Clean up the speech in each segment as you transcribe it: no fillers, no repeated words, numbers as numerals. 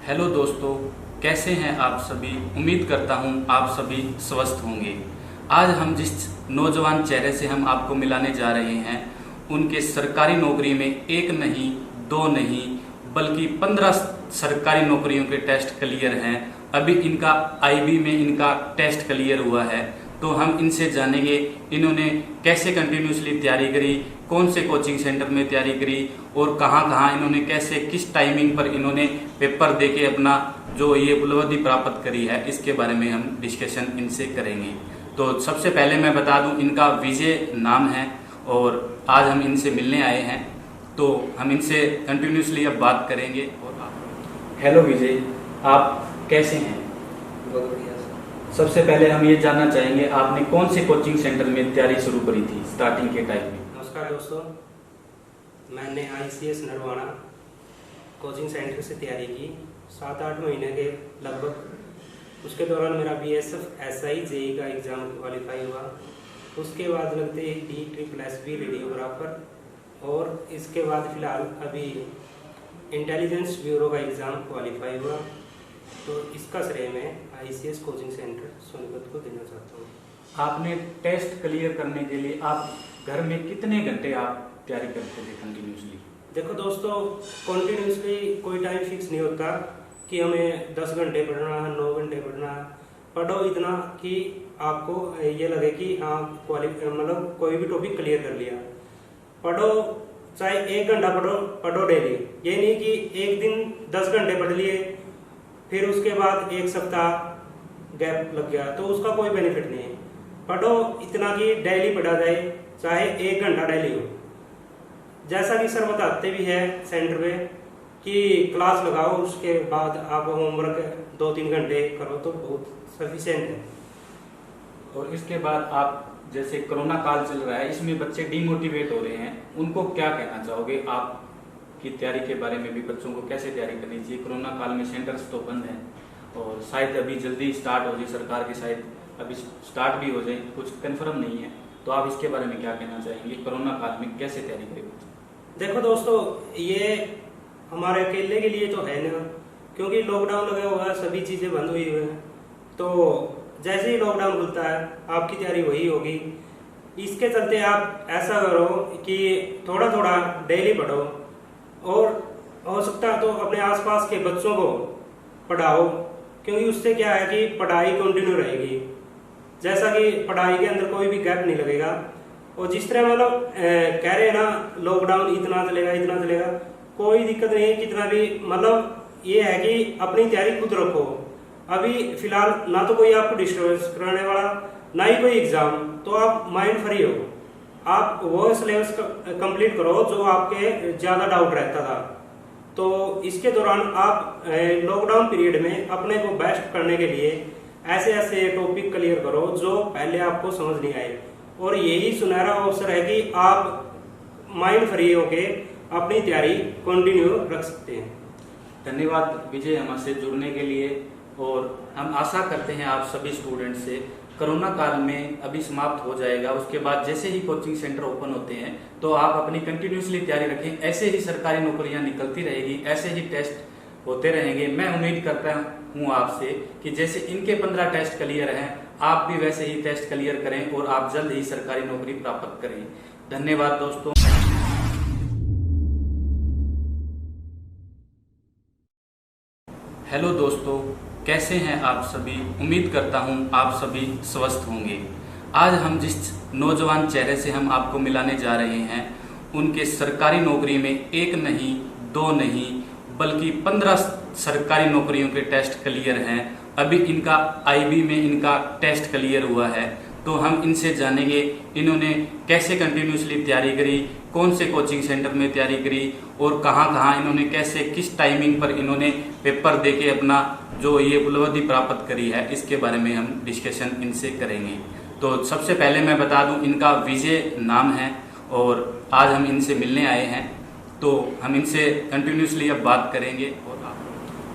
Hello दोस्तों, कैसे हैं आप सभी। उम्मीद करता हूं आप सभी स्वस्थ होंगे। आज हम जिस नौजवान चेहरे से हम आपको मिलाने जा रहे हैं, उनके सरकारी नौकरी में एक नहीं, दो नहीं, बल्कि 15 सरकारी नौकरियों के टेस्ट क्लियर हैं। अभी इनका आईबी में इनका टेस्ट क्लियर हुआ है, तो हम इनसे जानेंगे इन्होंने कैसे कंटिन्यूसली तैयारी करी, कौन से कोचिंग सेंटर में तैयारी करी और कहाँ कहाँ इन्होंने कैसे किस टाइमिंग पर इन्होंने पेपर देके अपना जो ये उपलब्धि प्राप्त करी है, इसके बारे में हम डिस्कशन इनसे करेंगे। तो सबसे पहले मैं बता दूं, इनका विजय नाम है और आज हम इनसे मिलने आए हैं, तो हम इनसे कंटिन्यूसली अब बात करेंगे। और हेलो विजय, आप कैसे हैं? बहुत बढ़िया सर। सबसे पहले हम ये जानना चाहेंगे, आपने कौन से कोचिंग सेंटर में तैयारी शुरू करी थी स्टार्टिंग के टाइम में? नमस्कार दोस्तों, मैंने ICS नरवाना कोचिंग सेंटर से तैयारी की 7-8 महीने के लगभग। उसके दौरान मेरा BSF SI JEE का एग्ज़ाम क्वालिफाई हुआ। उसके बाद लगते ही DSSB रेडियोग्राफर और इसके बाद फिलहाल अभी इंटेलिजेंस ब्यूरो का एग्ज़ाम क्वालिफाई हुआ। तो इसका श्रेय मैं ICS कोचिंग सेंटर सोनीपत को देना चाहता हूँ। आपने टेस्ट क्लियर करने के लिए आप घर में कितने घंटे आप तैयारी करते थे कंटिन्यूसली? देखो दोस्तों, कॉन्टिन्यूसली कोई टाइम फिक्स नहीं होता कि हमें 10 घंटे पढ़ना है, 9 घंटे पढ़ना है। पढ़ो इतना कि आपको ये लगे कि हाँ मतलब कोई भी टॉपिक क्लियर कर लिया। पढ़ो चाहे 1 घंटा पढ़ो डेली। ये नहीं कि एक दिन 10 घंटे पढ़ लिए फिर उसके बाद 1 सप्ताह गैप लग गया, तो उसका कोई बेनिफिट नहीं है। पढ़ो इतना कि डेली पढ़ा जाए, चाहे 1 घंटा डेली हो। जैसा कि सर बताते भी है सेंटर में कि क्लास लगाओ, उसके बाद आप होमवर्क 2-3 घंटे करो तो बहुत सफिशिएंट है। और इसके बाद आप, जैसे कोरोना काल चल रहा है, इसमें बच्चे डिमोटिवेट हो रहे हैं, उनको क्या कहना चाहोगे? आप की तैयारी के बारे में भी बच्चों को कैसे तैयारी करनी चाहिए? कोरोना काल में सेंटर्स तो बंद हैं और शायद अभी जल्दी स्टार्ट हो जाए, सरकार की शायद अभी स्टार्ट भी हो जाए, कुछ कंफर्म नहीं है। तो आप इसके बारे में क्या कहना चाहेंगे? कोरोना काल में कैसे तैयारी करें? देखो दोस्तों, ये हमारे अकेले के लिए तो है ना, क्योंकि लॉकडाउन लगा हुआ है, सभी चीज़ें बंद हुई हुई हैं। तो जैसे ही लॉकडाउन खुलता है आपकी तैयारी वही होगी। इसके चलते आप ऐसा करो कि थोड़ा थोड़ा डेली पढ़ो और हो सकता है तो अपने आसपास के बच्चों को पढ़ाओ, क्योंकि उससे क्या है कि पढ़ाई कंटिन्यू रहेगी। जैसा कि पढ़ाई के अंदर कोई भी गैप नहीं लगेगा। और जिस तरह मतलब कह रहे हैं ना, लॉकडाउन इतना चलेगा, कोई दिक्कत नहीं है कितना भी। मतलब ये है कि अपनी तैयारी खुद रखो। अभी फिलहाल ना तो कोई आपको डिस्टर्बेंस कराने वाला, ना ही कोई एग्जाम, तो आप माइंड फ्री हो। आप वो सिलेबस कंप्लीट करो जो आपके ज़्यादा डाउट रहता था। तो इसके दौरान आप लॉकडाउन पीरियड में अपने को बेस्ट करने के लिए ऐसे ऐसे टॉपिक क्लियर करो जो पहले आपको समझ नहीं आए। और यही सुनहरा अवसर है कि आप माइंड फ्री होके अपनी तैयारी कंटिन्यू रख सकते हैं। धन्यवाद विजय हमसे जुड़ने के लिए। और हम आशा करते हैं आप सभी स्टूडेंट से, कोरोना काल में अभी समाप्त हो जाएगा, उसके बाद जैसे ही कोचिंग सेंटर ओपन होते हैं तो आप अपनी कंटिन्यूसली तैयारी रखें। ऐसे ही सरकारी नौकरियां निकलती रहेगी, ऐसे ही टेस्ट होते रहेंगे। मैं उम्मीद करता हूं आपसे कि जैसे इनके 15 टेस्ट क्लियर हैं, आप भी वैसे ही टेस्ट क्लियर करें और आप जल्द ही सरकारी नौकरी प्राप्त करें। धन्यवाद दोस्तों। हेलो दोस्तों, कैसे हैं आप सभी। उम्मीद करता हूं आप सभी स्वस्थ होंगे। आज हम जिस नौजवान चेहरे से हम आपको मिलाने जा रहे हैं, उनके सरकारी नौकरी में एक नहीं, दो नहीं, बल्कि 15 सरकारी नौकरियों के टेस्ट क्लियर हैं। अभी इनका आईबी में इनका टेस्ट क्लियर हुआ है, तो हम इनसे जानेंगे इन्होंने कैसे कंटिन्यूसली तैयारी करी, कौन से कोचिंग सेंटर में तैयारी करी और कहाँ कहाँ इन्होंने कैसे किस टाइमिंग पर इन्होंने पेपर देके अपना जो ये उपलब्धि प्राप्त करी है, इसके बारे में हम डिस्कशन इनसे करेंगे। तो सबसे पहले मैं बता दूं, इनका विजय नाम है और आज हम इनसे मिलने आए हैं, तो हम इनसे कंटिन्यूसली अब बात करेंगे। और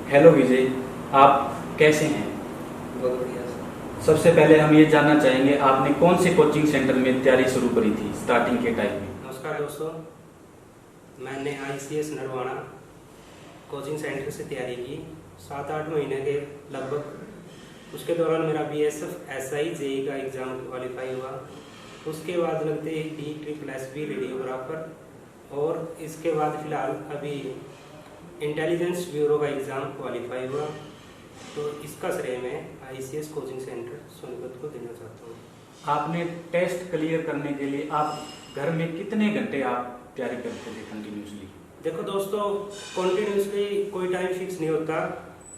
हेलो विजय, आप कैसे हैं? बहुत बढ़िया सर। सबसे पहले हम ये जानना चाहेंगे, आपने कौन से कोचिंग सेंटर में तैयारी शुरू करी थी स्टार्टिंग के टाइम में? नमस्कार दोस्तों, मैंने ICS नरवाना कोचिंग सेंटर से तैयारी की 7-8 महीने के लगभग। उसके दौरान मेरा BSF SI JEE का एग्ज़ाम क्वालिफाई हुआ। उसके बाद लगते ही DSSS रेडियोग्राफर और इसके बाद फ़िलहाल अभी इंटेलिजेंस ब्यूरो का एग्ज़ाम क्वालिफाई हुआ। तो इसका श्रेय मैं ICS कोचिंग सेंटर सोनीपत को देना चाहता हूँ। आपने टेस्ट क्लियर करने के लिए आप घर में कितने घंटे आप तैयारी करते थे कंटिन्यूसली? देखो दोस्तों, कॉन्टिन्यूसली कोई टाइम फिक्स नहीं होता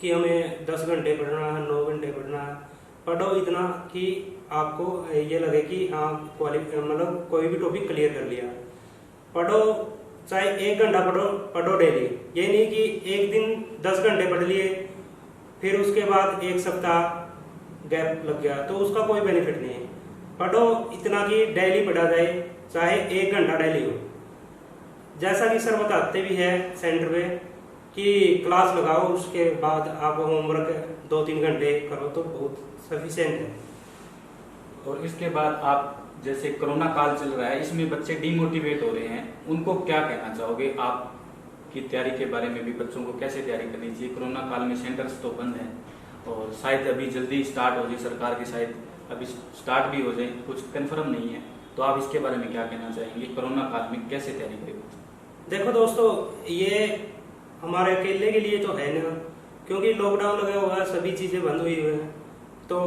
कि हमें 10 घंटे पढ़ना है, 9 घंटे पढ़ना है। पढ़ो इतना कि आपको ये लगे कि हाँ मतलब कोई भी टॉपिक क्लियर कर लिया। पढ़ो चाहे 1 घंटा पढ़ो डेली। ये नहीं कि एक दिन 10 घंटे पढ़ लिए फिर उसके बाद 1 सप्ताह गैप लग गया, तो उसका कोई बेनिफिट नहीं है। पढ़ो इतना कि डेली पढ़ा जाए, चाहे 1 घंटा डेली हो। जैसा कि सर बताते भी है सेंटर पे कि क्लास लगाओ, उसके बाद आप होमवर्क 2-3 घंटे करो तो बहुत सफिशिएंट है। और इसके बाद आप जैसे कोरोना काल चल रहा है, इसमें बच्चे डिमोटिवेट हो रहे हैं, उनको क्या कहना चाहोगे? आप की तैयारी के बारे में भी बच्चों को कैसे तैयारी करनी चाहिए? कोरोना काल में सेंटर्स तो बंद हैं और शायद अभी जल्दी स्टार्ट हो जाए, सरकार की शायद अभी स्टार्ट भी हो जाए, कुछ कंफर्म नहीं है। तो आप इसके बारे में क्या कहना चाहेंगे? कोरोना काल में कैसे तैयारी करें? देखो दोस्तों, ये हमारे अकेले के लिए तो है ना, क्योंकि लॉकडाउन लगा हुआ है, सभी चीज़ें बंद हुई हुई हैं। तो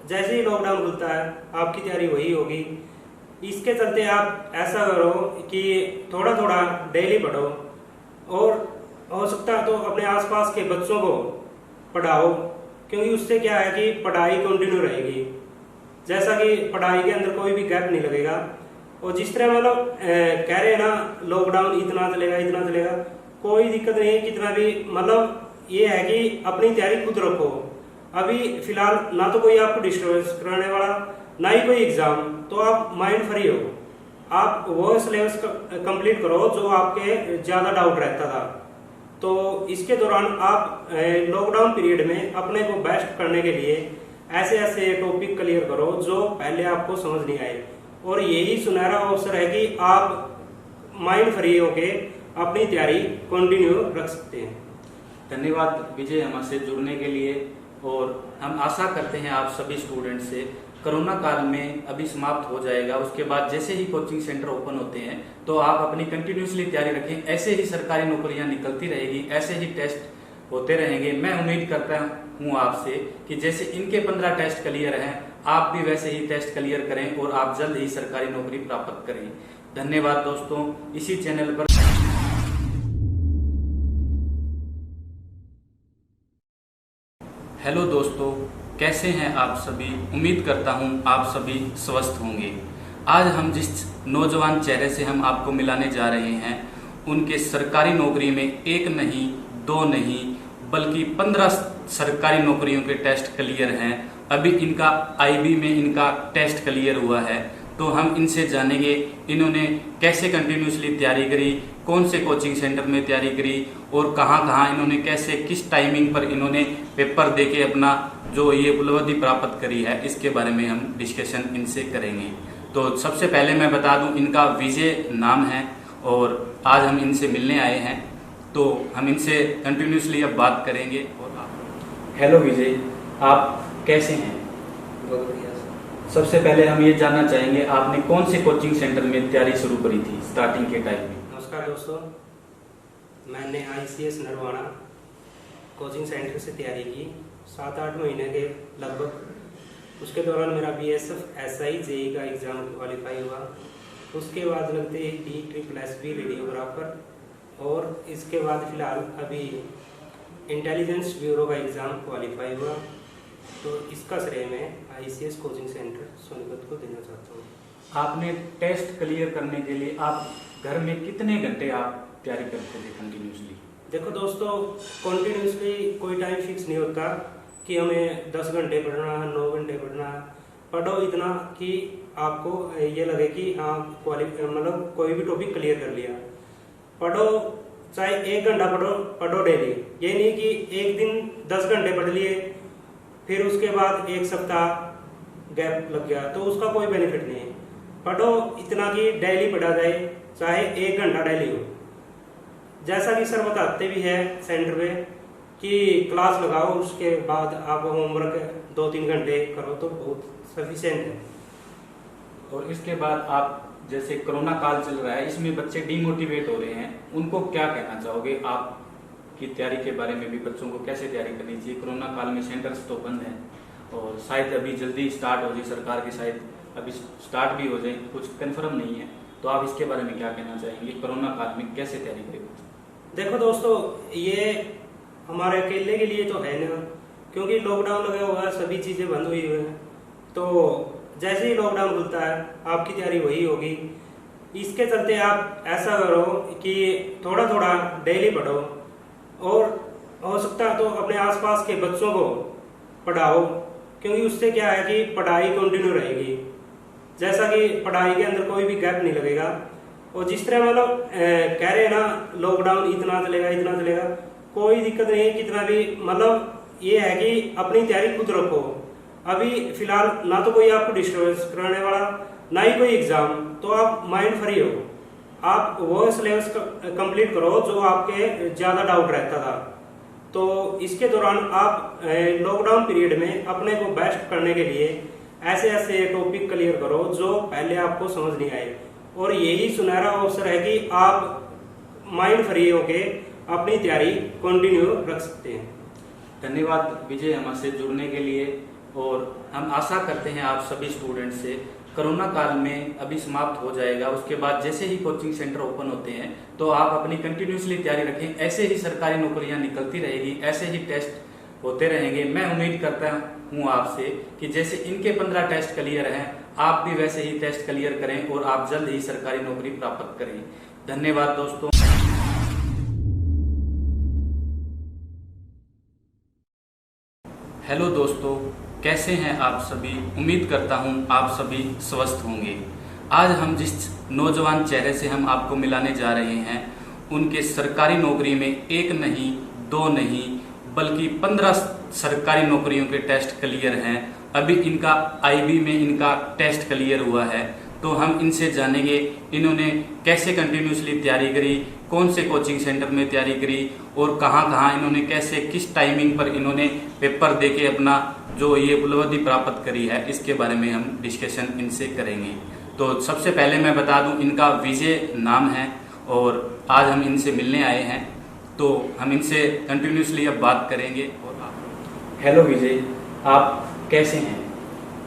जैसे ही लॉकडाउन खुलता है आपकी तैयारी वही होगी। इसके चलते आप ऐसा करो कि थोड़ा थोड़ा डेली पढ़ो और हो सकता है तो अपने आसपास के बच्चों को पढ़ाओ, क्योंकि उससे क्या है कि पढ़ाई कंटिन्यू रहेगी। जैसा कि पढ़ाई के अंदर कोई भी गैप नहीं लगेगा। और जिस तरह मतलब कह रहे हैं ना लॉकडाउन इतना चलेगा, कोई दिक्कत नहीं है कितना भी। मतलब ये है कि अपनी तैयारी खुद रखो। अभी फिलहाल ना तो कोई आपको डिस्टर्बेंस कराने वाला, ना ही कोई एग्जाम, तो आप माइंड फ्री हो। आप वो सिलेबस कंप्लीट करो जो आपके ज़्यादा डाउट रहता था। तो इसके दौरान आप लॉकडाउन पीरियड में अपने को बेस्ट करने के लिए ऐसे ऐसे टॉपिक क्लियर करो जो पहले आपको समझ नहीं आए। और यही सुनहरा अवसर है कि आप माइंड फ्री होके अपनी तैयारी कंटिन्यू रख सकते हैं। धन्यवाद विजय हमसे जुड़ने के लिए। और हम आशा करते हैं आप सभी स्टूडेंट से, कोरोना काल में अभी समाप्त हो जाएगा, उसके बाद जैसे ही कोचिंग सेंटर ओपन होते हैं तो आप अपनी कंटिन्यूसली तैयारी रखें। ऐसे ही सरकारी नौकरियां निकलती रहेगी, ऐसे ही टेस्ट होते रहेंगे। मैं उम्मीद करता हूं आपसे कि जैसे इनके 15 टेस्ट क्लियर हैं, आप भी वैसे ही टेस्ट क्लियर करें और आप जल्द ही सरकारी नौकरी प्राप्त करें। धन्यवाद दोस्तों। इसी चैनल पर हेलो दोस्तों, कैसे हैं आप सभी? उम्मीद करता हूं आप सभी स्वस्थ होंगे। आज हम जिस नौजवान चेहरे से हम आपको मिलाने जा रहे हैं, उनके सरकारी नौकरी में 1 नहीं 2 नहीं बल्कि 15 सरकारी नौकरियों के टेस्ट क्लियर हैं। अभी इनका IB में इनका टेस्ट क्लियर हुआ है। तो हम इनसे जानेंगे इन्होंने कैसे कंटिन्यूसली तैयारी करी, कौन से कोचिंग सेंटर में तैयारी करी और कहाँ कहाँ इन्होंने कैसे किस टाइमिंग पर इन्होंने पेपर देके अपना जो ये उपलब्धि प्राप्त करी है, इसके बारे में हम डिस्कशन इनसे करेंगे। तो सबसे पहले मैं बता दूं, इनका विजय नाम है और आज हम इनसे मिलने आए हैं। तो हम इनसे कंटिन्यूसली अब बात करेंगे। और हेलो विजय, आप कैसे हैं? बहुत बढ़िया। सबसे पहले हम ये जानना चाहेंगे आपने कौन से कोचिंग सेंटर में तैयारी शुरू करी थी स्टार्टिंग के टाइम में? नमस्कार दोस्तों, मैंने ICS नरवाना कोचिंग सेंटर से तैयारी की 7-8 महीने के लगभग। उसके दौरान मेरा BSF SI JEE का एग्ज़ाम क्वालिफाई हुआ। उसके बाद लगते ही DSSS रेडियोग्राफर और इसके बाद फ़िलहाल अभी इंटेलिजेंस ब्यूरो का एग्ज़ाम क्वालिफाई हुआ। तो इसका श्रेय मैं ICS कोचिंग सेंटर सोनीपत को देना चाहता हूँ। आपने टेस्ट क्लियर करने के लिए आप घर में कितने घंटे आप तैयारी करते थे कंटिन्यूसली? देखो दोस्तों, कॉन्टिन्यूसली कोई टाइम फिक्स नहीं होता कि हमें 10 घंटे पढ़ना है, 9 घंटे पढ़ना है। पढ़ो इतना कि आपको ये लगे कि हाँ मतलब कोई भी टॉपिक क्लियर कर लिया। पढ़ो चाहे 1 घंटा पढ़ो डेली। ये नहीं कि एक दिन 10 घंटे पढ़ लिए फिर उसके बाद 1 सप्ताह गैप लग गया, तो उसका कोई बेनिफिट नहीं है। पढ़ो इतना कि डेली पढ़ा जाए, चाहे 1 घंटा डेली हो। जैसा कि सर बताते भी है सेंटर पे कि क्लास लगाओ, उसके बाद आप होमवर्क 2-3 घंटे करो तो बहुत सफिशिएंट है। और इसके बाद आप जैसे कोरोना काल चल रहा है, इसमें बच्चे डीमोटिवेट हो रहे हैं, उनको क्या कहना चाहोगे आप की तैयारी के बारे में भी? बच्चों को कैसे तैयारी करनी चाहिए? कोरोना काल में सेंटर्स तो बंद हैं और शायद अभी जल्दी स्टार्ट हो जाए, सरकार की शायद अभी स्टार्ट भी हो जाए, कुछ कंफर्म नहीं है, तो आप इसके बारे में क्या कहना चाहेंगे? कोरोना काल में कैसे तैयारी करें? देखो दोस्तों, ये हमारे अकेले के लिए तो है ना, क्योंकि लॉकडाउन लगा हुआ है, सभी चीज़ें बंद हुई हुई हैं। तो जैसे ही लॉकडाउन खुलता है आपकी तैयारी वही होगी। इसके चलते आप ऐसा करो कि थोड़ा थोड़ा डेली पढ़ो, और हो सकता है तो अपने आसपास के बच्चों को पढ़ाओ, क्योंकि उससे क्या है कि पढ़ाई कंटिन्यू रहेगी। जैसा कि पढ़ाई के अंदर कोई भी गैप नहीं लगेगा। और जिस तरह मतलब कह रहे हैं ना, लॉकडाउन इतना चलेगा इतना चलेगा, कोई दिक्कत नहीं है कितना भी, मतलब ये है कि अपनी तैयारी खुद रखो। अभी फिलहाल ना तो कोई आपको डिस्टर्बेंस कराने वाला, ना ही कोई एग्जाम, तो आप माइंड फ्री हो। आप वो सिलेबस कंप्लीट करो जो आपके ज़्यादा डाउट रहता था। तो इसके दौरान आप लॉकडाउन पीरियड में अपने को बेस्ट करने के लिए ऐसे ऐसे टॉपिक क्लियर करो जो पहले आपको समझ नहीं आए, और यही सुनहरा अवसर है कि आप माइंड फ्री होके अपनी तैयारी कंटिन्यू रख सकते हैं। धन्यवाद विजय हमसे जुड़ने के लिए, और हम आशा करते हैं आप सभी स्टूडेंट से कोरोना काल में अभी समाप्त हो जाएगा। उसके बाद जैसे ही कोचिंग सेंटर ओपन होते हैं तो आप अपनी कंटिन्यूसली तैयारी रखें। ऐसे ही सरकारी नौकरियां निकलती रहेगी, ऐसे ही टेस्ट होते रहेंगे। मैं उम्मीद करता हूं आपसे कि जैसे इनके 15 टेस्ट क्लियर हैं, आप भी वैसे ही टेस्ट क्लियर करें और आप जल्द ही सरकारी नौकरी प्राप्त करें। धन्यवाद दोस्तों। हेलो दोस्तों, कैसे हैं आप सभी? उम्मीद करता हूं आप सभी स्वस्थ होंगे। आज हम जिस नौजवान चेहरे से हम आपको मिलाने जा रहे हैं, उनके सरकारी नौकरी में एक नहीं, दो नहीं, बल्कि 15 सरकारी नौकरियों के टेस्ट क्लियर हैं। अभी इनका आईबी में इनका टेस्ट क्लियर हुआ है, तो हम इनसे जानेंगे इन्होंने कैसे कंटिन्यूसली तैयारी करी, कौन से कोचिंग सेंटर में तैयारी करी, और कहाँ इन्होंने कैसे किस टाइमिंग पर इन्होंने पेपर देके अपना जो ये उपलब्धि प्राप्त करी है, इसके बारे में हम डिस्कशन इनसे करेंगे। तो सबसे पहले मैं बता दूं, इनका विजय नाम है और आज हम इनसे मिलने आए हैं, तो हम इनसे कंटिन्यूसली अब बात करेंगे। और हेलो विजय, आप कैसे हैं?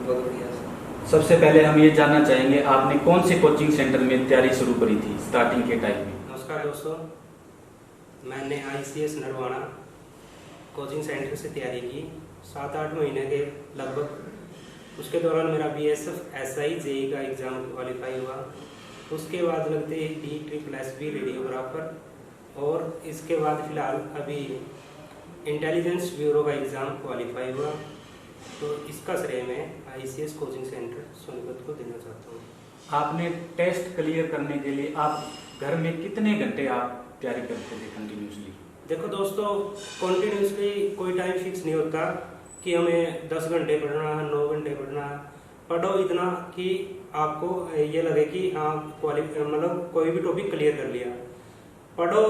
बहुत बढ़िया। सबसे पहले हम ये जानना चाहेंगे आपने कौन से कोचिंग सेंटर में तैयारी शुरू करी थी स्टार्टिंग के टाइम में? नमस्कार दोस्तों, मैंने ICS नरवाना कोचिंग सेंटर से तैयारी की 7-8 महीने के लगभग। उसके दौरान मेरा BSF SI JEE का एग्ज़ाम क्वालिफाई हुआ। उसके बाद लगते ही DSSB रेडियोग्राफर, और इसके बाद फिलहाल अभी इंटेलिजेंस ब्यूरो का एग्ज़ाम क्वालिफाई हुआ। तो इसका श्रेय मैं ICS कोचिंग सेंटर सोनीपत को देना चाहता हूँ। आपने टेस्ट क्लियर करने के लिए आप घर में कितने घंटे आप तैयारी करते थे कंटिन्यूसली? देखो दोस्तों, कॉन्टिन्यूसली कोई टाइम फिक्स नहीं होता कि हमें 10 घंटे पढ़ना है, 9 घंटे पढ़ना है। पढ़ो इतना कि आपको ये लगे कि हाँ मतलब कोई भी टॉपिक क्लियर कर लिया। पढ़ो,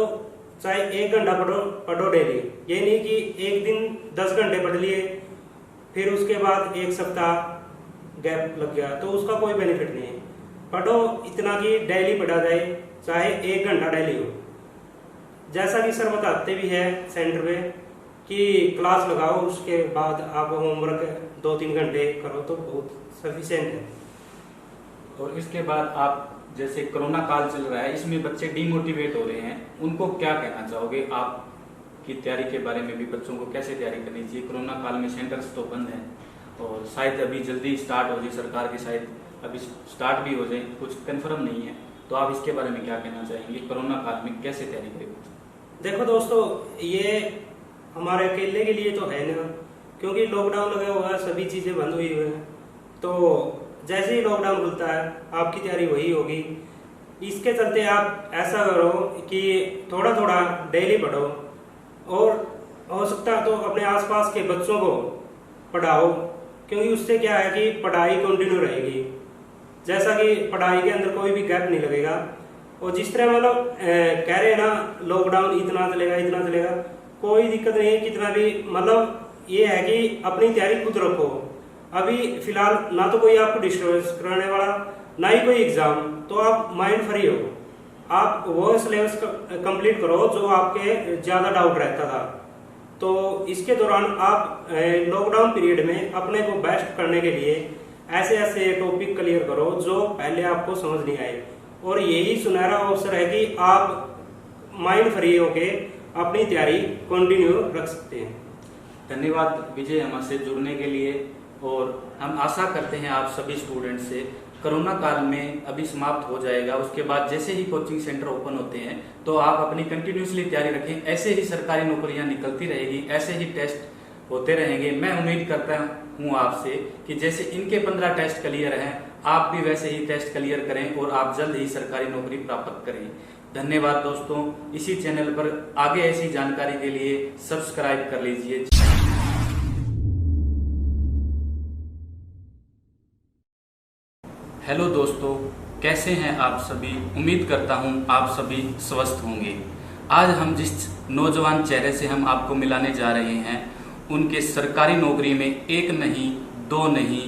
चाहे 1 घंटा पढ़ो डेली। ये नहीं कि एक दिन 10 घंटे पढ़ लिए फिर उसके बाद 1 सप्ताह गैप लग गया, तो उसका कोई बेनिफिट नहीं है। पढ़ो इतना कि डेली पढ़ा जाए, चाहे 1 घंटा डेली हो। जैसा कि सर बताते भी है सेंटर में कि क्लास लगाओ, उसके बाद आप होमवर्क 2-3 घंटे करो तो बहुत सफिशिएंट है। और इसके बाद आप जैसे कोरोना काल चल रहा है, इसमें बच्चे डीमोटिवेट हो रहे हैं, उनको क्या कहना चाहोगे? आप की तैयारी के बारे में भी, बच्चों को कैसे तैयारी करनी चाहिए? कोरोना काल में सेंटर्स तो बंद हैं और शायद अभी जल्दी स्टार्ट हो जाए, सरकार की शायद अभी स्टार्ट भी हो जाए, कुछ कंफर्म नहीं है, तो आप इसके बारे में क्या कहना चाहेंगे? कोरोना काल में कैसे तैयारी करें? देखो दोस्तों, ये हमारे अकेले के लिए तो है ना, क्योंकि लॉकडाउन लगा हुआ है, सभी चीज़ें बंद हुई हुई हैं। तो जैसे ही लॉकडाउन खुलता है आपकी तैयारी वही होगी। इसके चलते आप ऐसा करो कि थोड़ा थोड़ा डेली पढ़ो, और हो सकता है तो अपने आसपास के बच्चों को पढ़ाओ, क्योंकि उससे क्या है कि पढ़ाई कंटिन्यू रहेगी। जैसा कि पढ़ाई के अंदर कोई भी गैप नहीं लगेगा। और जिस तरह मतलब कह रहे हैं ना, लॉकडाउन इतना चलेगा इतना चलेगा, कोई दिक्कत नहीं है, कितना भी मतलब ये है कि अपनी तैयारी खुद रखो। अभी फिलहाल ना तो कोई आपको डिस्टर्बेंस कराने वाला, ना ही कोई एग्जाम, तो आप माइंड फ्री हो। आप वो सिलेबस कंप्लीट करो जो आपके ज्यादा डाउट रहता था। तो इसके दौरान आप लॉकडाउन पीरियड में अपने को बेस्ट करने के लिए ऐसे ऐसे टॉपिक क्लियर करो जो पहले आपको समझ नहीं आए, और यही सुनहरा अवसर है कि आप माइंड फ्री होके अपनी तैयारी कंटिन्यू रख सकते हैं। धन्यवाद विजय हमसे जुड़ने के लिए, और हम आशा करते हैं आप सभी स्टूडेंट से कोरोना काल में अभी समाप्त हो जाएगा, उसके बाद जैसे ही कोचिंग सेंटर ओपन होते हैं तो आप अपनी कंटिन्यूसली तैयारी रखें। ऐसे ही सरकारी नौकरियां निकलती रहेगी, ऐसे ही टेस्ट होते रहेंगे। मैं उम्मीद करता हूं आपसे कि जैसे इनके 15 टेस्ट क्लियर हैं, आप भी वैसे ही टेस्ट क्लियर करें और आप जल्द ही सरकारी नौकरी प्राप्त करें। धन्यवाद दोस्तों। इसी चैनल पर आगे ऐसी जानकारी के लिए सब्सक्राइब कर लीजिए। हेलो दोस्तों, कैसे हैं आप सभी? उम्मीद करता हूं आप सभी स्वस्थ होंगे। आज हम जिस नौजवान चेहरे से हम आपको मिलाने जा रहे हैं, उनके सरकारी नौकरी में एक नहीं, दो नहीं,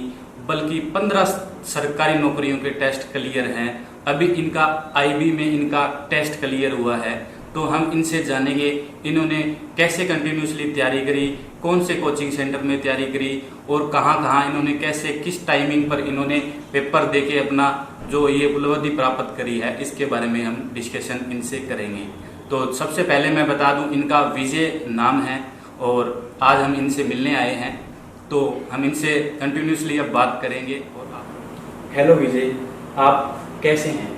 बल्कि 15 सरकारी नौकरियों के टेस्ट क्लियर हैं। अभी इनका आईबी में इनका टेस्ट क्लियर हुआ है, तो हम इनसे जानेंगे इन्होंने कैसे कंटिन्यूसली तैयारी करी, कौन से कोचिंग सेंटर में तैयारी करी, और कहाँ कहाँ इन्होंने कैसे किस टाइमिंग पर इन्होंने पेपर देके अपना जो ये उपलब्धि प्राप्त करी है, इसके बारे में हम डिस्कशन इनसे करेंगे। तो सबसे पहले मैं बता दूं, इनका विजय नाम है और आज हम इनसे मिलने आए हैं, तो हम इनसे कंटिन्यूसली अब बात करेंगे। हेलो विजय, आप कैसे हैं?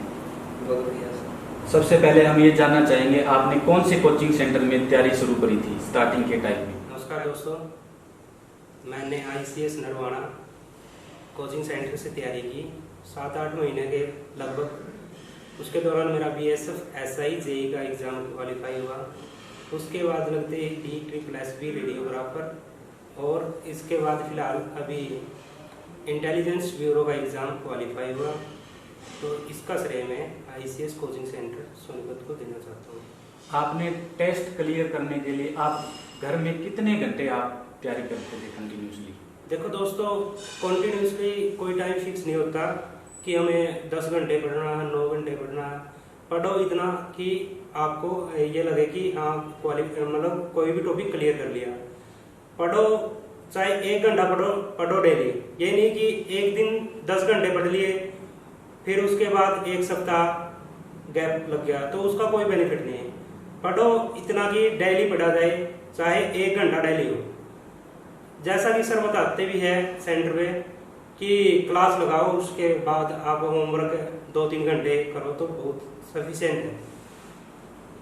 बहुत बढ़िया। सबसे पहले हम ये जानना चाहेंगे, आपने कौन से कोचिंग सेंटर में तैयारी शुरू करी थी स्टार्टिंग के टाइम में? नमस्कार दोस्तों, मैंने ICS नरवाना कोचिंग सेंटर से तैयारी की 7-8 महीने के लगभग। उसके दौरान मेरा BSF SI JE का एग्ज़ाम क्वालिफाई हुआ। उसके बाद लगते ही DSSS रेडियोग्राफर, और इसके बाद फिलहाल अभी इंटेलिजेंस ब्यूरो का एग्ज़ाम क्वालिफाई हुआ। तो इसका श्रेय मैं ICS कोचिंग सेंटर सोनीपत को देना चाहता हूँ। आपने टेस्ट क्लियर करने के लिए आप घर में कितने घंटे आप तैयारी करते थे कंटिन्यूसली? देखो दोस्तों, कंटिन्यूसली कोई टाइम फिक्स नहीं होता कि हमें 10 घंटे पढ़ना है, 9 घंटे पढ़ना है। पढ़ो इतना कि आपको ये लगे कि हाँ मतलब कोई भी टॉपिक क्लियर कर लिया। पढ़ो, चाहे 1 घंटा पढ़ो डेली। ये नहीं कि एक दिन 10 घंटे पढ़ लिए फिर उसके बाद 1 सप्ताह गैप लग गया, तो उसका कोई बेनिफिट नहीं है। पढ़ो इतना कि डेली पढ़ा जाए, चाहे 1 घंटा डेली हो। जैसा कि सर बताते भी है सेंटर में कि क्लास लगाओ, उसके बाद आप होमवर्क 2-3 घंटे करो तो बहुत सफिशिएंट है।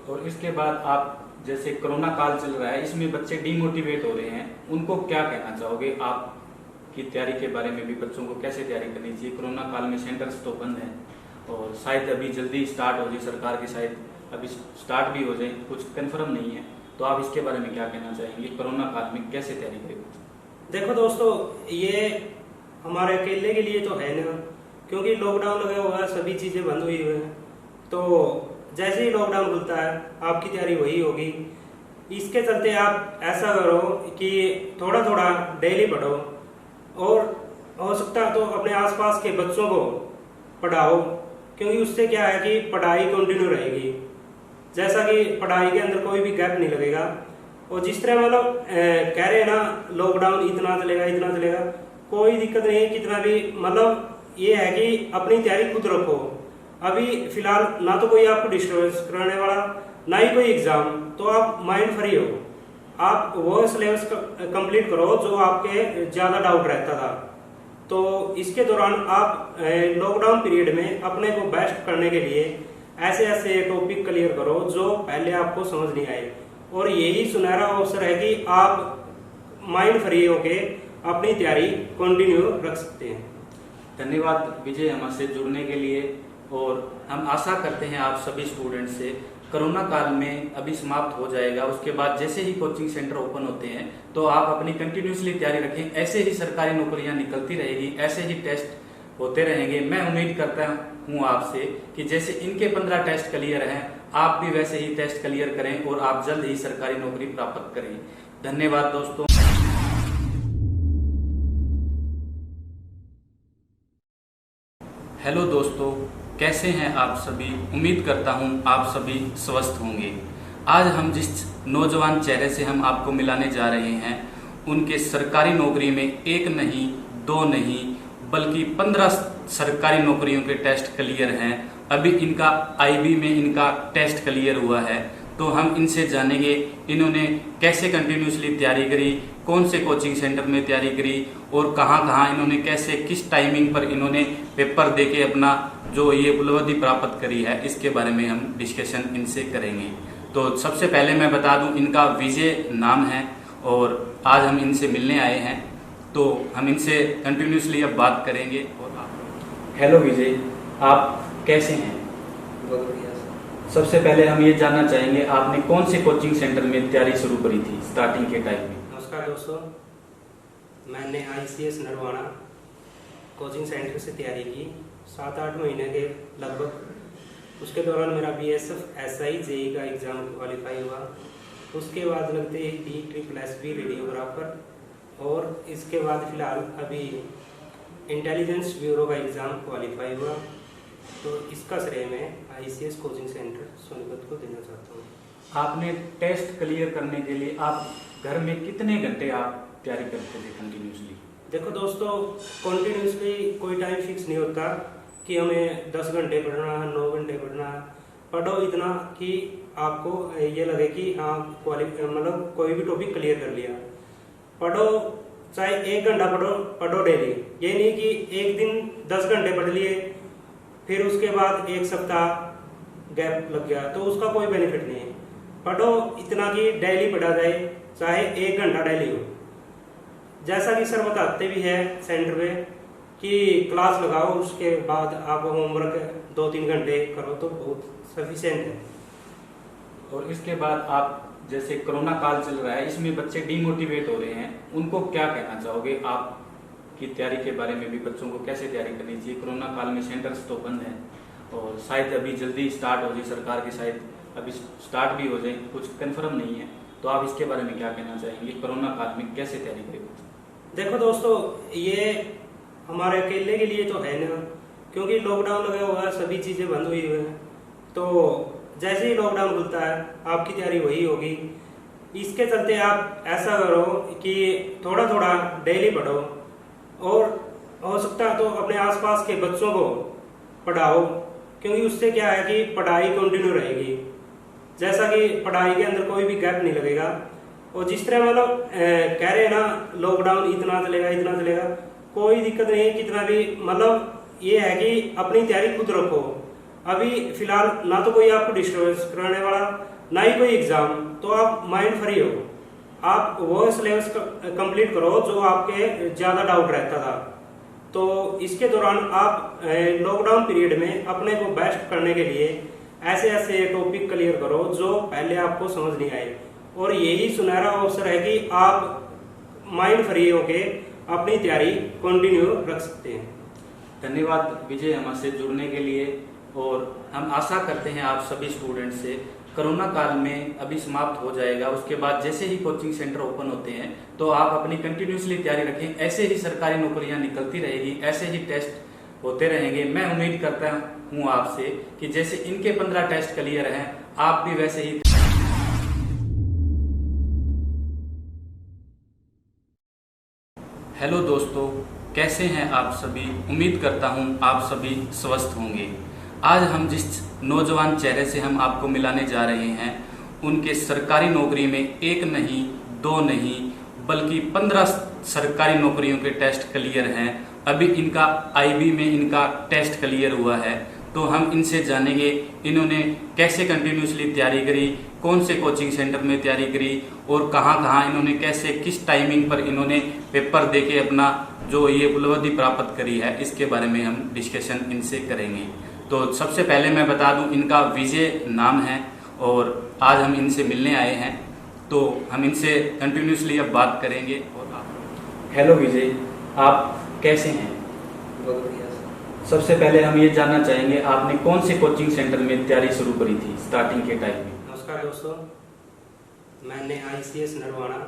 और इसके बाद आप, जैसे कोरोना काल चल रहा है, इसमें बच्चे डिमोटिवेट हो रहे हैं, उनको क्या कहना चाहोगे? आप की तैयारी के बारे में भी, बच्चों को कैसे तैयारी करनी चाहिए? कोरोना काल में सेंटर्स तो बंद हैं और शायद अभी जल्दी स्टार्ट हो जाए, सरकार की शायद अभी स्टार्ट भी हो जाए, कुछ कंफर्म नहीं है। तो आप इसके बारे में क्या कहना चाहेंगे? कोरोना काल में कैसे तैयारी करें? देखो दोस्तों, ये हमारे अकेले के लिए तो है ना, क्योंकि लॉकडाउन लगा हुआ है, सभी चीज़ें बंद हुई हुई हैं। तो जैसे ही लॉकडाउन खुलता है आपकी तैयारी वही होगी। इसके चलते आप ऐसा करो कि थोड़ा थोड़ा डेली पढ़ो, और हो सकता है तो अपने आसपास के बच्चों को पढ़ाओ, क्योंकि उससे क्या है कि पढ़ाई कंटिन्यू रहेगी। जैसा कि पढ़ाई के अंदर कोई भी गैप नहीं लगेगा। और जिस तरह मतलब कह रहे हैं ना, लॉकडाउन इतना चलेगा, कोई दिक्कत नहीं है, कितना भी मतलब ये है कि अपनी तैयारी खुद रखो। अभी फिलहाल ना तो कोई आपको डिस्टर्बेंस कराने वाला, ना ही कोई एग्जाम, तो आप माइंड फ्री हो। आप वो सिलेबस कंप्लीट करो जो आपके ज्यादा डाउट रहता था। तो इसके दौरान आप लॉकडाउन पीरियड में अपने को बेस्ट करने के लिए ऐसे ऐसे टॉपिक क्लियर करो जो पहले आपको समझ नहीं आए, और यही सुनहरा अवसर है कि आप माइंड फ्री होके अपनी तैयारी कंटिन्यू रख सकते हैं। धन्यवाद विजय हमसे जुड़ने के लिए, और हम आशा करते हैं आप सभी स्टूडेंट से कोरोना काल में अभी समाप्त हो जाएगा, उसके बाद जैसे ही कोचिंग सेंटर ओपन होते हैं तो आप अपनी कंटिन्यूसली तैयारी रखें। ऐसे ही सरकारी नौकरियां निकलती रहेगी, ऐसे ही टेस्ट होते रहेंगे। मैं उम्मीद करता हूं आपसे कि जैसे इनके 15 टेस्ट क्लियर हैं, आप भी वैसे ही टेस्ट क्लियर करें और आप जल्द ही सरकारी नौकरी प्राप्त करें। धन्यवाद दोस्तों। हेलो दोस्तों, कैसे हैं आप सभी। उम्मीद करता हूं आप सभी स्वस्थ होंगे। आज हम जिस नौजवान चेहरे से हम आपको मिलाने जा रहे हैं, उनके सरकारी नौकरी में एक नहीं, दो नहीं, बल्कि 15 सरकारी नौकरियों के टेस्ट क्लियर हैं। अभी इनका आईबी में इनका टेस्ट क्लियर हुआ है, तो हम इनसे जानेंगे इन्होंने कैसे कंटिन्यूसली तैयारी करी, कौन से कोचिंग सेंटर में तैयारी करी और कहाँ इन्होंने कैसे किस टाइमिंग पर इन्होंने पेपर देके अपना जो ये उपलब्धि प्राप्त करी है, इसके बारे में हम डिस्कशन इनसे करेंगे। तो सबसे पहले मैं बता दूं, इनका विजय नाम है और आज हम इनसे मिलने आए हैं, तो हम इनसे कंटिन्यूसली अब बात करेंगे। और हेलो विजय, आप कैसे हैं। बहुत बढ़िया। सबसे पहले हम ये जानना चाहेंगे, आपने कौन से कोचिंग सेंटर में तैयारी शुरू करी थी स्टार्टिंग के टाइम में। नमस्कार दोस्तों, मैंने ICS नरवाना कोचिंग सेंटर से तैयारी की 7-8 महीने के लगभग। उसके दौरान मेरा BSF SI JEE का एग्ज़ाम क्वालिफाई हुआ। उसके बाद लगते ही DSSS रेडियोग्राफर और इसके बाद फिलहाल अभी इंटेलिजेंस ब्यूरो का एग्ज़ाम क्वालिफाई हुआ। तो इसका श्रेय मैं ICS कोचिंग सेंटर सोनीपत को देना चाहता हूँ। आपने टेस्ट क्लियर करने के लिए आप घर में कितने घंटे आप तैयारी करते थे कंटिन्यूसली। देखो दोस्तों, कॉन्टिन्यूसली कोई टाइम फिक्स नहीं होता कि हमें 10 घंटे पढ़ना है, 9 घंटे पढ़ना है। पढ़ो इतना कि आपको ये लगे कि हाँ मतलब कोई भी टॉपिक क्लियर कर लिया। पढ़ो चाहे 1 घंटा पढ़ो डेली। ये नहीं कि एक दिन 10 घंटे पढ़ लिए फिर उसके बाद 1 सप्ताह गैप लग गया, तो उसका कोई बेनिफिट नहीं है। पढ़ो इतना कि डेली पढ़ा जाए, चाहे 1 घंटा डेली हो। जैसा कि सर बताते भी है सेंटर में कि क्लास लगाओ, उसके बाद आप होमवर्क 2-3 घंटे करो तो बहुत सफिशिएंट है। और इसके बाद आप जैसे कोरोना काल चल रहा है, इसमें बच्चे डिमोटिवेट हो रहे हैं, उनको क्या कहना चाहोगे आप की तैयारी के बारे में भी। बच्चों को कैसे तैयारी करनी चाहिए। कोरोना काल में सेंटर्स तो बंद हैं और शायद अभी जल्दी स्टार्ट हो जाए, सरकार की शायद अभी स्टार्ट भी हो जाए, कुछ कंफर्म नहीं है। तो आप इसके बारे में क्या कहना चाहेंगे, कोरोना काल में कैसे तैयारी करें। देखो दोस्तों, ये हमारे अकेले के लिए तो है ना, क्योंकि लॉकडाउन लगा हुआ है, सभी चीज़ें बंद हुई हुई हैं। तो जैसे ही लॉकडाउन खुलता है आपकी तैयारी वही होगी। इसके चलते आप ऐसा करो कि थोड़ा थोड़ा डेली पढ़ो और हो सकता है तो अपने आसपास के बच्चों को पढ़ाओ, क्योंकि उससे क्या है कि पढ़ाई कंटिन्यू रहेगी। जैसा कि पढ़ाई के अंदर कोई भी गैप नहीं लगेगा। और जिस तरह मतलब कह रहे हैं ना लॉकडाउन इतना चलेगा, कोई दिक्कत नहीं है कितना भी। मतलब ये है कि अपनी तैयारी खुद रखो। अभी फिलहाल ना तो कोई आपको डिस्टर्बेंस कराने वाला, ना ही कोई एग्जाम, तो आप माइंड फ्री हो। आप वो सिलेबस कंप्लीट करो जो आपके ज़्यादा डाउट रहता था। तो इसके दौरान आप लॉकडाउन पीरियड में अपने को बेस्ट करने के लिए ऐसे टॉपिक क्लियर करो जो पहले आपको समझ नहीं आए। और यही सुनहरा अवसर है कि आप माइंड फ्री होके अपनी तैयारी कंटिन्यू रख सकते हैं। धन्यवाद विजय हमसे जुड़ने के लिए। और हम आशा करते हैं आप सभी स्टूडेंट से कोरोना काल में अभी समाप्त हो जाएगा। उसके बाद जैसे ही कोचिंग सेंटर ओपन होते हैं तो आप अपनी कंटिन्यूसली तैयारी रखें। ऐसे ही सरकारी नौकरियां निकलती रहेगी, ऐसे ही टेस्ट होते रहेंगे। मैं उम्मीद करता हूं आपसे कि जैसे इनके 15 टेस्ट क्लियर हैं, आप भी वैसे ही। हेलो दोस्तों, कैसे हैं आप सभी। उम्मीद करता हूं आप सभी स्वस्थ होंगे। आज हम जिस नौजवान चेहरे से हम आपको मिलाने जा रहे हैं, उनके सरकारी नौकरी में एक नहीं, दो नहीं, बल्कि 15 सरकारी नौकरियों के टेस्ट क्लियर हैं। अभी इनका IB में इनका टेस्ट क्लियर हुआ है, तो हम इनसे जानेंगे इन्होंने कैसे कंटिन्यूसली तैयारी करी, कौन से कोचिंग सेंटर में तैयारी करी और कहाँ इन्होंने कैसे किस टाइमिंग पर इन्होंने पेपर देके अपना जो ये उपलब्धि प्राप्त करी है, इसके बारे में हम डिस्कशन इनसे करेंगे। तो सबसे पहले मैं बता दूं, इनका विजय नाम है और आज हम इनसे मिलने आए हैं, तो हम इनसे कंटिन्यूसली अब बात करेंगे। और हेलो विजय, आप कैसे हैं। बहुत बढ़िया। सबसे पहले हम ये जानना चाहेंगे आपने कौन से कोचिंग सेंटर में तैयारी शुरू करी थी स्टार्टिंग के टाइम में। नमस्कार दोस्तों, मैंने ICS नरवाना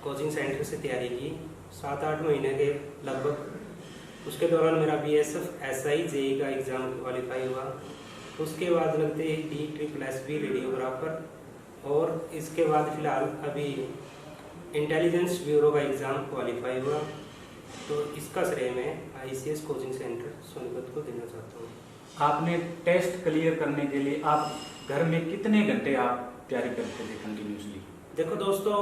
कोचिंग सेंटर से तैयारी की 7-8 महीने के लगभग। उसके दौरान मेरा BSF SI JE का एग्ज़ाम क्वालिफाई हुआ। उसके बाद लगते ही DSSB रेडियोग्राफर और इसके बाद फिलहाल अभी इंटेलिजेंस ब्यूरो का एग्ज़ाम क्वालिफाई हुआ। तो इसका श्रेय मैं ICS कोचिंग सेंटर सोनीपत को देना चाहता हूँ। आपने टेस्ट क्लियर करने के लिए आप घर में कितने घंटे आप तैयारी करते थे कंटिन्यूसली? देखो दोस्तों,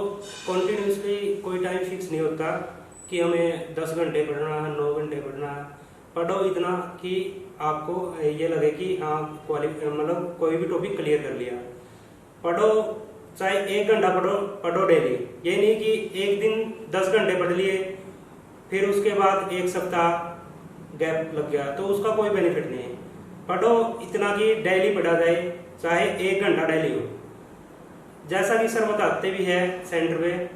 कॉन्टिन्यूसली कोई टाइम फिक्स नहीं होता कि हमें 10 घंटे पढ़ना है, 9 घंटे पढ़ना है। पढ़ो इतना कि आपको ये लगे कि हाँ मतलब कोई भी टॉपिक क्लियर कर लिया। पढ़ो चाहे 1 घंटा पढ़ो डेली। ये नहीं कि एक दिन 10 घंटे पढ़ लिए फिर उसके बाद 1 सप्ताह गैप लग गया, तो उसका कोई बेनिफिट नहीं है। पढ़ो इतना कि डेली पढ़ा जाए, चाहे 1 घंटा डेली हो। जैसा कि सर बताते भी है सेंटर में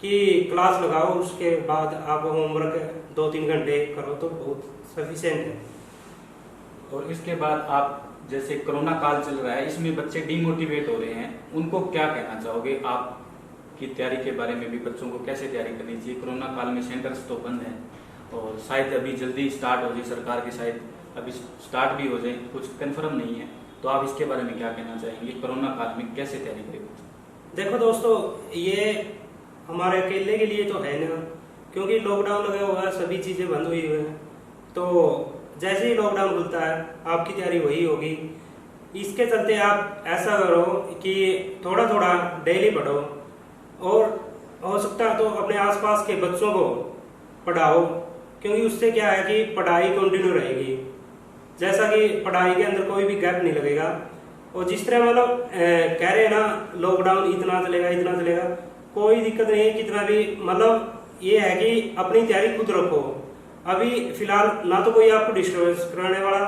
कि क्लास लगाओ, उसके बाद आप होमवर्क 2-3 घंटे करो तो बहुत सफिशिएंट है। और इसके बाद आप जैसे कोरोना काल चल रहा है, इसमें बच्चे डीमोटिवेट हो रहे हैं, उनको क्या कहना चाहोगे? आप की तैयारी के बारे में भी बच्चों को कैसे तैयारी करनी चाहिए? कोरोना काल में सेंटर्स तो बंद हैं और शायद अभी जल्दी स्टार्ट हो जाए, सरकार की शायद अभी स्टार्ट भी हो जाए, कुछ कंफर्म नहीं है। तो आप इसके बारे में क्या कहना चाहेंगे? कोरोना काल में कैसे तैयारी करें? देखो दोस्तों, ये हमारे अकेले के लिए तो है ना, क्योंकि लॉकडाउन लगा हुआ है, सभी चीज़ें बंद हुई हुई हैं। तो जैसे ही लॉकडाउन खुलता है आपकी तैयारी वही होगी। इसके चलते आप ऐसा करो कि थोड़ा थोड़ा डेली पढ़ो और हो सकता है तो अपने आसपास के बच्चों को पढ़ाओ, क्योंकि उससे क्या है कि पढ़ाई कंटिन्यू रहेगी। जैसा कि पढ़ाई के अंदर कोई भी गैप नहीं लगेगा। और जिस तरह मतलब कह रहे हैं ना लॉकडाउन इतना चलेगा, कोई दिक्कत नहीं है कितना भी। मतलब ये है कि अपनी तैयारी खुद रखो। अभी फिलहाल ना तो कोई आपको डिस्टर्बेंस कराने वाला,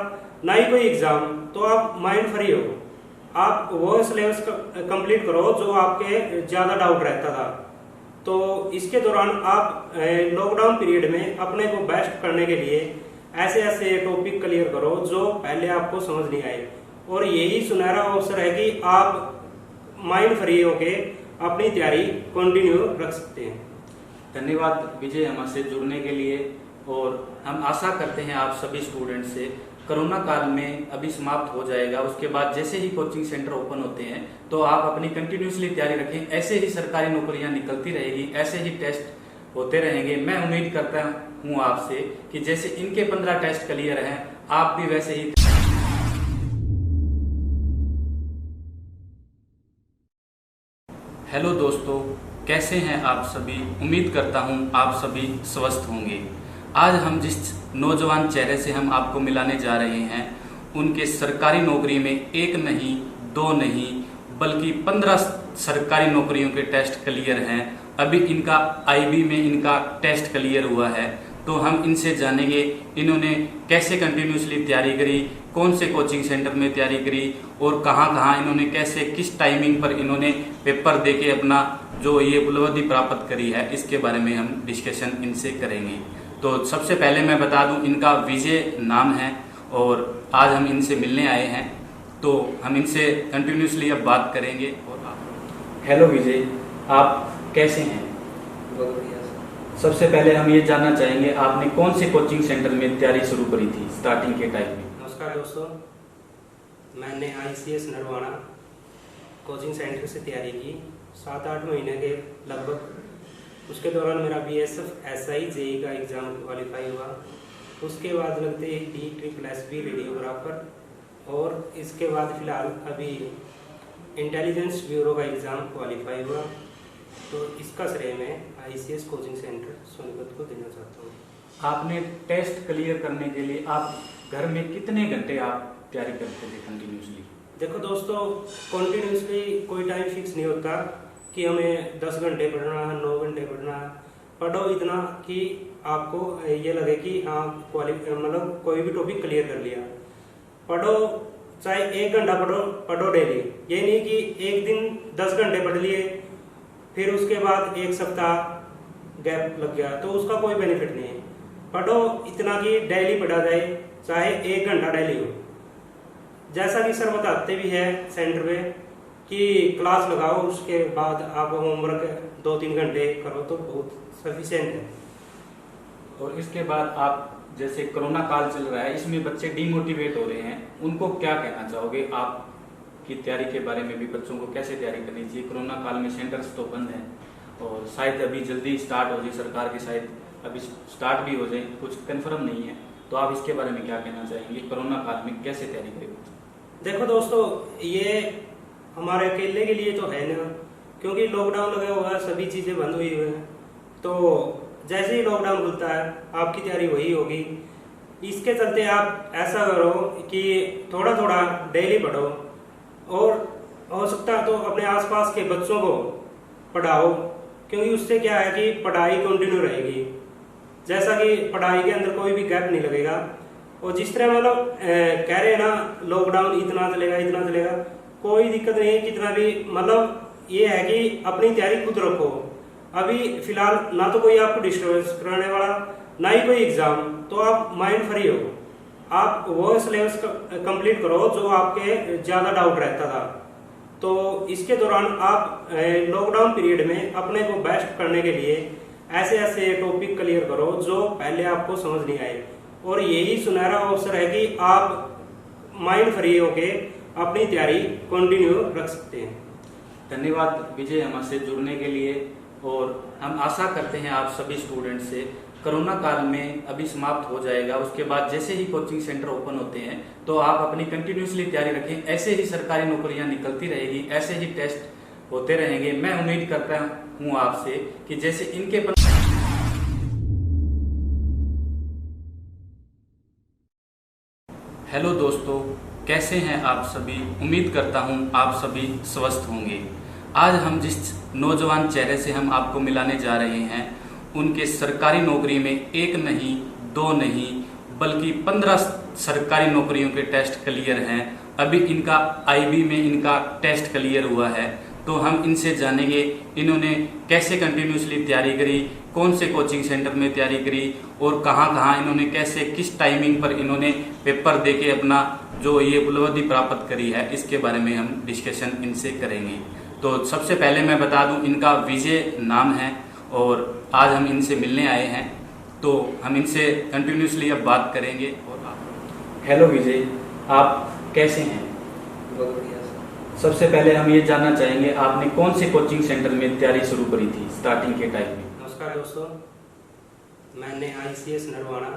ना ही कोई एग्जाम, तो आप माइंड फ्री हो। आप वो सिलेबस कंप्लीट करो जो आपके ज़्यादा डाउट रहता था। तो इसके दौरान आप लॉकडाउन पीरियड में अपने को बेस्ट करने के लिए ऐसे ऐसे टॉपिक क्लियर करो जो पहले आपको समझ नहीं आए। और यही सुनहरा अवसर है कि आप माइंड फ्री होके अपनी तैयारी कंटिन्यू रख सकते हैं। धन्यवाद विजय हमसे जुड़ने के लिए। और हम आशा करते हैं आप सभी स्टूडेंट से कोरोना काल में अभी समाप्त हो जाएगा। उसके बाद जैसे ही कोचिंग सेंटर ओपन होते हैं तो आप अपनी कंटिन्यूसली तैयारी रखें। ऐसे ही सरकारी नौकरियां निकलती रहेगी, ऐसे ही टेस्ट होते रहेंगे। मैं उम्मीद करता हूं आपसे कि जैसे इनके 15 टेस्ट क्लियर हैं, आप भी वैसे ही। हेलो दोस्तों, कैसे हैं आप सभी? उम्मीद करता हूं आप सभी स्वस्थ होंगे। आज हम जिस नौजवान चेहरे से हम आपको मिलाने जा रहे हैं, उनके सरकारी नौकरी में 1 नहीं 2 नहीं बल्कि 15 सरकारी नौकरियों के टेस्ट क्लियर हैं। अभी इनका IB में इनका टेस्ट क्लियर हुआ है। तो हम इनसे जानेंगे इन्होंने कैसे कंटिन्यूसली तैयारी करी, कौन से कोचिंग सेंटर में तैयारी करी और कहाँ इन्होंने कैसे किस टाइमिंग पर इन्होंने पेपर देके अपना जो ये उपलब्धि प्राप्त करी है, इसके बारे में हम डिस्कशन इनसे करेंगे। तो सबसे पहले मैं बता दूं, इनका विजय नाम है और आज हम इनसे मिलने आए हैं। तो हम इनसे कंटिन्यूसली अब बात करेंगे। और हेलो विजय, आप कैसे हैं? बहुत बढ़िया। सबसे पहले हम ये जानना चाहेंगे आपने कौन से कोचिंग सेंटर में तैयारी शुरू करी थी स्टार्टिंग के टाइम में? नमस्कार दोस्तों, मैंने ICS नरवाना कोचिंग सेंटर से तैयारी की 7-8 महीने के लगभग। उसके दौरान मेरा BSF SI JE का एग्ज़ाम क्वालिफाई हुआ। उसके बाद लगते ही DSSB रेडियोग्राफर और इसके बाद फिलहाल अभी इंटेलिजेंस ब्यूरो का एग्ज़ाम क्वालिफाई हुआ। तो इसका श्रेय मैं ICS कोचिंग सेंटर सोनीपत को देना चाहता हूँ। आपने टेस्ट क्लियर करने के लिए आप घर में कितने घंटे आप तैयारी करते थे कंटिन्यूसली? देखो दोस्तों, कॉन्टिन्यूसली कोई टाइम फिक्स नहीं होता कि हमें 10 घंटे पढ़ना है, 9 घंटे पढ़ना है। पढ़ो इतना कि आपको ये लगे कि हाँ मतलब कोई भी टॉपिक क्लियर कर लिया। पढ़ो चाहे 1 घंटा पढ़ो डेली। ये नहीं कि एक दिन 10 घंटे पढ़ लिए फिर उसके बाद 1 सप्ताह गैप लग गया, तो उसका कोई बेनिफिट नहीं है। पढ़ो इतना कि डेली पढ़ा जाए, चाहे 1 घंटा डेली हो। जैसा कि सर बताते भी है सेंटर पे कि क्लास लगाओ, उसके बाद आप होमवर्क 2-3 घंटे करो तो बहुत सफिशिएंट है। और इसके बाद आप जैसे कोरोना काल चल रहा है, इसमें बच्चे डिमोटिवेट हो रहे हैं, उनको क्या कहना चाहोगे? आप की तैयारी के बारे में भी बच्चों को कैसे तैयारी करनी चाहिए? कोरोना काल में सेंटर्स तो बंद हैं और शायद अभी जल्दी स्टार्ट हो जाए, सरकार की शायद अभी स्टार्ट भी हो जाए, कुछ कंफर्म नहीं है, तो आप इसके बारे में क्या कहना चाहेंगे? कोरोना काल में कैसे तैयारी करें? देखो दोस्तों, ये हमारे अकेले के लिए तो है ना, क्योंकि लॉकडाउन लगा हुआ है, सभी चीज़ें बंद हुई हुई हैं। तो जैसे ही लॉकडाउन खुलता है आपकी तैयारी वही होगी। इसके चलते आप ऐसा करो कि थोड़ा थोड़ा डेली पढ़ो, और हो सकता है तो अपने आसपास के बच्चों को पढ़ाओ, क्योंकि उससे क्या है कि पढ़ाई कंटिन्यू रहेगी। जैसा कि पढ़ाई के अंदर कोई भी गैप नहीं लगेगा। और जिस तरह मतलब कह रहे हैं ना, लॉकडाउन इतना चलेगा, कोई दिक्कत नहीं है कितना भी, मतलब ये है कि अपनी तैयारी खुद रखो। अभी फिलहाल ना तो कोई आपको डिस्टर्बेंस कराने वाला, ना ही कोई एग्जाम, तो आप माइंड फ्री हो। आप वो सिलेबस कंप्लीट करो जो आपके ज़्यादा डाउट रहता था। तो इसके दौरान आप लॉकडाउन पीरियड में अपने को बेस्ट करने के लिए ऐसे ऐसे टॉपिक क्लियर करो जो पहले आपको समझ नहीं आए, और यही सुनहरा अवसर है कि आप माइंड फ्री होके अपनी तैयारी कंटिन्यू रख सकते हैं। धन्यवाद विजय हमसे जुड़ने के लिए, और हम आशा करते हैं आप सभी स्टूडेंट से कोरोना काल में अभी समाप्त हो जाएगा। उसके बाद जैसे ही कोचिंग सेंटर ओपन होते हैं तो आप अपनी कंटिन्यूसली तैयारी रखें। ऐसे ही सरकारी नौकरियां निकलती रहेगी, ऐसे ही टेस्ट होते रहेंगे। मैं उम्मीद करता हूं आपसे कि जैसे इनके हेलो दोस्तों, कैसे हैं आप सभी? उम्मीद करता हूं आप सभी स्वस्थ होंगे। आज हम जिस नौजवान चेहरे से हम आपको मिलाने जा रहे हैं, उनके सरकारी नौकरी में 1 नहीं 2 नहीं बल्कि 15 सरकारी नौकरियों के टेस्ट क्लियर हैं। अभी इनका आईबी में इनका टेस्ट क्लियर हुआ है, तो हम इनसे जानेंगे इन्होंने कैसे कंटिन्यूसली तैयारी करी, कौन से कोचिंग सेंटर में तैयारी करी, और कहाँ इन्होंने कैसे किस टाइमिंग पर इन्होंने पेपर देके अपना जो ये उपलब्धि प्राप्त करी है, इसके बारे में हम डिस्कशन इनसे करेंगे। तो सबसे पहले मैं बता दूं, इनका विजय नाम है और आज हम इनसे मिलने आए हैं, तो हम इनसे कंटिन्यूसली अब बात करेंगे। और हेलो विजय, आप कैसे हैं? बहुत बढ़िया। सबसे पहले हम ये जानना चाहेंगे आपने कौन से कोचिंग सेंटर में तैयारी शुरू करी थी स्टार्टिंग के टाइम में? नमस्कार दोस्तों, मैंने ICS नरवाना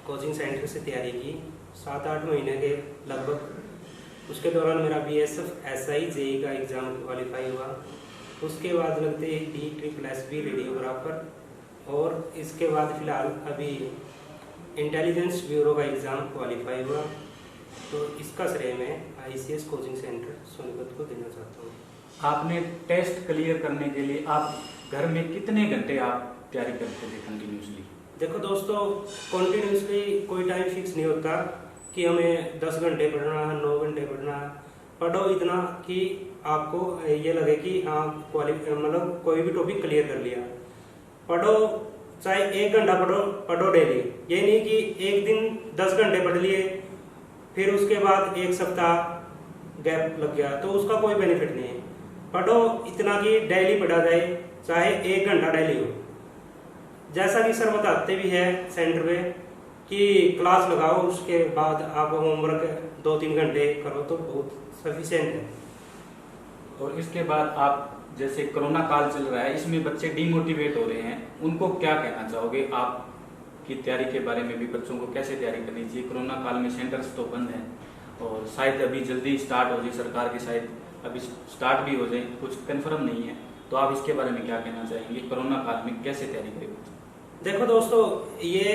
कोचिंग सेंटर से तैयारी की 7-8 महीने के लगभग। उसके दौरान मेरा BSF SI JEE का एग्ज़ाम क्वालिफाई हुआ। उसके बाद लगते ही DSSB रेडियोग्राफर, और इसके बाद फिलहाल अभी इंटेलिजेंस ब्यूरो का एग्ज़ाम क्वालिफाई हुआ। तो इसका श्रेय मैं ICS कोचिंग सेंटर सोनीपत को देना चाहता हूँ। आपने टेस्ट क्लियर करने के लिए आप घर में कितने घंटे आप तैयारी करते थे कंटिन्यूसली? देखो दोस्तों, कंटिन्यूसली कोई टाइम फिक्स नहीं होता कि हमें 10 घंटे पढ़ना है, 9 घंटे पढ़ना है। पढ़ो इतना कि आपको ये लगे कि हाँ मतलब कोई भी टॉपिक क्लियर कर लिया। पढ़ो चाहे 1 घंटा पढ़ो डेली। ये नहीं कि एक दिन 10 घंटे पढ़ लिए फिर उसके बाद 1 सप्ताह गैप लग गया, तो उसका कोई बेनिफिट नहीं है। पढ़ो इतना कि डेली पढ़ा जाए, चाहे 1 घंटा डेली हो। जैसा कि सर बताते भी है सेंटर पे कि क्लास लगाओ, उसके बाद आप होमवर्क 2-3 घंटे करो तो बहुत सफिशिएंट है। और इसके बाद आप जैसे कोरोना काल चल रहा है, इसमें बच्चे डिमोटिवेट हो रहे हैं, उनको क्या कहना चाहोगे? आप की तैयारी के बारे में भी बच्चों को कैसे तैयारी करनी चाहिए? कोरोना काल में सेंटर्स तो बंद हैं और शायद अभी जल्दी स्टार्ट हो जाए, सरकार की शायद अभी स्टार्ट भी हो जाए, कुछ कंफर्म नहीं है, तो आप इसके बारे में क्या कहना चाहेंगे? कोरोना काल में कैसे तैयारी करें? देखो दोस्तों, ये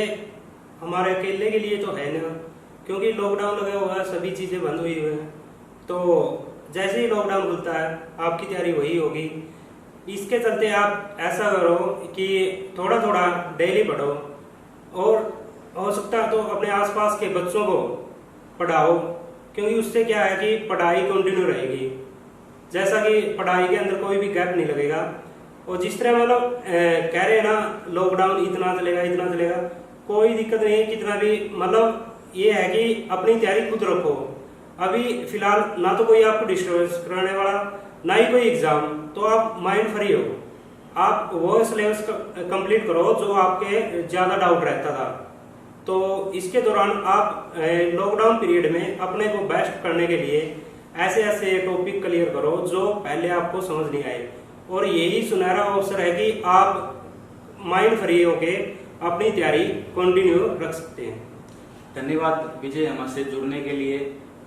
हमारे अकेले के लिए तो है ना, क्योंकि लॉकडाउन लगा हुआ है, सभी चीज़ें बंद हुई हुई हैं। तो जैसे ही लॉकडाउन खुलता है आपकी तैयारी वही होगी। इसके चलते आप ऐसा करो कि थोड़ा थोड़ा डेली पढ़ो, और हो सकता है तो अपने आसपास के बच्चों को पढ़ाओ, क्योंकि उससे क्या है कि पढ़ाई कंटिन्यू रहेगी। जैसा कि पढ़ाई के अंदर कोई भी गैप नहीं लगेगा। और जिस तरह मतलब कह रहे हैं ना, लॉकडाउन इतना चलेगा, कोई दिक्कत नहीं है कितना भी, मतलब ये है कि अपनी तैयारी खुद रखो। अभी फिलहाल ना तो कोई आपको डिस्टर्बेंस कराने वाला, ना ही कोई एग्जाम, तो आप माइंड फ्री हो। आप वो सिलेबस कंप्लीट करो जो आपके ज़्यादा डाउट रहता था। तो इसके दौरान आप लॉकडाउन पीरियड में अपने को बेस्ट करने के लिए ऐसे ऐसे टॉपिक क्लियर करो जो पहले आपको समझ नहीं आए, और यही सुनहरा अवसर है कि आप माइंड फ्री होके अपनी तैयारी कंटिन्यू रख सकते हैं। धन्यवाद विजय हमसे जुड़ने के लिए,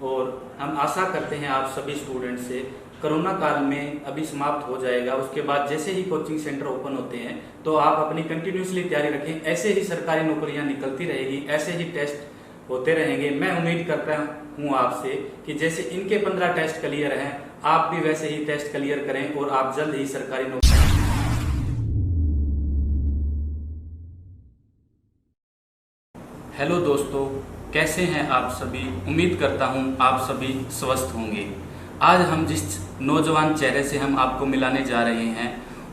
और हम आशा करते हैं आप सभी स्टूडेंट से कोरोना काल में अभी समाप्त हो जाएगा। उसके बाद जैसे ही कोचिंग सेंटर ओपन होते हैं तो आप अपनी कंटिन्यूसली तैयारी रखें। ऐसे ही सरकारी नौकरियां निकलती रहेगी, ऐसे ही टेस्ट होते रहेंगे। मैं उम्मीद करता हूं आपसे कि जैसे इनके 15 टेस्ट क्लियर हैं, आप भी वैसे ही टेस्ट क्लियर करें और आप जल्द ही सरकारी नौकरी। हेलो दोस्तों, कैसे हैं आप सभी? उम्मीद करता हूं आप सभी स्वस्थ होंगे। आज हम जिस नौजवान चेहरे से हम आपको मिलाने जा रहे हैं,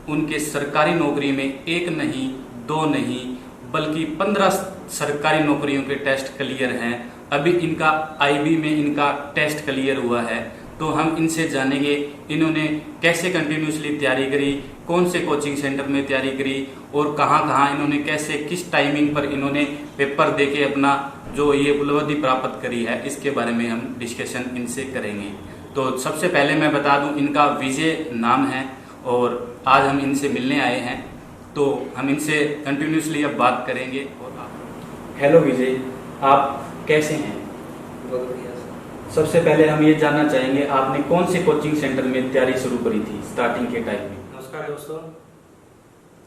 उनके सरकारी नौकरी में एक नहीं, दो नहीं, बल्कि 15 सरकारी नौकरियों के टेस्ट क्लियर हैं। अभी इनका आईबी में इनका टेस्ट क्लियर हुआ है, तो हम इनसे जानेंगे इन्होंने कैसे कंटिन्यूसली तैयारी करी, कौन से कोचिंग सेंटर में तैयारी करी, और कहाँ इन्होंने कैसे किस टाइमिंग पर इन्होंने पेपर देके अपना जो ये उपलब्धि प्राप्त करी है, इसके बारे में हम डिस्कशन इनसे करेंगे। तो सबसे पहले मैं बता दूं, इनका विजय नाम है और आज हम इनसे मिलने आए हैं, तो हम इनसे कंटिन्यूसली अब बात करेंगे। और आप हेलो विजय, आप कैसे हैं? बहुत बढ़िया। सबसे पहले हम ये जानना चाहेंगे आपने कौन से कोचिंग सेंटर में तैयारी शुरू करी थी स्टार्टिंग के टाइम में? नमस्कार दोस्तों,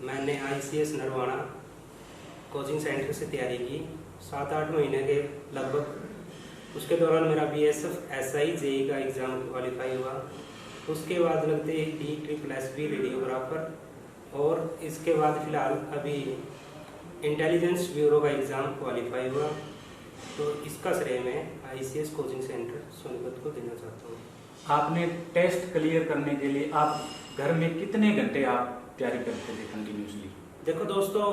मैंने ICS नरवाना कोचिंग सेंटर से तैयारी की 7-8 महीने के लगभग। उसके दौरान मेरा BSF SI JEE का एग्ज़ाम क्वालिफाई हुआ। उसके बाद लगते ही DSSS रेडियोग्राफर, और इसके बाद फिलहाल अभी इंटेलिजेंस ब्यूरो का एग्ज़ाम क्वालिफाई हुआ। तो इसका श्रेय मैं ICS कोचिंग सेंटर सोनीपत को देना चाहता हूँ। आपने टेस्ट क्लियर करने के लिए आप घर में कितने घंटे आप तैयारी करते थे कंटिन्यूसली? देखो दोस्तों,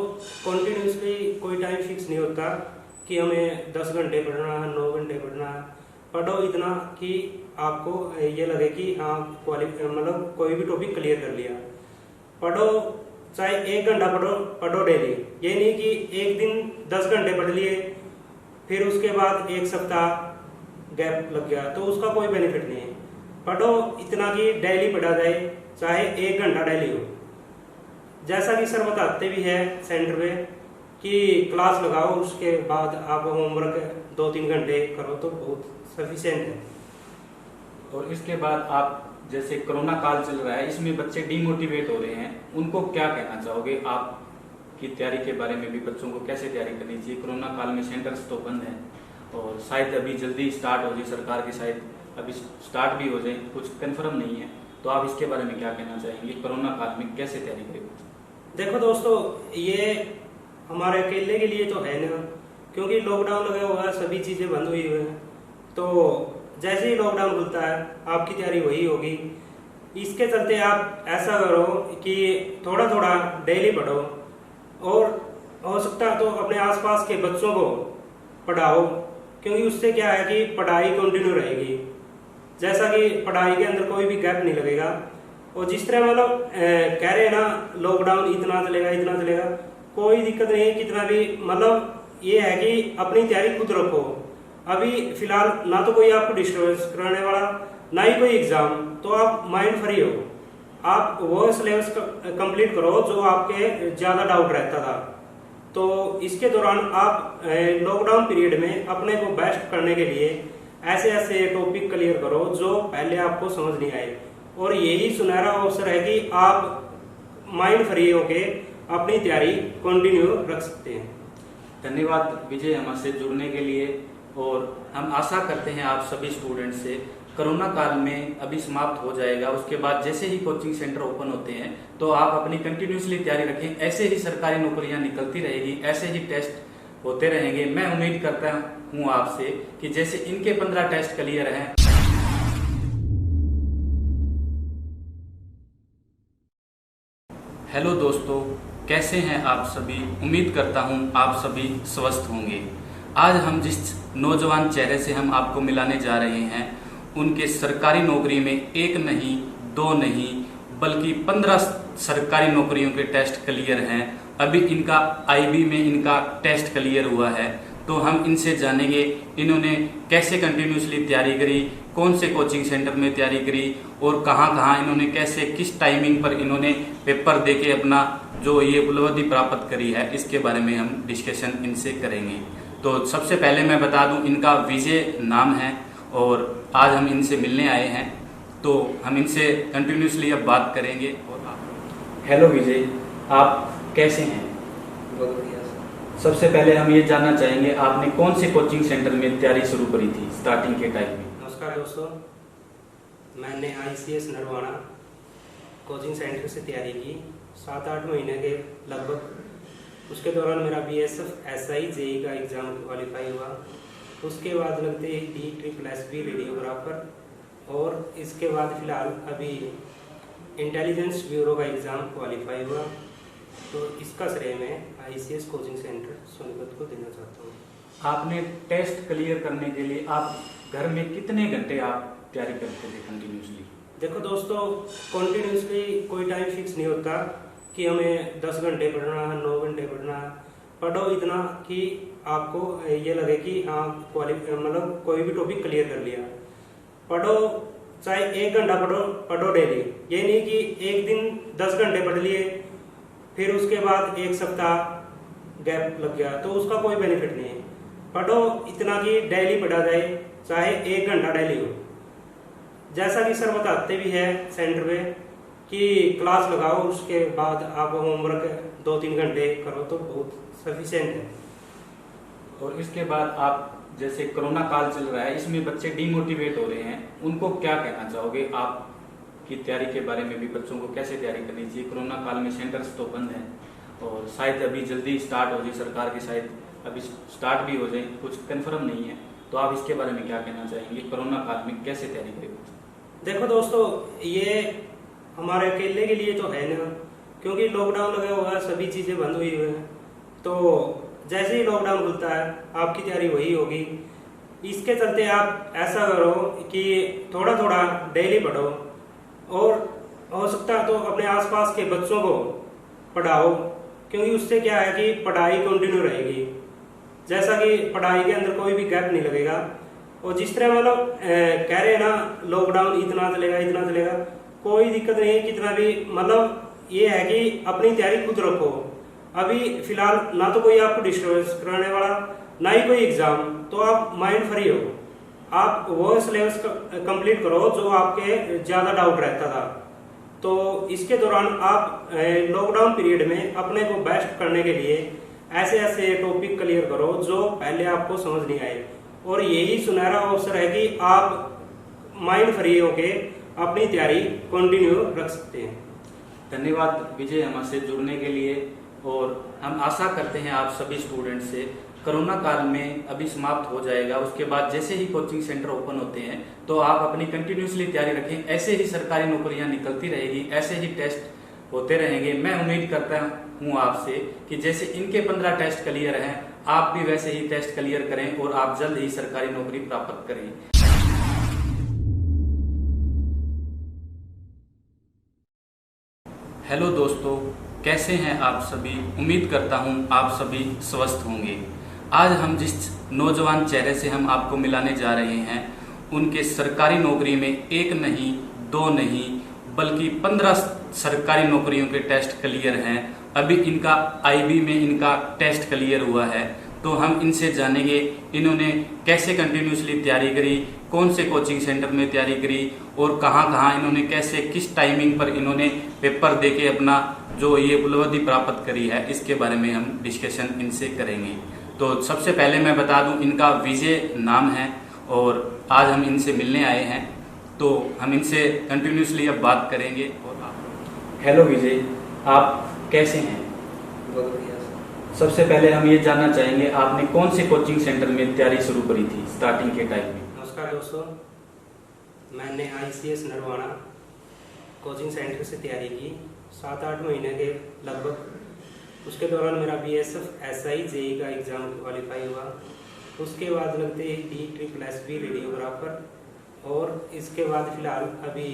कॉन्टिन्यूसली कोई टाइम फिक्स नहीं होता कि हमें 10 घंटे पढ़ना है, 9 घंटे पढ़ना है। पढ़ो इतना कि आपको ये लगे कि हाँ मतलब कोई भी टॉपिक क्लियर कर लिया। पढ़ो चाहे 1 घंटा पढ़ो डेली। ये नहीं कि एक दिन 10 घंटे पढ़ लिए फिर उसके बाद 1 सप्ताह गैप लग गया, तो उसका कोई बेनिफिट नहीं है। पढ़ो इतना कि डेली पढ़ा जाए, चाहे 1 घंटा डेली हो। जैसा कि सर बताते भी है सेंटर में कि क्लास लगाओ, उसके बाद आप होमवर्क 2-3 घंटे करो तो बहुत सफिशिएंट है। और इसके बाद आप जैसे कोरोना काल चल रहा है, इसमें बच्चे डिमोटिवेट हो रहे हैं, उनको क्या कहना चाहोगे? आप की तैयारी के बारे में भी बच्चों को कैसे तैयारी करनी चाहिए? कोरोना काल में सेंटर्स तो बंद हैं और शायद अभी जल्दी स्टार्ट हो जाए, सरकार की शायद अभी स्टार्ट भी हो जाए, कुछ कंफर्म नहीं है। तो आप इसके बारे में क्या कहना चाहेंगे? कोरोना काल में कैसे तैयारी करें? देखो दोस्तों, ये हमारे अकेले के लिए तो है ना, क्योंकि लॉकडाउन लगा हुआ है, सभी चीज़ें बंद हुई हुई हैं। तो जैसे ही लॉकडाउन खुलता है आपकी तैयारी वही होगी। इसके चलते आप ऐसा करो कि थोड़ा थोड़ा डेली पढ़ो, और हो सकता है तो अपने आसपास के बच्चों को पढ़ाओ, क्योंकि उससे क्या है कि पढ़ाई कंटिन्यू रहेगी। जैसा कि पढ़ाई के अंदर कोई भी गैप नहीं लगेगा। और जिस तरह मतलब कह रहे हैं ना लॉकडाउन इतना चलेगा, कोई दिक्कत नहीं है कितना भी। मतलब ये है कि अपनी तैयारी खुद रखो। अभी फिलहाल ना तो कोई आपको डिस्टर्बेंस कराने वाला, ना ही कोई एग्जाम, तो आप माइंड फ्री हो। आप वो सिलेबस कंप्लीट करो जो आपके ज़्यादा डाउट रहता था। तो इसके दौरान आप लॉकडाउन पीरियड में अपने को बेस्ट करने के लिए ऐसे ऐसे टॉपिक क्लियर करो जो पहले आपको समझ नहीं आए, और यही सुनहरा अवसर है कि आप माइंड फ्री होके अपनी तैयारी कंटिन्यू रख सकते हैं। धन्यवाद विजय हमसे जुड़ने के लिए, और हम आशा करते हैं आप सभी स्टूडेंट से कोरोना काल में अभी समाप्त हो जाएगा। उसके बाद जैसे ही कोचिंग सेंटर ओपन होते हैं तो आप अपनी कंटिन्यूसली तैयारी रखें। ऐसे ही सरकारी नौकरियां निकलती रहेगी, ऐसे ही टेस्ट होते रहेंगे। मैं उम्मीद करता हूं आपसे कि जैसे इनके 15 टेस्ट क्लियर हैं। हेलो दोस्तों, कैसे हैं आप सभी? उम्मीद करता हूं आप सभी स्वस्थ होंगे। आज हम जिस नौजवान चेहरे से हम आपको मिलाने जा रहे हैं, उनके सरकारी नौकरी में एक नहीं, दो नहीं, बल्कि 15 सरकारी नौकरियों के टेस्ट क्लियर हैं। अभी इनका आईबी में इनका टेस्ट क्लियर हुआ है, तो हम इनसे जानेंगे इन्होंने कैसे कंटिन्यूसली तैयारी करी, कौन से कोचिंग सेंटर में तैयारी करी और कहाँ कहाँ इन्होंने कैसे किस टाइमिंग पर इन्होंने पेपर देके अपना जो ये उपलब्धि प्राप्त करी है, इसके बारे में हम डिस्कशन इनसे करेंगे। तो सबसे पहले मैं बता दूं, इनका विजय नाम है और आज हम इनसे मिलने आए हैं, तो हम इनसे कंटिन्यूसली अब बात करेंगे। हेलो विजय, आप कैसे हैं? बहुत बढ़िया। सबसे पहले हम ये जानना चाहेंगे आपने कौन से कोचिंग सेंटर में तैयारी शुरू करी थी स्टार्टिंग के टाइम में? नमस्कार दोस्तों, मैंने ICS नरवाना कोचिंग सेंटर से तैयारी की 7-8 महीने के लगभग। उसके दौरान मेरा BSF SI JEE का एग्ज़ाम क्वालिफाई हुआ। उसके बाद लगते ही DSSB रेडियोग्राफर और इसके बाद फिलहाल अभी इंटेलिजेंस ब्यूरो का एग्ज़ाम क्वालिफाई हुआ। तो इसका श्रेय मैं ICS कोचिंग सेंटर सोनीपत को देना चाहता हूँ। आपने टेस्ट क्लियर करने के लिए आप घर में कितने घंटे आप तैयारी करते थे कंटिन्यूसली? देखो दोस्तों, कॉन्टिन्यूसली कोई टाइम फिक्स नहीं होता कि हमें 10 घंटे पढ़ना है, 9 घंटे पढ़ना है। पढ़ो इतना कि आपको ये लगे कि हाँ मतलब कोई भी टॉपिक क्लियर कर लिया। पढ़ो चाहे 1 घंटा पढ़ो डेली। ये नहीं कि एक दिन 10 घंटे पढ़ लिए फिर उसके बाद 1 सप्ताह गैप लग गया, तो उसका कोई बेनिफिट नहीं है। पढ़ो इतना कि डेली पढ़ा जाए, चाहे 1 घंटा डेली हो। जैसा कि सर बताते भी है सेंटर पे कि क्लास लगाओ, उसके बाद आप होमवर्क 2-3 घंटे करो तो बहुत सफिशिएंट है। और इसके बाद आप जैसे कोरोना काल चल रहा है, इसमें बच्चे डिमोटिवेट हो रहे हैं, उनको क्या कहना चाहोगे? आप की तैयारी के बारे में भी बच्चों को कैसे तैयारी करनी चाहिए? कोरोना काल में सेंटर्स तो बंद हैं और शायद अभी जल्दी स्टार्ट हो जाए, सरकार की शायद अभी स्टार्ट भी हो जाए, कुछ कंफर्म नहीं है। तो आप इसके बारे में क्या कहना चाहेंगे? कोरोना काल में कैसे तैयारी करें? देखो दोस्तों, ये हमारे अकेले के लिए तो है ना, क्योंकि लॉकडाउन लगा हुआ है, सभी चीज़ें बंद हुई हुई हैं। तो जैसे ही लॉकडाउन खुलता है आपकी तैयारी वही होगी। इसके चलते आप ऐसा करो कि थोड़ा थोड़ा डेली पढ़ो और हो सकता है तो अपने आसपास के बच्चों को पढ़ाओ, क्योंकि उससे क्या है कि पढ़ाई कंटिन्यू रहेगी। जैसा कि पढ़ाई के अंदर कोई भी गैप नहीं लगेगा। और जिस तरह मतलब कह रहे हैं ना लॉकडाउन इतना चलेगा, कोई दिक्कत नहीं है कितना भी। मतलब ये है कि अपनी तैयारी खुद रखो। अभी फिलहाल ना तो कोई आपको डिस्टर्बेंस कराने वाला, ना ही कोई एग्जाम, तो आप माइंड फ्री हो। आप वो सिलेबस कंप्लीट करो जो आपके ज़्यादा डाउट रहता था। तो इसके दौरान आप लॉकडाउन पीरियड में अपने को बेस्ट करने के लिए ऐसे ऐसे टॉपिक क्लियर करो जो पहले आपको समझ नहीं आए। और यही सुनहरा अवसर है कि आप माइंड फ्री होके अपनी तैयारी कंटिन्यू रख सकते हैं। धन्यवाद विजय हमसे जुड़ने के लिए। और हम आशा करते हैं आप सभी स्टूडेंट से, कोरोना काल में अभी समाप्त हो जाएगा, उसके बाद जैसे ही कोचिंग सेंटर ओपन होते हैं तो आप अपनी कंटिन्यूसली तैयारी रखें। ऐसे ही सरकारी नौकरियां निकलती रहेगी, ऐसे ही टेस्ट होते रहेंगे। मैं उम्मीद करता हूं आपसे कि जैसे इनके 15 टेस्ट क्लियर हैं, आप भी वैसे ही टेस्ट क्लियर करें और आप जल्द ही सरकारी नौकरी प्राप्त करें। हेलो दोस्तों, कैसे हैं आप सभी? उम्मीद करता हूं आप सभी स्वस्थ होंगे। आज हम जिस नौजवान चेहरे से हम आपको मिलाने जा रहे हैं, उनके सरकारी नौकरी में एक नहीं, दो नहीं, बल्कि 15 सरकारी नौकरियों के टेस्ट क्लियर हैं। अभी इनका आईबी में इनका टेस्ट क्लियर हुआ है, तो हम इनसे जानेंगे इन्होंने कैसे कंटिन्यूसली तैयारी करी, कौन से कोचिंग सेंटर में तैयारी करी और कहाँ कहाँ इन्होंने कैसे किस टाइमिंग पर इन्होंने पेपर देके अपना जो ये उपलब्धि प्राप्त करी है, इसके बारे में हम डिस्कशन इनसे करेंगे। तो सबसे पहले मैं बता दूं, इनका विजय नाम है और आज हम इनसे मिलने आए हैं, तो हम इनसे कंटिन्यूसली अब बात करेंगे। हेलो विजय, आप कैसे हैं? बहुत बढ़िया। सबसे पहले हम ये जानना चाहेंगे आपने कौन से कोचिंग सेंटर में तैयारी शुरू करी थी स्टार्टिंग के टाइम में? नमस्कार दोस्तों, मैंने ICS नरवाना कोचिंग सेंटर से तैयारी की 7-8 महीने के लगभग। उसके दौरान मेरा BSF SI JEE का एग्ज़ाम क्वालिफाई हुआ। उसके बाद लगते हैं DSSB रेडियोग्राफर और इसके बाद फिलहाल अभी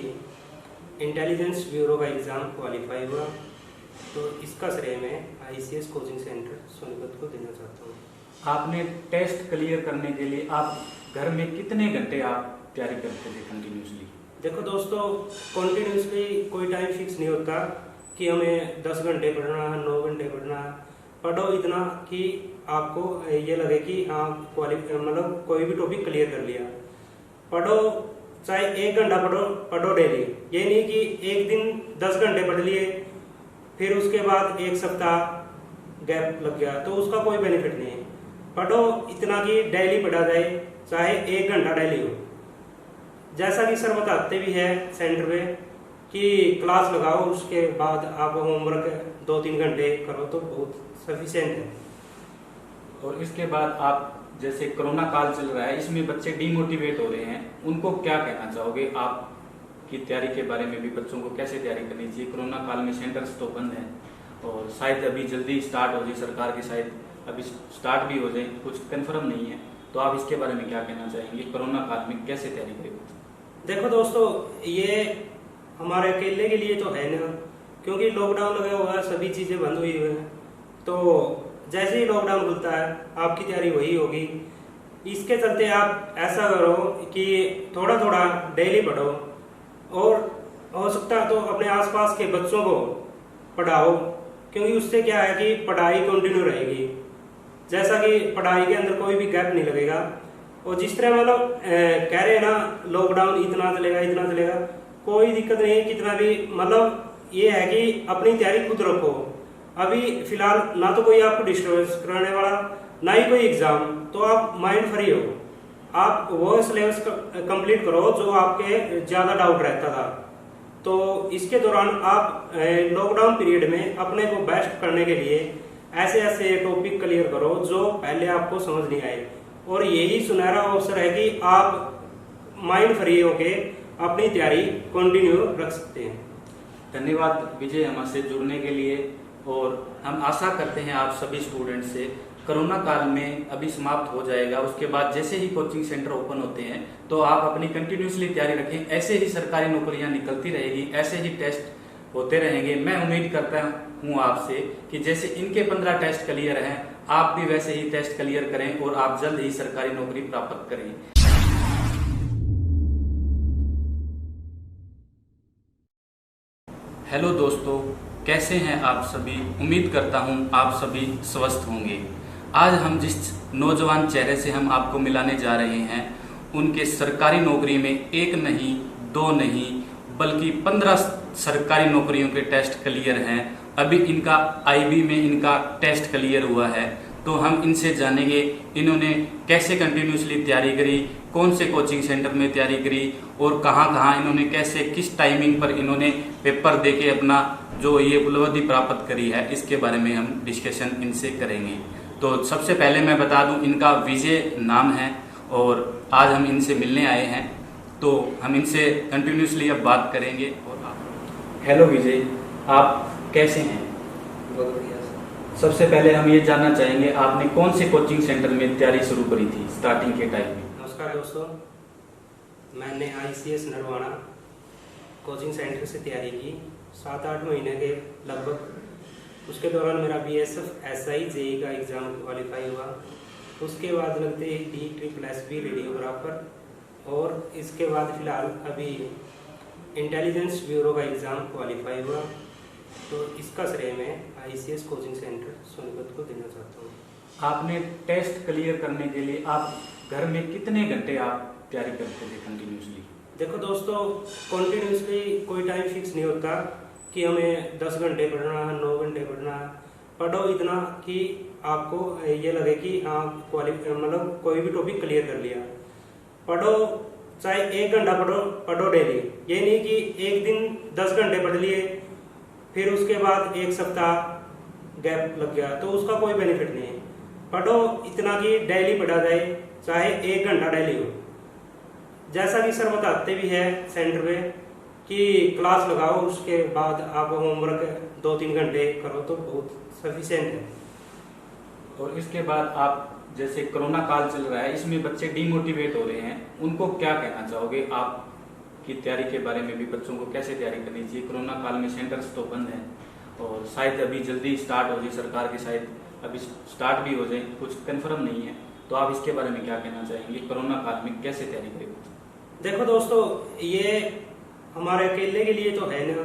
इंटेलिजेंस ब्यूरो का एग्ज़ाम क्वालिफाई हुआ, तो इसका श्रेय मैं ICS कोचिंग सेंटर सोनीपत को देना चाहता हूँ। आपने टेस्ट क्लियर करने के लिए आप घर में कितने घंटे आप तैयारी करते थे कंटिन्यूसली? देखो दोस्तों, कॉन्टिन्यूसली कोई टाइम फिक्स नहीं होता कि हमें 10 घंटे पढ़ना है, 9 घंटे पढ़ना है। पढ़ो इतना कि आपको ये लगे कि हाँ मतलब कोई भी टॉपिक क्लियर कर लिया। पढ़ो चाहे 1 घंटा पढ़ो डेली। ये नहीं कि एक दिन 10 घंटे पढ़ लिए फिर उसके बाद 1 सप्ताह गैप लग गया, तो उसका कोई बेनिफिट नहीं है। पढ़ो इतना कि डेली पढ़ा जाए, चाहे 1 घंटा डेली हो। जैसा कि सर बताते भी है सेंटर में कि क्लास लगाओ, उसके बाद आप होमवर्क 2-3 घंटे करो तो बहुत सफिशिएंट है। और इसके बाद आप जैसे कोरोना काल चल रहा है, इसमें बच्चे डिमोटिवेट हो रहे हैं, उनको क्या कहना चाहोगे? आपकी तैयारी के बारे में भी बच्चों को कैसे तैयारी करनी चाहिए? कोरोना काल में सेंटर्स तो बंद हैं और शायद अभी जल्दी स्टार्ट हो जाए, सरकार की शायद अभी स्टार्ट भी हो जाए, कुछ कंफर्म नहीं है, तो आप इसके बारे में क्या कहना चाहेंगे? कोरोना काल में कैसे तैयारी करें? देखो दोस्तों, ये हमारे अकेले के लिए तो है ना, क्योंकि लॉकडाउन लगा हुआ है, सभी चीज़ें बंद हुई हुई हैं। तो जैसे ही लॉकडाउन खुलता है आपकी तैयारी वही होगी। इसके चलते आप ऐसा करो कि थोड़ा थोड़ा डेली पढ़ो और हो सकता है तो अपने आसपास के बच्चों को पढ़ाओ, क्योंकि उससे क्या है कि पढ़ाई कंटिन्यू रहेगी। जैसा कि पढ़ाई के अंदर कोई भी गैप नहीं लगेगा। और जिस तरह मतलब कह रहे हैं ना लॉकडाउन इतना चलेगा, कोई दिक्कत नहीं है कितना भी, मतलब ये है कि अपनी तैयारी खुद रखो। अभी फिलहाल ना तो कोई आपको डिस्टर्बेंस कराने वाला, ना ही कोई एग्जाम, तो आप माइंड फ्री हो। आप वो सिलेबस कंप्लीट करो जो आपके ज़्यादा डाउट रहता था। तो इसके दौरान आप लॉकडाउन पीरियड में अपने को बेस्ट करने के लिए ऐसे ऐसे टॉपिक क्लियर करो जो पहले आपको समझ नहीं आए, और यही सुनहरा अवसर है कि आप माइंड फ्री होके अपनी तैयारी कंटिन्यू रख सकते हैं। धन्यवाद विजय हमसे जुड़ने के लिए, और हम आशा करते हैं आप सभी स्टूडेंट से कोरोना काल में अभी समाप्त हो जाएगा। उसके बाद जैसे ही कोचिंग सेंटर ओपन होते हैं तो आप अपनी कंटिन्यूसली तैयारी रखें। ऐसे ही सरकारी नौकरियां निकलती रहेगी, ऐसे ही टेस्ट होते रहेंगे। मैं उम्मीद करता हूं आपसे कि जैसे इनके 15 टेस्ट क्लियर हैं, आप भी वैसे ही टेस्ट क्लियर करें और आप जल्द ही सरकारी नौकरी प्राप्त करें। हेलो दोस्तों, कैसे हैं आप सभी? उम्मीद करता हूं आप सभी स्वस्थ होंगे। आज हम जिस नौजवान चेहरे से हम आपको मिलाने जा रहे हैं, उनके सरकारी नौकरी में 1 नहीं 2 नहीं बल्कि 15 सरकारी नौकरियों के टेस्ट क्लियर हैं। अभी इनका IB में इनका टेस्ट क्लियर हुआ है, तो हम इनसे जानेंगे इन्होंने कैसे कंटिन्यूसली तैयारी करी, कौन से कोचिंग सेंटर में तैयारी करी और कहाँ इन्होंने कैसे किस टाइमिंग पर इन्होंने पेपर देके अपना जो ये उपलब्धि प्राप्त करी है, इसके बारे में हम डिस्कशन इनसे करेंगे। तो सबसे पहले मैं बता दूं, इनका विजय नाम है और आज हम इनसे मिलने आए हैं, तो हम इनसे कंटिन्यूसली अब बात करेंगे। और आप हेलो विजय, आप कैसे हैं? बहुत बढ़िया। सबसे पहले हम ये जानना चाहेंगे आपने कौन से कोचिंग सेंटर में तैयारी शुरू करी थी स्टार्टिंग के टाइम में? नमस्कार दोस्तों, मैंने ICS नरवाना कोचिंग सेंटर से तैयारी की 7-8 महीने के लगभग। उसके दौरान मेरा BSF SI JEE का एग्ज़ाम क्वालिफाई हुआ। उसके बाद लगते ही DSSB रेडियोग्राफर और इसके बाद फिलहाल अभी इंटेलिजेंस ब्यूरो का एग्ज़ाम क्वालिफाई हुआ, तो इसका श्रेय मैं ICS कोचिंग सेंटर सोनीपत को देना चाहता हूँ। आपने टेस्ट क्लियर करने के लिए आप घर में कितने घंटे आप तैयारी करते थे कंटिन्यूसली? देखो दोस्तों, कॉन्टिन्यूसली कोई टाइम फिक्स नहीं होता कि हमें 10 घंटे पढ़ना है, 9 घंटे पढ़ना है। पढ़ो इतना कि आपको ये लगे कि हाँ मतलब कोई भी टॉपिक क्लियर कर लिया। पढ़ो चाहे 1 घंटा पढ़ो डेली। ये नहीं कि एक दिन 10 घंटे पढ़ लिए फिर उसके बाद 1 सप्ताह गैप लग गया, तो उसका कोई बेनिफिट नहीं है। पढ़ो इतना कि डेली पढ़ा जाए, चाहे 1 घंटा डेली हो। जैसा कि सर बताते भी है सेंटर में कि क्लास लगाओ, उसके बाद आप होमवर्क 2-3 घंटे करो तो बहुत सफिशिएंट है। और इसके बाद आप जैसे कोरोना काल चल रहा है, इसमें बच्चे डिमोटिवेट हो रहे हैं, उनको क्या कहना चाहोगे? आप की तैयारी के बारे में भी बच्चों को कैसे तैयारी करनी चाहिए? कोरोना काल में सेंटर्स तो बंद हैं और शायद अभी जल्दी स्टार्ट हो जाए, सरकार की शायद अभी स्टार्ट भी हो जाए, कुछ कंफर्म नहीं है। तो आप इसके बारे में क्या कहना चाहेंगे? कोरोना काल में कैसे तैयारी करें? देखो दोस्तों, ये हमारे अकेले के लिए तो है ना,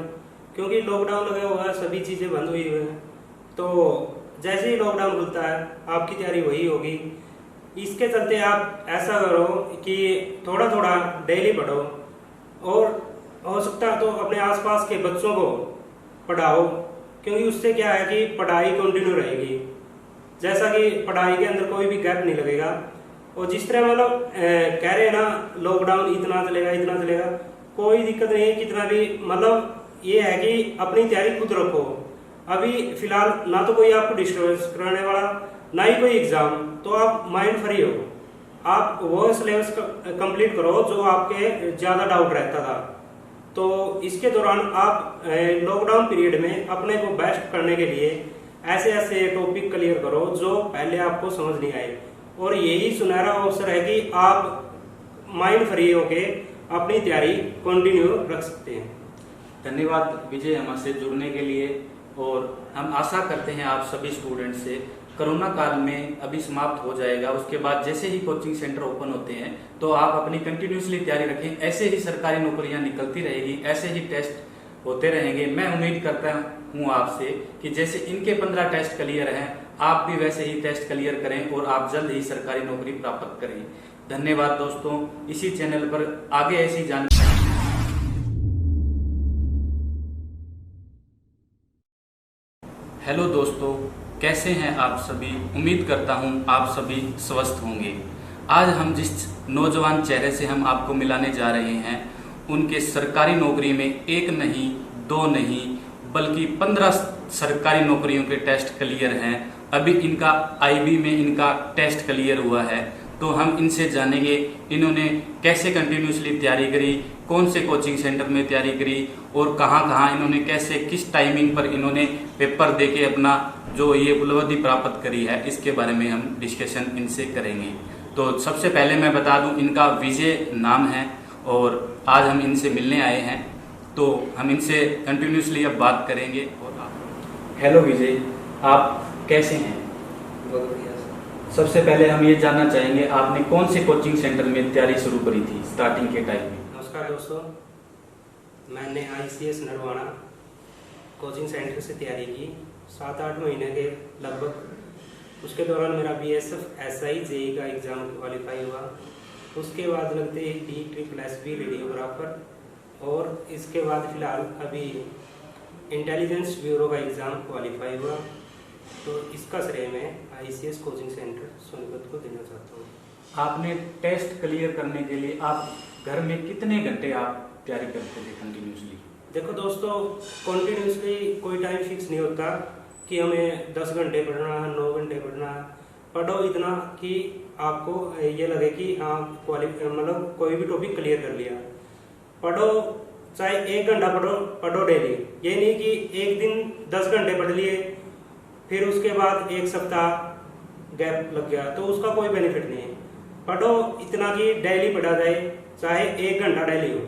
क्योंकि लॉकडाउन लगा हुआ है, सभी चीज़ें बंद हुई हुई हैं। तो जैसे ही लॉकडाउन खुलता है आपकी तैयारी वही होगी। इसके चलते आप ऐसा करो कि थोड़ा थोड़ा डेली पढ़ो, और हो सकता है तो अपने आसपास के बच्चों को पढ़ाओ, क्योंकि उससे क्या है कि पढ़ाई कंटिन्यू रहेगी। जैसा कि पढ़ाई के अंदर कोई भी गैप नहीं लगेगा। और जिस तरह मतलब कह रहे हैं ना, लॉकडाउन इतना चलेगा, कोई दिक्कत नहीं है कितना भी, मतलब ये है कि अपनी तैयारी खुद रखो। अभी फिलहाल ना तो कोई आपको डिस्टर्बेंस कराने वाला, ना ही कोई एग्जाम, तो आप माइंड फ्री हो। आप वो सिलेबस कंप्लीट करो जो आपके ज़्यादा डाउट रहता था। तो इसके दौरान आप लॉकडाउन पीरियड में अपने को बेस्ट करने के लिए ऐसे ऐसे टॉपिक क्लियर करो जो पहले आपको समझ नहीं आए, और यही सुनहरा अवसर है कि आप माइंड फ्री होके अपनी तैयारी कंटिन्यू रख सकते हैं। धन्यवाद विजय हमसे जुड़ने के लिए, और हम आशा करते हैं आप सभी स्टूडेंट से कोरोना काल में अभी समाप्त हो जाएगा। उसके बाद जैसे ही कोचिंग सेंटर ओपन होते हैं तो आप अपनी कंटिन्यूसली तैयारी रखें। ऐसे ही सरकारी नौकरियां निकलती रहेगी, ऐसे ही टेस्ट होते रहेंगे। मैं उम्मीद करता हूं आपसे कि जैसे इनके 15 टेस्ट क्लियर हैं, आप भी वैसे ही टेस्ट क्लियर करें और आप जल्द ही सरकारी नौकरी प्राप्त करें। धन्यवाद दोस्तों। इसी चैनल पर आगे ऐसी जानकारी। हेलो दोस्तों, कैसे हैं आप सभी? उम्मीद करता हूं आप सभी स्वस्थ होंगे। आज हम जिस नौजवान चेहरे से हम आपको मिलाने जा रहे हैं, उनके सरकारी नौकरी में एक नहीं, दो नहीं, बल्कि 15 सरकारी नौकरियों के टेस्ट क्लियर हैं। अभी इनका आईबी में इनका टेस्ट क्लियर हुआ है। तो हम इनसे जानेंगे इन्होंने कैसे कंटिन्यूसली तैयारी करी, कौन से कोचिंग सेंटर में तैयारी करी, और कहाँ इन्होंने कैसे किस टाइमिंग पर इन्होंने पेपर देके अपना जो ये उपलब्धि प्राप्त करी है, इसके बारे में हम डिस्कशन इनसे करेंगे। तो सबसे पहले मैं बता दूं, इनका विजय नाम है और आज हम इनसे मिलने आए हैं। तो हम इनसे कंटिन्यूसली अब बात करेंगे। और हेलो विजय, आप कैसे हैं? बहुत बढ़िया। सबसे पहले हम ये जानना चाहेंगे आपने कौन से कोचिंग सेंटर में तैयारी शुरू करी थी स्टार्टिंग के टाइम में? नमस्कार दोस्तों, मैंने ICS नरवाना कोचिंग सेंटर से तैयारी की 7-8 महीने के लगभग। उसके दौरान मेरा BSF SI JEE का एग्ज़ाम क्वालिफाई हुआ। उसके बाद लगते ही DSSB रेडियोग्राफर, और इसके बाद फिलहाल अभी इंटेलिजेंस ब्यूरो का एग्ज़ाम क्वालिफाई हुआ। तो इसका श्रेय मैं ICS कोचिंग सेंटर सोनीपत को देना चाहता हूँ। आपने टेस्ट क्लियर करने के लिए आप घर में कितने घंटे आप तैयारी करते थे कंटिन्यूसली? देखो दोस्तों, कॉन्टिन्यूसली कोई टाइम फिक्स नहीं होता कि हमें 10 घंटे पढ़ना है, 9 घंटे पढ़ना है। पढ़ो इतना कि आपको ये लगे कि हाँ मतलब कोई भी टॉपिक क्लियर कर लिया। पढ़ो, चाहे 1 घंटा पढ़ो डेली। ये नहीं कि एक दिन 10 घंटे पढ़ लिए फिर उसके बाद 1 सप्ताह गैप लग गया, तो उसका कोई बेनिफिट नहीं है। पढ़ो इतना कि डेली पढ़ा जाए, चाहे 1 घंटा डेली हो।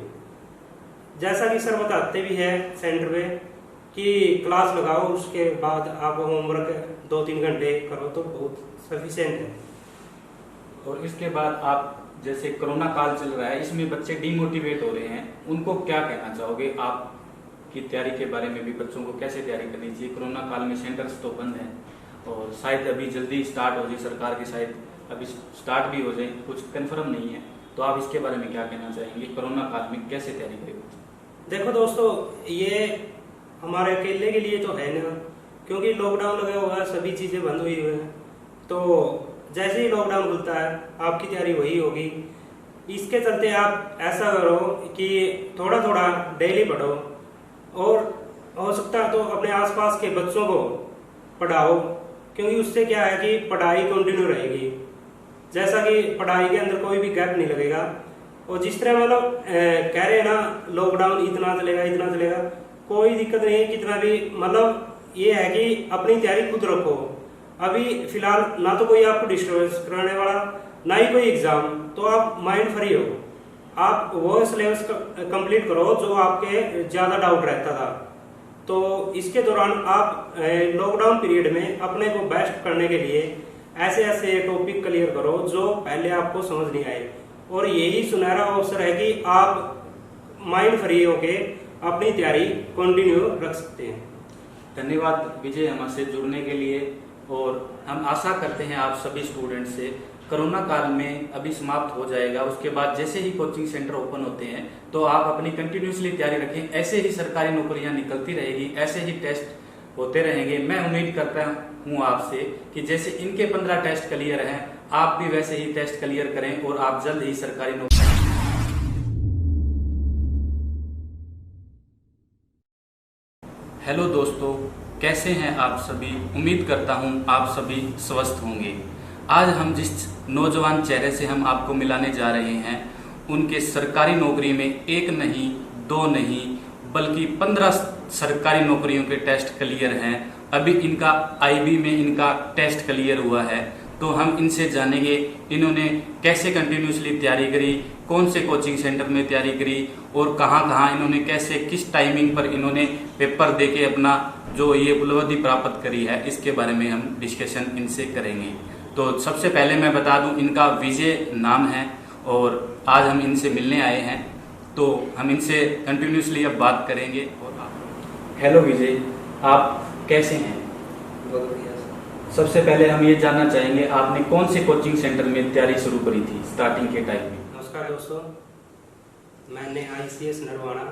जैसा कि सर बताते भी है सेंटर पे कि क्लास लगाओ, उसके बाद आप होमवर्क 2-3 घंटे करो तो बहुत सफिशिएंट है। और इसके बाद आप जैसे कोरोना काल चल रहा है, इसमें बच्चे डिमोटिवेट हो रहे हैं, उनको क्या कहना चाहोगे? आप की तैयारी के बारे में भी बच्चों को कैसे तैयारी करनी चाहिए? कोरोना काल में सेंटर्स तो बंद हैं और शायद अभी जल्दी स्टार्ट हो जाए, सरकार की शायद अभी स्टार्ट भी हो जाए, कुछ कंफर्म नहीं है। तो आप इसके बारे में क्या कहना चाहेंगे? कोरोना काल में कैसे तैयारी करें? देखो दोस्तों, ये हमारे अकेले के लिए तो है ना, क्योंकि लॉकडाउन लगा हुआ है, सभी चीज़ें बंद हुई हुई हैं। तो जैसे ही लॉकडाउन खुलता है आपकी तैयारी वही होगी। इसके चलते आप ऐसा करो कि थोड़ा थोड़ा डेली पढ़ो, और हो सकता है तो अपने आसपास के बच्चों को पढ़ाओ, क्योंकि उससे क्या है कि पढ़ाई कंटिन्यू रहेगी। जैसा कि पढ़ाई के अंदर कोई भी गैप नहीं लगेगा। और जिस तरह मतलब कह रहे हैं ना, लॉकडाउन इतना चलेगा, कोई दिक्कत नहीं है कितना भी, मतलब ये है कि अपनी तैयारी खुद रखो। अभी फिलहाल ना तो कोई आपको डिस्टर्बेंस कराने वाला, ना ही कोई एग्जाम, तो आप माइंड फ्री हो। आप वो सिलेबस कंप्लीट करो जो आपके ज़्यादा डाउट रहता था। तो इसके दौरान आप लॉकडाउन पीरियड में अपने को बेस्ट करने के लिए ऐसे ऐसे टॉपिक क्लियर करो जो पहले आपको समझ नहीं आए, और यही सुनहरा अवसर है कि आप माइंड फ्री होके अपनी तैयारी कंटिन्यू रख सकते हैं। धन्यवाद विजय हमसे जुड़ने के लिए, और हम आशा करते हैं आप सभी स्टूडेंट से कोरोना काल में अभी समाप्त हो जाएगा, उसके बाद जैसे ही कोचिंग सेंटर ओपन होते हैं तो आप अपनी कंटिन्यूसली तैयारी रखें। ऐसे ही सरकारी नौकरियां निकलती रहेगी, ऐसे ही टेस्ट होते रहेंगे। मैं उम्मीद करता हूं आपसे कि जैसे इनके 15 टेस्ट क्लियर हैं, आप भी वैसे ही टेस्ट क्लियर करें और आप जल्द ही सरकारी नौकरी। हेलो दोस्तों, कैसे हैं आप सभी? उम्मीद करता हूं आप सभी स्वस्थ होंगे। आज हम जिस नौजवान चेहरे से हम आपको मिलाने जा रहे हैं, उनके सरकारी नौकरी में एक नहीं, दो नहीं, बल्कि 15 सरकारी नौकरियों के टेस्ट क्लियर हैं। अभी इनका आईबी में इनका टेस्ट क्लियर हुआ है, तो हम इनसे जानेंगे इन्होंने कैसे कंटिन्यूसली तैयारी करी, कौन से कोचिंग सेंटर में तैयारी करी, और कहाँ इन्होंने कैसे किस टाइमिंग पर इन्होंने पेपर देके अपना जो ये उपलब्धि प्राप्त करी है, इसके बारे में हम डिस्कशन इनसे करेंगे। तो सबसे पहले मैं बता दूं, इनका विजय नाम है और आज हम इनसे मिलने आए हैं, तो हम इनसे कंटिन्यूसली अब बात करेंगे। और हेलो विजय, आप कैसे हैं? बहुत बढ़िया। सबसे पहले हम ये जानना चाहेंगे, आपने कौन से कोचिंग सेंटर में तैयारी शुरू करी थी स्टार्टिंग के टाइम में? नमस्कार दोस्तों, मैंने ICS नरवाना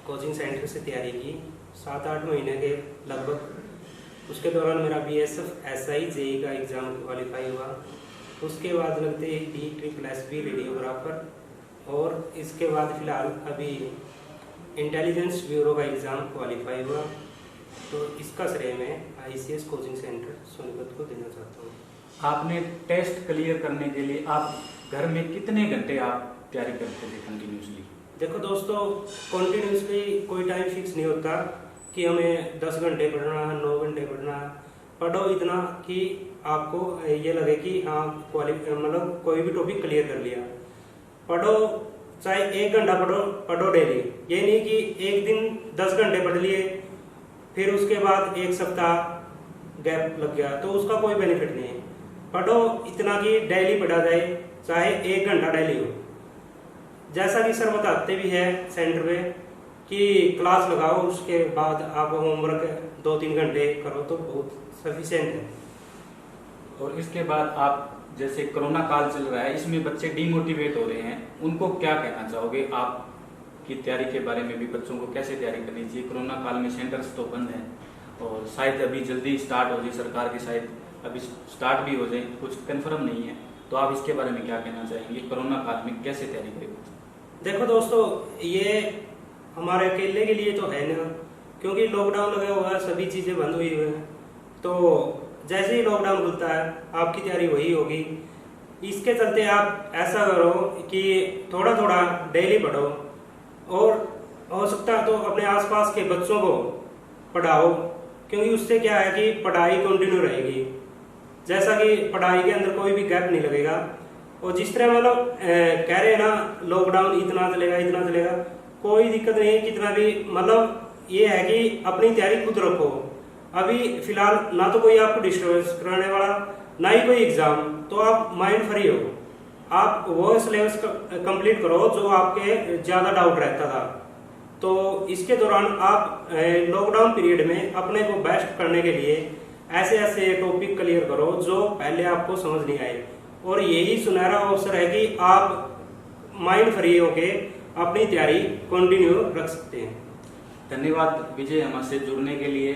कोचिंग सेंटर से तैयारी की 7-8 महीने के लगभग। उसके दौरान मेरा BSF SI JEE का एग्ज़ाम क्वालिफाई हुआ। उसके बाद लगते ही DSSB रेडियोग्राफर, और इसके बाद फिलहाल अभी इंटेलिजेंस ब्यूरो का एग्ज़ाम क्वालिफाई हुआ। तो इसका श्रेय मैं ICS कोचिंग सेंटर सोनीपत को देना चाहता हूँ। आपने टेस्ट क्लियर करने के लिए आप घर में कितने घंटे आप तैयारी करते थे कंटिन्यूसली? देखो दोस्तों, कंटिन्यूसली कोई टाइम फिक्स नहीं होता कि हमें 10 घंटे पढ़ना है, 9 घंटे पढ़ना है। पढ़ो इतना कि आपको ये लगे कि हाँ मतलब कोई भी टॉपिक क्लियर कर लिया। पढ़ो, चाहे 1 घंटा पढ़ो डेली। ये नहीं कि एक दिन 10 घंटे पढ़ लिए फिर उसके बाद 1 सप्ताह गैप लग गया, तो उसका कोई बेनिफिट नहीं है। पढ़ो इतना कि डेली पढ़ा जाए, चाहे 1 घंटा डेली हो। जैसा कि सर बताते भी है सेंटर पे कि क्लास लगाओ, उसके बाद आप होमवर्क 2-3 घंटे करो तो बहुत सफिशिएंट है। और इसके बाद आप, जैसे कोरोना काल चल रहा है, इसमें बच्चे डिमोटिवेट हो रहे हैं, उनको क्या कहना चाहोगे? आप की तैयारी के बारे में भी बच्चों को कैसे तैयारी करनी चाहिए? कोरोना काल में सेंटर्स तो बंद हैं और शायद अभी जल्दी स्टार्ट हो जाए, सरकार की शायद अभी स्टार्ट भी हो जाए, कुछ कंफर्म नहीं है। तो आप इसके बारे में क्या कहना चाहेंगे? कोरोना काल में कैसे तैयारी करें? देखो दोस्तों, ये हमारे अकेले के लिए तो है ना, क्योंकि लॉकडाउन लगा हुआ है, सभी चीज़ें बंद हुई हुई हैं। तो जैसे ही लॉकडाउन खुलता है आपकी तैयारी वही होगी। इसके चलते आप ऐसा करो कि थोड़ा थोड़ा डेली पढ़ो, और हो सकता है तो अपने आसपास के बच्चों को पढ़ाओ, क्योंकि उससे क्या है कि पढ़ाई कंटिन्यू रहेगी। जैसा कि पढ़ाई के अंदर कोई भी गैप नहीं लगेगा। और जिस तरह मतलब कह रहे हैं ना, लॉकडाउन इतना चलेगा, कोई दिक्कत नहीं है कितना भी। मतलब ये है कि अपनी तैयारी खुद रखो। अभी फिलहाल ना तो कोई आपको डिस्टर्बेंस कराने वाला, ना ही कोई एग्जाम, तो आप माइंड फ्री हो। आप वो सिलेबस कंप्लीट करो जो आपके ज़्यादा डाउट रहता था। तो इसके दौरान आप लॉकडाउन पीरियड में अपने को बेस्ट करने के लिए ऐसे ऐसे टॉपिक क्लियर करो जो पहले आपको समझ नहीं आए, और यही सुनहरा अवसर है कि आप माइंड फ्री होके अपनी तैयारी कंटिन्यू रख सकते हैं। धन्यवाद विजय हमसे जुड़ने के लिए,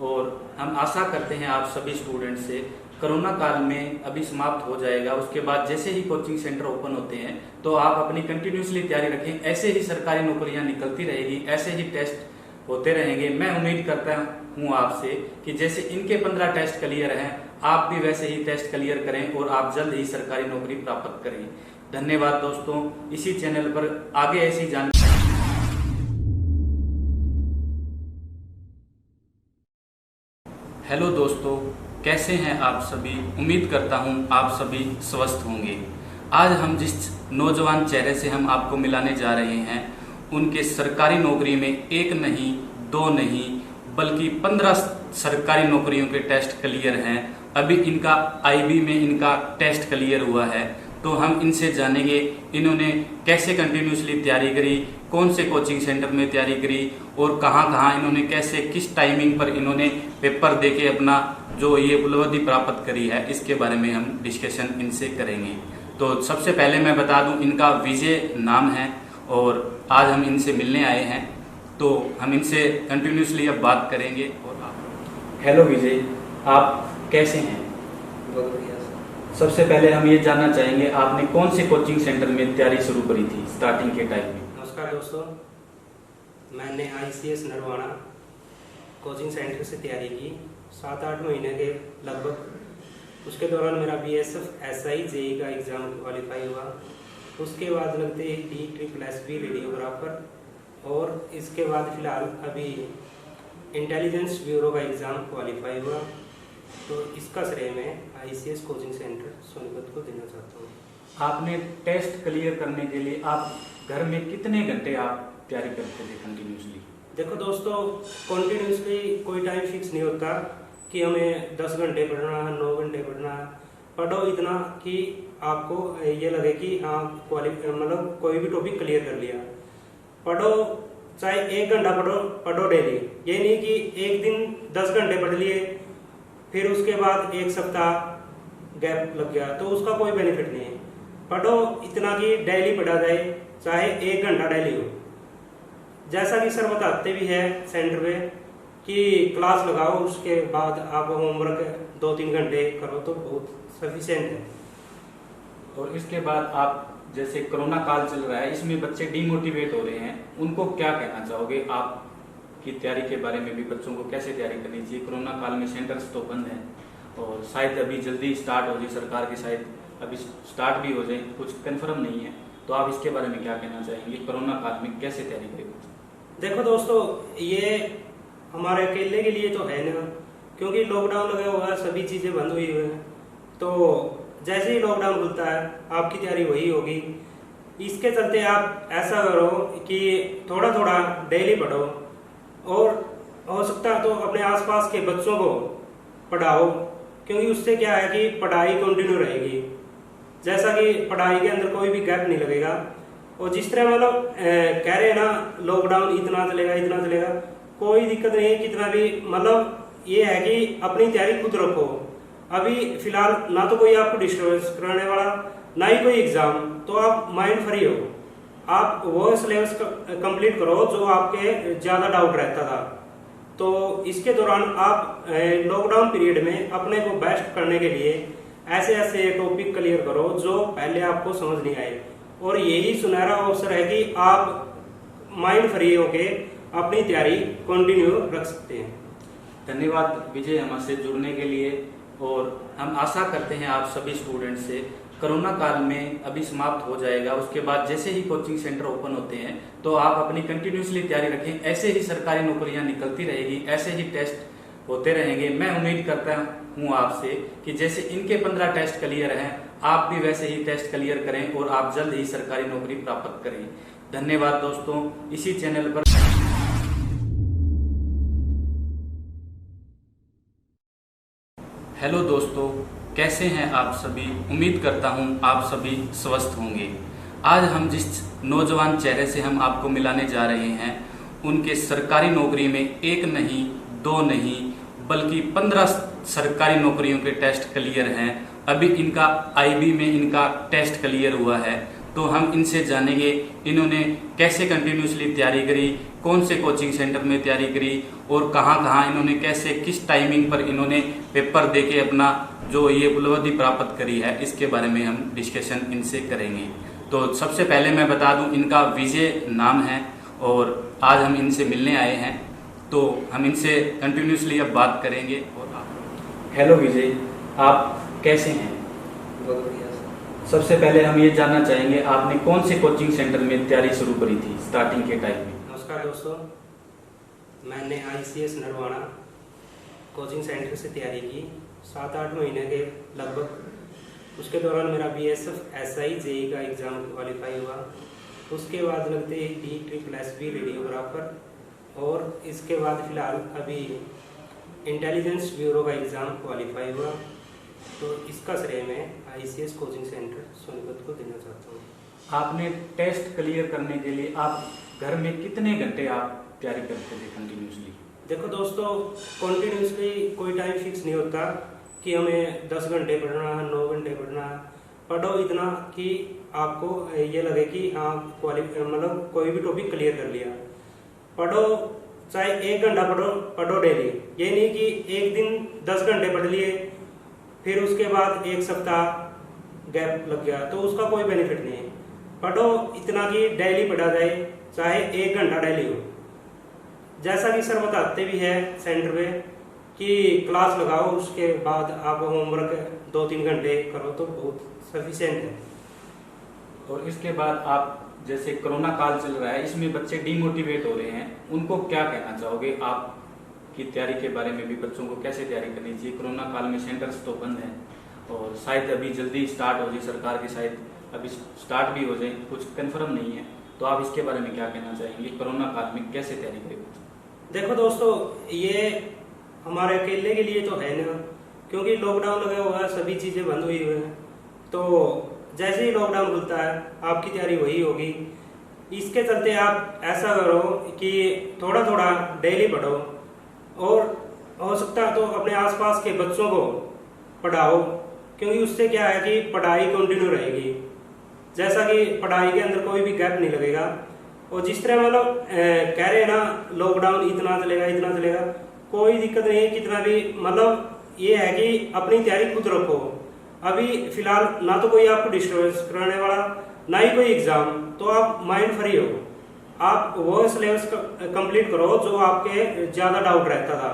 और हम आशा करते हैं आप सभी स्टूडेंट से कोरोना काल में अभी समाप्त हो जाएगा, उसके बाद जैसे ही कोचिंग सेंटर ओपन होते हैं तो आप अपनी कंटिन्यूसली तैयारी रखें। ऐसे ही सरकारी नौकरियां निकलती रहेगी, ऐसे ही टेस्ट होते रहेंगे। मैं उम्मीद करता हूं आपसे कि जैसे इनके 15 टेस्ट क्लियर हैं, आप भी वैसे ही टेस्ट क्लियर करें और आप जल्द ही सरकारी नौकरी प्राप्त करें। धन्यवाद दोस्तों। इसी चैनल पर आगे ऐसी जानकारी। हेलो दोस्तों, कैसे हैं आप सभी। उम्मीद करता हूं आप सभी स्वस्थ होंगे। आज हम जिस नौजवान चेहरे से हम आपको मिलाने जा रहे हैं, उनके सरकारी नौकरी में एक नहीं, दो नहीं, बल्कि 15 सरकारी नौकरियों के टेस्ट क्लियर हैं। अभी इनका आईबी में इनका टेस्ट क्लियर हुआ है, तो हम इनसे जानेंगे इन्होंने कैसे कंटिन्यूसली तैयारी करी, कौन से कोचिंग सेंटर में तैयारी करी और कहाँ कहाँ इन्होंने कैसे किस टाइमिंग पर इन्होंने पेपर देके अपना जो ये उपलब्धि प्राप्त करी है, इसके बारे में हम डिस्कशन इनसे करेंगे। तो सबसे पहले मैं बता दूं, इनका विजय नाम है और आज हम इनसे मिलने आए हैं, तो हम इनसे कंटिन्यूसली अब बात करेंगे। और हेलो विजय, आप कैसे हैं? बहुत बढ़िया। सबसे पहले हम ये जानना चाहेंगे आपने कौन से कोचिंग सेंटर में तैयारी शुरू करी थी स्टार्टिंग के टाइम में? नमस्कार दोस्तों, मैंने ICS नरवाना कोचिंग सेंटर से तैयारी की 7-8 महीने के लगभग। उसके दौरान मेरा BSF SI JEE का एग्ज़ाम क्वालिफाई हुआ। उसके बाद लगते ही DSSS रेडियोग्राफर और इसके बाद फिलहाल अभी इंटेलिजेंस ब्यूरो का एग्ज़ाम क्वालिफाई हुआ। तो इसका श्रेय मैं ICS कोचिंग सेंटर सोनीपत को देना चाहता हूँ। आपने टेस्ट क्लियर करने के लिए आप घर में कितने घंटे आप तैयारी करते थे कंटिन्यूसली? देखो दोस्तों, कॉन्टिन्यूसली कोई टाइम फिक्स नहीं होता कि हमें 10 घंटे पढ़ना है, 9 घंटे पढ़ना है। पढ़ो इतना कि आपको ये लगे कि हाँ मतलब कोई भी टॉपिक क्लियर कर लिया। पढ़ो चाहे 1 घंटा पढ़ो डेली। ये नहीं कि एक दिन 10 घंटे पढ़ लिए फिर उसके बाद 1 सप्ताह गैप लग गया, तो उसका कोई बेनिफिट नहीं है। पढ़ो इतना कि डेली पढ़ा जाए, चाहे 1 घंटा डेली हो। जैसा कि सर बताते भी है सेंटर पे कि क्लास लगाओ, उसके बाद आप होमवर्क 2-3 घंटे करो तो बहुत सफिशिएंट है। और इसके बाद आप जैसे कोरोना काल चल रहा है, इसमें बच्चे डिमोटिवेट हो रहे हैं, उनको क्या कहना चाहोगे? आप की तैयारी के बारे में भी बच्चों को कैसे तैयारी करनी चाहिए? कोरोना काल में सेंटर्स तो बंद हैं और शायद अभी जल्दी स्टार्ट हो जाए, सरकार की शायद अभी स्टार्ट भी हो जाए, कुछ कंफर्म नहीं है। तो आप इसके बारे में क्या कहना चाहेंगे? कोरोना काल में कैसे तैयारी करें? देखो दोस्तों, ये हमारे अकेले के लिए तो है ना, क्योंकि लॉकडाउन लगा हुआ है, सभी चीज़ें बंद हुई हुई हैं। तो जैसे ही लॉकडाउन खुलता है आपकी तैयारी वही होगी। इसके चलते आप ऐसा करो कि थोड़ा थोड़ा डेली पढ़ो और हो सकता है तो अपने आसपास के बच्चों को पढ़ाओ, क्योंकि उससे क्या है कि पढ़ाई कंटिन्यू रहेगी। जैसा कि पढ़ाई के अंदर कोई भी गैप नहीं लगेगा। और जिस तरह मतलब कह रहे हैं ना, लॉकडाउन इतना चलेगा, कोई दिक्कत नहीं है कितना भी। मतलब ये है कि अपनी तैयारी खुद रखो। अभी फिलहाल ना तो कोई आपको डिस्टर्बेंस कराने वाला, ना ही कोई एग्जाम, तो आप माइंड फ्री हो। आप वो सिलेबस कंप्लीट करो जो आपके ज़्यादा डाउट रहता था। तो इसके दौरान आप लॉकडाउन पीरियड में अपने को बेस्ट करने के लिए ऐसे ऐसे टॉपिक क्लियर करो जो पहले आपको समझ नहीं आए। और यही सुनहरा अवसर है कि आप माइंड फ्री होके अपनी तैयारी कंटिन्यू रख सकते हैं। धन्यवाद विजय हमसे जुड़ने के लिए। और हम आशा करते हैं आप सभी स्टूडेंट से, कोरोना काल में अभी समाप्त हो जाएगा, उसके बाद जैसे ही कोचिंग सेंटर ओपन होते हैं तो आप अपनी कंटिन्यूसली तैयारी रखें। ऐसे ही सरकारी नौकरियां निकलती रहेगी, ऐसे ही टेस्ट होते रहेंगे। मैं उम्मीद करता हूं आपसे कि जैसे इनके 15 टेस्ट क्लियर हैं, आप भी वैसे ही टेस्ट क्लियर करें और आप जल्द ही सरकारी नौकरी प्राप्त करें। धन्यवाद दोस्तों। इसी चैनल पर हेलो दोस्तों, कैसे हैं आप सभी। उम्मीद करता हूं आप सभी स्वस्थ होंगे। आज हम जिस नौजवान चेहरे से हम आपको मिलाने जा रहे हैं, उनके सरकारी नौकरी में एक नहीं, दो नहीं, बल्कि 15 सरकारी नौकरियों के टेस्ट क्लियर हैं। अभी इनका आईबी में इनका टेस्ट क्लियर हुआ है, तो हम इनसे जानेंगे इन्होंने कैसे कंटिन्यूसली तैयारी करी, कौन से कोचिंग सेंटर में तैयारी करी और कहाँ कहाँ इन्होंने कैसे किस टाइमिंग पर इन्होंने पेपर देके अपना जो ये उपलब्धि प्राप्त करी है, इसके बारे में हम डिस्कशन इनसे करेंगे। तो सबसे पहले मैं बता दूं, इनका विजय नाम है और आज हम इनसे मिलने आए हैं, तो हम इनसे कंटिन्यूसली अब बात करेंगे। और हेलो विजय, आप कैसे हैं? बहुत बढ़िया। सबसे पहले हम ये जानना चाहेंगे आपने कौन से कोचिंग सेंटर में तैयारी शुरू करी थी स्टार्टिंग के टाइम में? नमस्कार दोस्तों, मैंने ICS नरवाना कोचिंग सेंटर से तैयारी की 7-8 महीने के लगभग। उसके दौरान मेरा BSF SI JEE का एग्ज़ाम क्वालिफाई हुआ। उसके बाद लगते ही DSSS रेडियोग्राफर और इसके बाद फिलहाल अभी इंटेलिजेंस ब्यूरो का एग्ज़ाम क्वालिफाई हुआ। तो इसका श्रेय मैं ICS कोचिंग सेंटर सोनीपत को देना चाहता हूँ। आपने टेस्ट क्लियर करने के लिए आप घर में कितने घंटे आप तैयारी करते थे कंटिन्यूसली? देखो दोस्तों, कॉन्टिन्यूसली कोई टाइम फिक्स नहीं होता कि हमें 10 घंटे पढ़ना है, 9 घंटे पढ़ना है। पढ़ो इतना कि आपको ये लगे कि हाँ मतलब कोई भी टॉपिक क्लियर कर लिया। पढ़ो चाहे 1 घंटा पढ़ो डेली। ये नहीं कि एक दिन 10 घंटे पढ़ लिए फिर उसके बाद 1 सप्ताह गैप लग गया, तो उसका कोई बेनिफिट नहीं है। पढ़ो इतना कि डेली पढ़ा जाए, चाहे 1 घंटा डेली हो। जैसा कि सर बताते भी है सेंटर पे कि क्लास लगाओ, उसके बाद आप होमवर्क 2-3 घंटे करो तो बहुत सफिशिएंट है। और इसके बाद आप जैसे कोरोना काल चल रहा है, इसमें बच्चे डिमोटिवेट हो रहे हैं, उनको क्या कहना चाहोगे? आप की तैयारी के बारे में भी बच्चों को कैसे तैयारी करनी चाहिए? कोरोना काल में सेंटर्स तो बंद हैं और शायद अभी जल्दी स्टार्ट हो जाए, सरकार की शायद अभी स्टार्ट भी हो जाए, कुछ कंफर्म नहीं है। तो आप इसके बारे में क्या कहना चाहेंगे? कोरोना काल में कैसे तैयारी करें? देखो दोस्तों, ये हमारे अकेले के लिए तो है ना, क्योंकि लॉकडाउन लगा हुआ है, सभी चीज़ें बंद हुई हुई हैं। तो जैसे ही लॉकडाउन खुलता है आपकी तैयारी वही होगी। इसके चलते आप ऐसा करो कि थोड़ा थोड़ा डेली पढ़ो और हो सकता है तो अपने आसपास के बच्चों को पढ़ाओ, क्योंकि उससे क्या है कि पढ़ाई कंटिन्यू रहेगी। जैसा कि पढ़ाई के अंदर कोई भी गैप नहीं लगेगा। और जिस तरह मतलब कह रहे हैं ना लॉकडाउन इतना चलेगा, कोई दिक्कत नहीं है कितना भी। मतलब ये है कि अपनी तैयारी खुद रखो। अभी फिलहाल ना तो कोई आपको डिस्टर्बेंस कराने वाला, ना ही कोई एग्जाम, तो आप माइंड फ्री हो। आप वो सिलेबस कंप्लीट करो जो आपके ज़्यादा डाउट रहता था।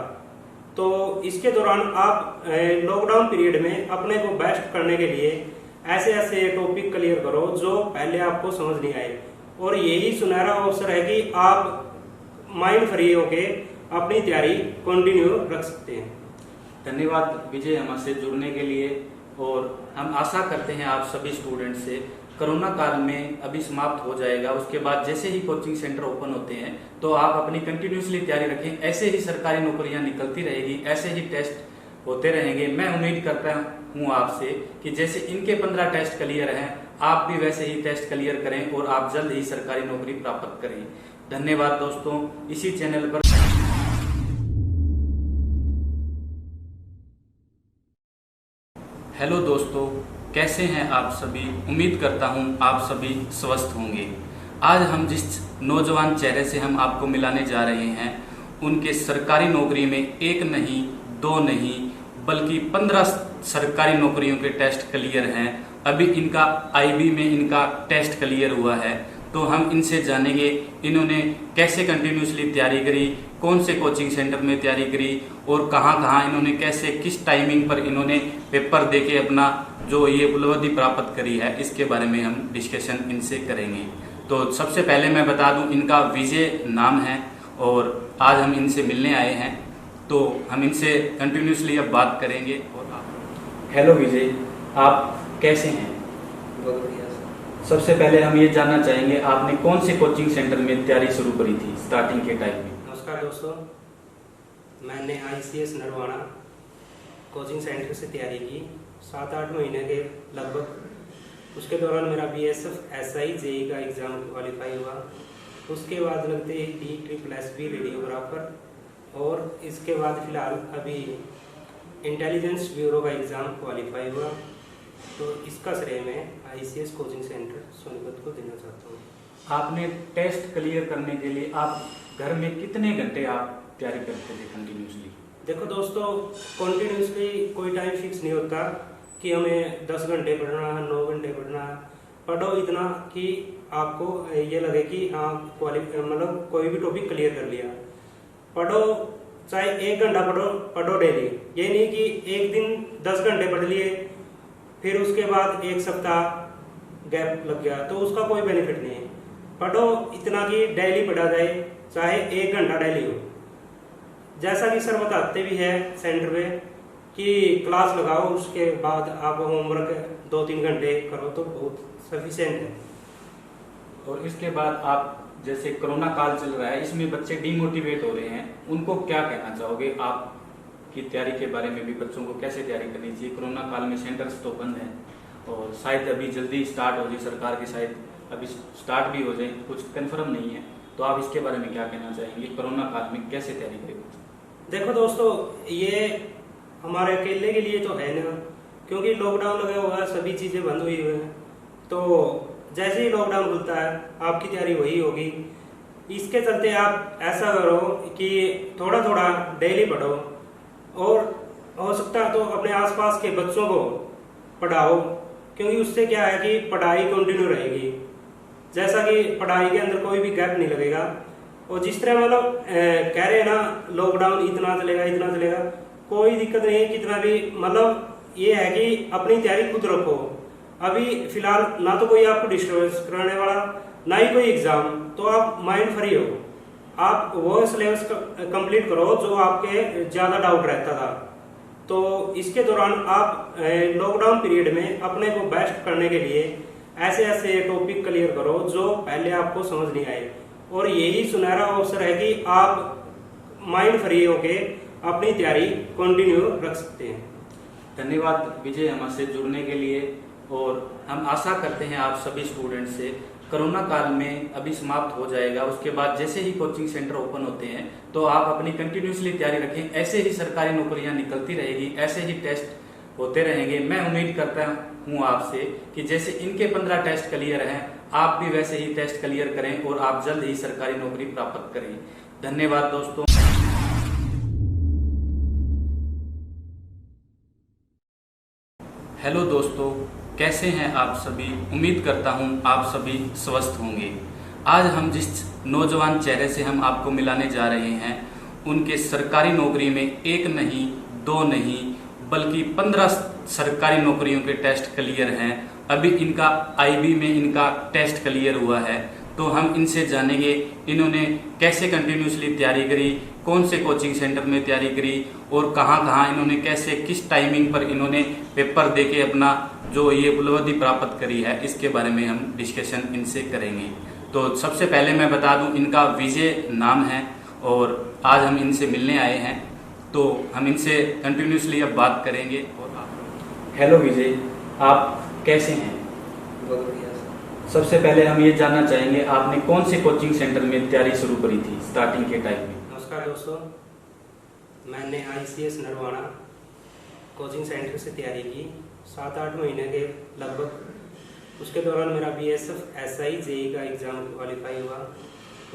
तो इसके दौरान आप लॉकडाउन पीरियड में अपने को बेस्ट करने के लिए ऐसे ऐसे टॉपिक क्लियर करो जो पहले आपको समझ नहीं आए। और यही सुनहरा अवसर है कि आप माइंड फ्री होके अपनी तैयारी कंटिन्यू रख सकते हैं। धन्यवाद विजय हमसे जुड़ने के लिए। और हम आशा करते हैं आप सभी स्टूडेंट से कोरोना काल में अभी समाप्त हो जाएगा, उसके बाद जैसे ही कोचिंग सेंटर ओपन होते हैं तो आप अपनी कंटिन्यूसली तैयारी रखें। ऐसे ही सरकारी नौकरियां निकलती रहेगी, ऐसे ही टेस्ट होते रहेंगे। मैं उम्मीद करता हूं आपसे कि जैसे इनके 15 टेस्ट क्लियर हैं, आप भी वैसे ही टेस्ट क्लियर करें और आप जल्द ही सरकारी नौकरी प्राप्त करें। धन्यवाद दोस्तों। इसी चैनल पर हेलो दोस्तों, कैसे हैं आप सभी? उम्मीद करता हूं आप सभी स्वस्थ होंगे। आज हम जिस नौजवान चेहरे से हम आपको मिलाने जा रहे हैं, उनके सरकारी नौकरी में 1 नहीं 2 नहीं बल्कि 15 सरकारी नौकरियों के टेस्ट क्लियर हैं। अभी इनका IB में इनका टेस्ट क्लियर हुआ है। तो हम इनसे जानेंगे इन्होंने कैसे कंटिन्यूसली तैयारी करी, कौन से कोचिंग सेंटर में तैयारी करी और कहाँ इन्होंने कैसे किस टाइमिंग पर इन्होंने पेपर देके अपना जो ये उपलब्धि प्राप्त करी है, इसके बारे में हम डिस्कशन इनसे करेंगे। तो सबसे पहले मैं बता दूं, इनका विजय नाम है और आज हम इनसे मिलने आए हैं। तो हम इनसे कंटिन्यूसली अब बात करेंगे। और हेलो विजय, आप कैसे हैं? बहुत बढ़िया। सबसे पहले हम ये जानना चाहेंगे आपने कौन से कोचिंग सेंटर में तैयारी शुरू करी थी स्टार्टिंग के टाइम में? नमस्कार दोस्तों, मैंने ICS नरवाना कोचिंग सेंटर से तैयारी की 7-8 महीने के लगभग। उसके दौरान मेरा BSF SI JEE का एग्ज़ाम क्वालिफाई हुआ। उसके बाद लगते ही DSSS रेडियोग्राफर और इसके बाद फिलहाल अभी इंटेलिजेंस ब्यूरो का एग्ज़ाम क्वालिफाई हुआ। तो इसका श्रेय मैं ICS कोचिंग सेंटर सोनीपत को देना चाहता हूँ। आपने टेस्ट क्लियर करने के लिए आप घर में कितने घंटे आप तैयारी करते थे कंटिन्यूसली? देखो दोस्तों, कॉन्टिन्यूसली कोई टाइम फिक्स नहीं होता कि हमें 10 घंटे पढ़ना है, 9 घंटे पढ़ना है। पढ़ो इतना कि आपको ये लगे कि हाँ मतलब कोई भी टॉपिक क्लियर कर लिया। पढ़ो चाहे 1 घंटा पढ़ो डेली। ये नहीं कि एक दिन 10 घंटे पढ़ लिए फिर उसके बाद 1 सप्ताह गैप लग गया, तो उसका कोई बेनिफिट नहीं है। पढ़ो इतना कि डेली पढ़ा जाए, चाहे 1 घंटा डेली हो। जैसा कि सर बताते भी है सेंटर पे कि क्लास लगाओ, उसके बाद आप होमवर्क 2-3 घंटे करो तो बहुत सफिशिएंट है। और इसके बाद आप जैसे कोरोना काल चल रहा है, इसमें बच्चे डिमोटिवेट हो रहे हैं, उनको क्या कहना चाहोगे? आप की तैयारी के बारे में भी बच्चों को कैसे तैयारी करनी चाहिए? कोरोना काल में सेंटर्स तो बंद हैं और शायद अभी जल्दी स्टार्ट हो जाए, सरकार की शायद अभी स्टार्ट भी हो जाए, कुछ कंफर्म नहीं है, तो आप इसके बारे में क्या कहना चाहेंगे? कोरोना काल में कैसे तैयारी करें? देखो दोस्तों, ये हमारे अकेले के लिए तो है ना, क्योंकि लॉकडाउन लगा हुआ है, सभी चीज़ें बंद हुई हुई हैं। तो जैसे ही लॉकडाउन खुलता है आपकी तैयारी वही होगी। इसके चलते आप ऐसा करो कि थोड़ा थोड़ा डेली पढ़ो, और हो सकता है तो अपने आसपास के बच्चों को पढ़ाओ, क्योंकि उससे क्या है कि पढ़ाई कंटिन्यू रहेगी। जैसा कि पढ़ाई के अंदर कोई भी गैप नहीं लगेगा। और जिस तरह मतलब कह रहे हैं ना लॉकडाउन इतना चलेगा, कोई दिक्कत नहीं है कितना भी, मतलब ये है कि अपनी तैयारी खुद रखो। अभी फिलहाल ना तो कोई आपको डिस्टर्बेंस कराने वाला, ना ही कोई एग्जाम, तो आप माइंड फ्री हो। आप वो सिलेबस कंप्लीट करो जो आपके ज़्यादा डाउट रहता था। तो इसके दौरान आप लॉकडाउन पीरियड में अपने को बेस्ट करने के लिए ऐसे ऐसे टॉपिक क्लियर करो जो पहले आपको समझ नहीं आए, और यही सुनहरा अवसर है कि आप माइंड फ्री होके अपनी तैयारी कंटिन्यू रख सकते हैं। धन्यवाद विजय हमसे जुड़ने के लिए, और हम आशा करते हैं आप सभी स्टूडेंट से कोरोना काल में अभी समाप्त हो जाएगा। उसके बाद जैसे ही कोचिंग सेंटर ओपन होते हैं तो आप अपनी कंटिन्यूसली तैयारी रखें। ऐसे ही सरकारी नौकरियां निकलती रहेगी, ऐसे ही टेस्ट होते रहेंगे। मैं उम्मीद करता हूं आपसे कि जैसे इनके 15 टेस्ट क्लियर हैं, आप भी वैसे ही टेस्ट क्लियर करें और आप जल्द ही सरकारी नौकरी प्राप्त करें। धन्यवाद दोस्तों। हेलो दोस्तों, कैसे हैं आप सभी? उम्मीद करता हूं आप सभी स्वस्थ होंगे। आज हम जिस नौजवान चेहरे से हम आपको मिलाने जा रहे हैं, उनके सरकारी नौकरी में एक नहीं, दो नहीं, बल्कि 15 सरकारी नौकरियों के टेस्ट क्लियर हैं। अभी इनका आईबी में इनका टेस्ट क्लियर हुआ है, तो हम इनसे जानेंगे इन्होंने कैसे कंटिन्यूसली तैयारी करी, कौन से कोचिंग सेंटर में तैयारी करी, और कहाँ कहाँ इन्होंने कैसे किस टाइमिंग पर इन्होंने पेपर देके अपना जो ये उपलब्धि प्राप्त करी है, इसके बारे में हम डिस्कशन इनसे करेंगे। तो सबसे पहले मैं बता दूं, इनका विजय नाम है और आज हम इनसे मिलने आए हैं, तो हम इनसे कंटिन्यूसली अब बात करेंगे। हेलो विजय, आप कैसे हैं? बहुत बढ़िया। सबसे पहले हम ये जानना चाहेंगे आपने कौन से कोचिंग सेंटर में तैयारी शुरू करी थी स्टार्टिंग के टाइम में? नमस्कार दोस्तों, मैंने ICS नरवाना कोचिंग सेंटर से तैयारी की 7-8 महीने के लगभग। उसके दौरान मेरा BSF SI JEE का एग्ज़ाम क्वालिफाई हुआ।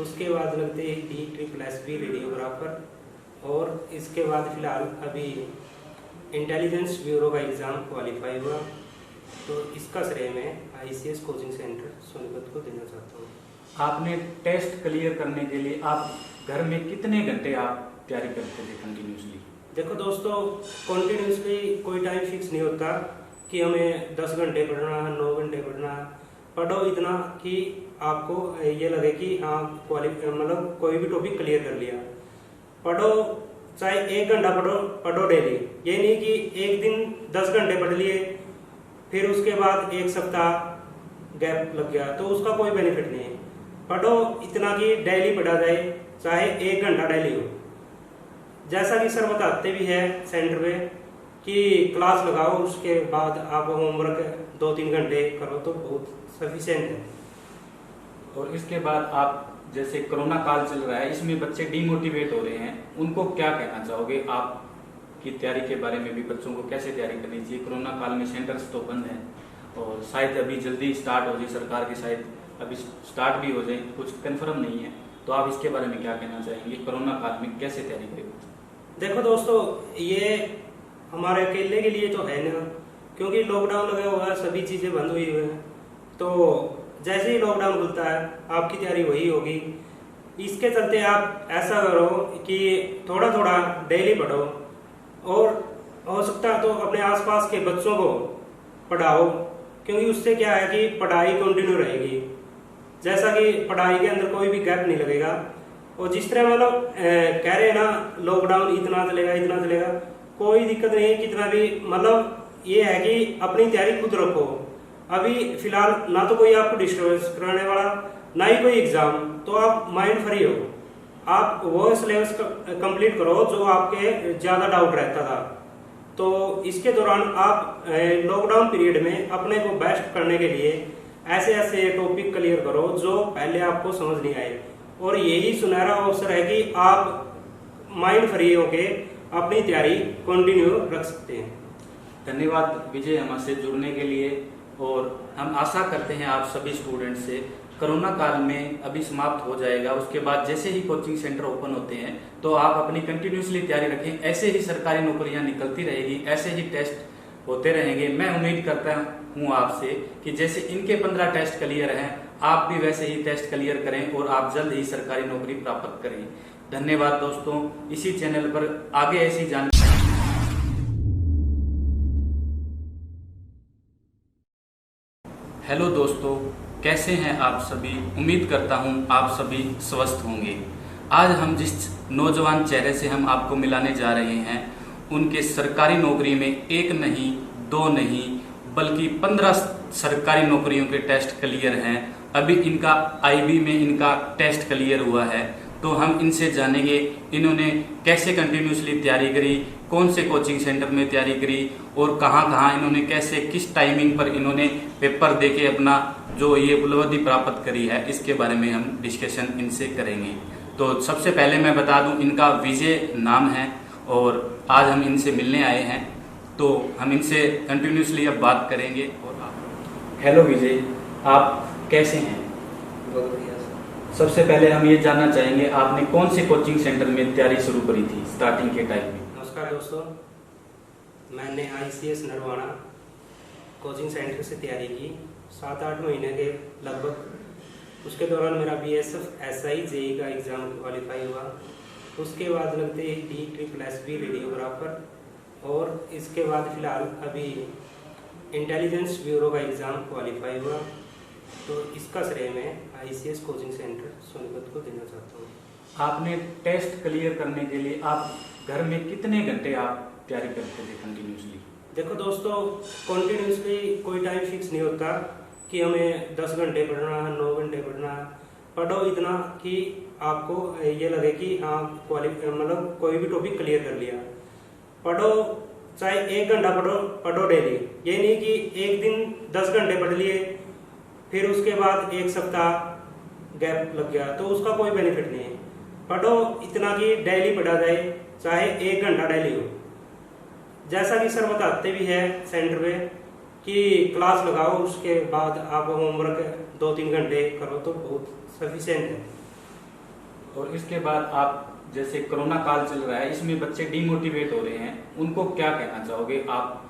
उसके बाद लगते ही DSSS रेडियोग्राफर, और इसके बाद फिलहाल अभी इंटेलिजेंस ब्यूरो का एग्ज़ाम क्वालिफाई हुआ। तो इसका श्रेय मैं ICS कोचिंग सेंटर सोनीपत को देना चाहता हूँ। आपने टेस्ट क्लियर करने के लिए आप घर में कितने घंटे आप तैयारी करते थे कंटिन्यूसली? देखो दोस्तों, कंटिन्यूसली कोई टाइम फिक्स नहीं होता कि हमें 10 घंटे पढ़ना है, 9 घंटे पढ़ना है। पढ़ो इतना कि आपको ये लगे कि हाँ मतलब कोई भी टॉपिक क्लियर कर लिया। पढ़ो, चाहे 1 घंटा पढ़ो डेली। ये नहीं कि एक दिन 10 घंटे पढ़ लिए फिर उसके बाद 1 सप्ताह गैप लग गया, तो उसका कोई बेनिफिट नहीं है। पढ़ो इतना कि डेली पढ़ा जाए, चाहे 1 घंटा डेली हो। जैसा कि सर बताते भी है सेंटर में कि क्लास लगाओ, उसके बाद आप होमवर्क 2-3 घंटे करो तो बहुत सफिशिएंट है। और इसके बाद आप जैसे कोरोना काल चल रहा है, इसमें बच्चे डिमोटिवेट हो रहे हैं, उनको क्या कहना चाहोगे? आप की तैयारी के बारे में भी बच्चों को कैसे तैयारी करनी चाहिए? कोरोना काल में सेंटर्स तो बंद हैं और शायद अभी जल्दी स्टार्ट हो जाए, सरकार की शायद अभी स्टार्ट भी हो जाए, कुछ कंफर्म नहीं है, तो आप इसके बारे में क्या कहना चाहेंगे? कोरोना काल में कैसे तैयारी करें? देखो दोस्तों, ये हमारे अकेले के लिए तो है ना, क्योंकि लॉकडाउन लगा हुआ है, सभी चीज़ें बंद हुई हुई हैं। तो जैसे ही लॉकडाउन खुलता है आपकी तैयारी वही होगी। इसके चलते आप ऐसा करो कि थोड़ा थोड़ा डेली पढ़ो, और हो सकता है तो अपने आसपास के बच्चों को पढ़ाओ, क्योंकि उससे क्या है कि पढ़ाई कंटिन्यू रहेगी। जैसा कि पढ़ाई के अंदर कोई भी गैप नहीं लगेगा। और जिस तरह मतलब कह रहे हैं ना लॉकडाउन इतना चलेगा, कोई दिक्कत नहीं है, कितना भी मतलब ये है कि अपनी तैयारी खुद रखो। अभी फिलहाल ना तो कोई आपको डिस्टर्बेंस कराने वाला, ना ही कोई एग्जाम, तो आप माइंड फ्री हो। आप वो सिलेबस कंप्लीट करो जो आपके ज्यादा डाउट रहता था। तो इसके दौरान आप लॉकडाउन पीरियड में अपने को बेस्ट करने के लिए ऐसे ऐसे टॉपिक क्लियर करो जो पहले आपको समझ नहीं आए, और यही सुनहरा अवसर है कि आप माइंड फ्री होके अपनी तैयारी कंटिन्यू रख सकते हैं। धन्यवाद विजय हमसे जुड़ने के लिए, और हम आशा करते हैं आप सभी स्टूडेंट से कोरोना काल में अभी समाप्त हो जाएगा, उसके बाद जैसे ही कोचिंग सेंटर ओपन होते हैं तो आप अपनी कंटिन्यूसली तैयारी रखें। ऐसे ही सरकारी नौकरियां निकलती रहेगी, ऐसे ही टेस्ट होते रहेंगे। मैं उम्मीद करता हूं आपसे कि जैसे इनके 15 टेस्ट क्लियर हैं, आप भी वैसे ही टेस्ट क्लियर करें और आप जल्द ही सरकारी नौकरी प्राप्त करें। धन्यवाद दोस्तों। इसी चैनल पर आगे ऐसी जानकारी। हेलो दोस्तों, कैसे हैं आप सभी? उम्मीद करता हूं आप सभी स्वस्थ होंगे। आज हम जिस नौजवान चेहरे से हम आपको मिलाने जा रहे हैं, उनके सरकारी नौकरी में एक नहीं, दो नहीं, बल्कि 15 सरकारी नौकरियों के टेस्ट क्लियर हैं। अभी इनका आईबी में इनका टेस्ट क्लियर हुआ है, तो हम इनसे जानेंगे इन्होंने कैसे कंटिन्यूसली तैयारी करी, कौन से कोचिंग सेंटर में तैयारी करी, और कहाँ कहाँ इन्होंने कैसे किस टाइमिंग पर इन्होंने पेपर देके अपना जो ये उपलब्धि प्राप्त करी है, इसके बारे में हम डिस्कशन इनसे करेंगे। तो सबसे पहले मैं बता दूं, इनका विजय नाम है और आज हम इनसे मिलने आए हैं, तो हम इनसे कंटिन्यूसली अब बात करेंगे। और हेलो विजय, आप कैसे हैं? बहुत बढ़िया। सबसे पहले हम ये जानना चाहेंगे आपने कौन से कोचिंग सेंटर में तैयारी शुरू करी थी स्टार्टिंग के टाइम में? नमस्कार दोस्तों, मैंने ICS नरवाना कोचिंग सेंटर से तैयारी की 7-8 महीने के लगभग। उसके दौरान मेरा BSF SI JEE का एग्ज़ाम क्वालिफाई हुआ। उसके बाद लगते ही DSSS रेडियोग्राफर, और इसके बाद फिलहाल अभी इंटेलिजेंस ब्यूरो का एग्ज़ाम क्वालिफाई हुआ। तो इसका श्रेय मैं ICS कोचिंग सेंटर सोनीपत को देना चाहता हूँ। आपने टेस्ट क्लियर करने के लिए आप घर में कितने घंटे आप तैयारी करते थे कंटिन्यूसली? देखो दोस्तों, कंटिन्यूसली कोई टाइम फिक्स नहीं होता कि हमें 10 घंटे पढ़ना है, 9 घंटे पढ़ना है। पढ़ो इतना कि आपको ये लगे कि हाँ मतलब कोई भी टॉपिक क्लियर कर लिया। पढ़ो, चाहे 1 घंटा पढ़ो डेली। ये नहीं कि एक दिन 10 घंटे पढ़ लिए फिर उसके बाद 1 सप्ताह गैप लग गया, तो उसका कोई बेनिफिट नहीं है। पढ़ो इतना कि डेली पढ़ा जाए, चाहे 1 घंटा डेली हो। जैसा कि सर बताते भी है सेंटर में कि क्लास लगाओ, उसके बाद आप होमवर्क 2-3 घंटे करो तो बहुत सफिशिएंट है। और इसके बाद आप जैसे कोरोना काल चल रहा है, इसमें बच्चे डिमोटिवेट हो रहे हैं, उनको क्या कहना चाहोगे? आप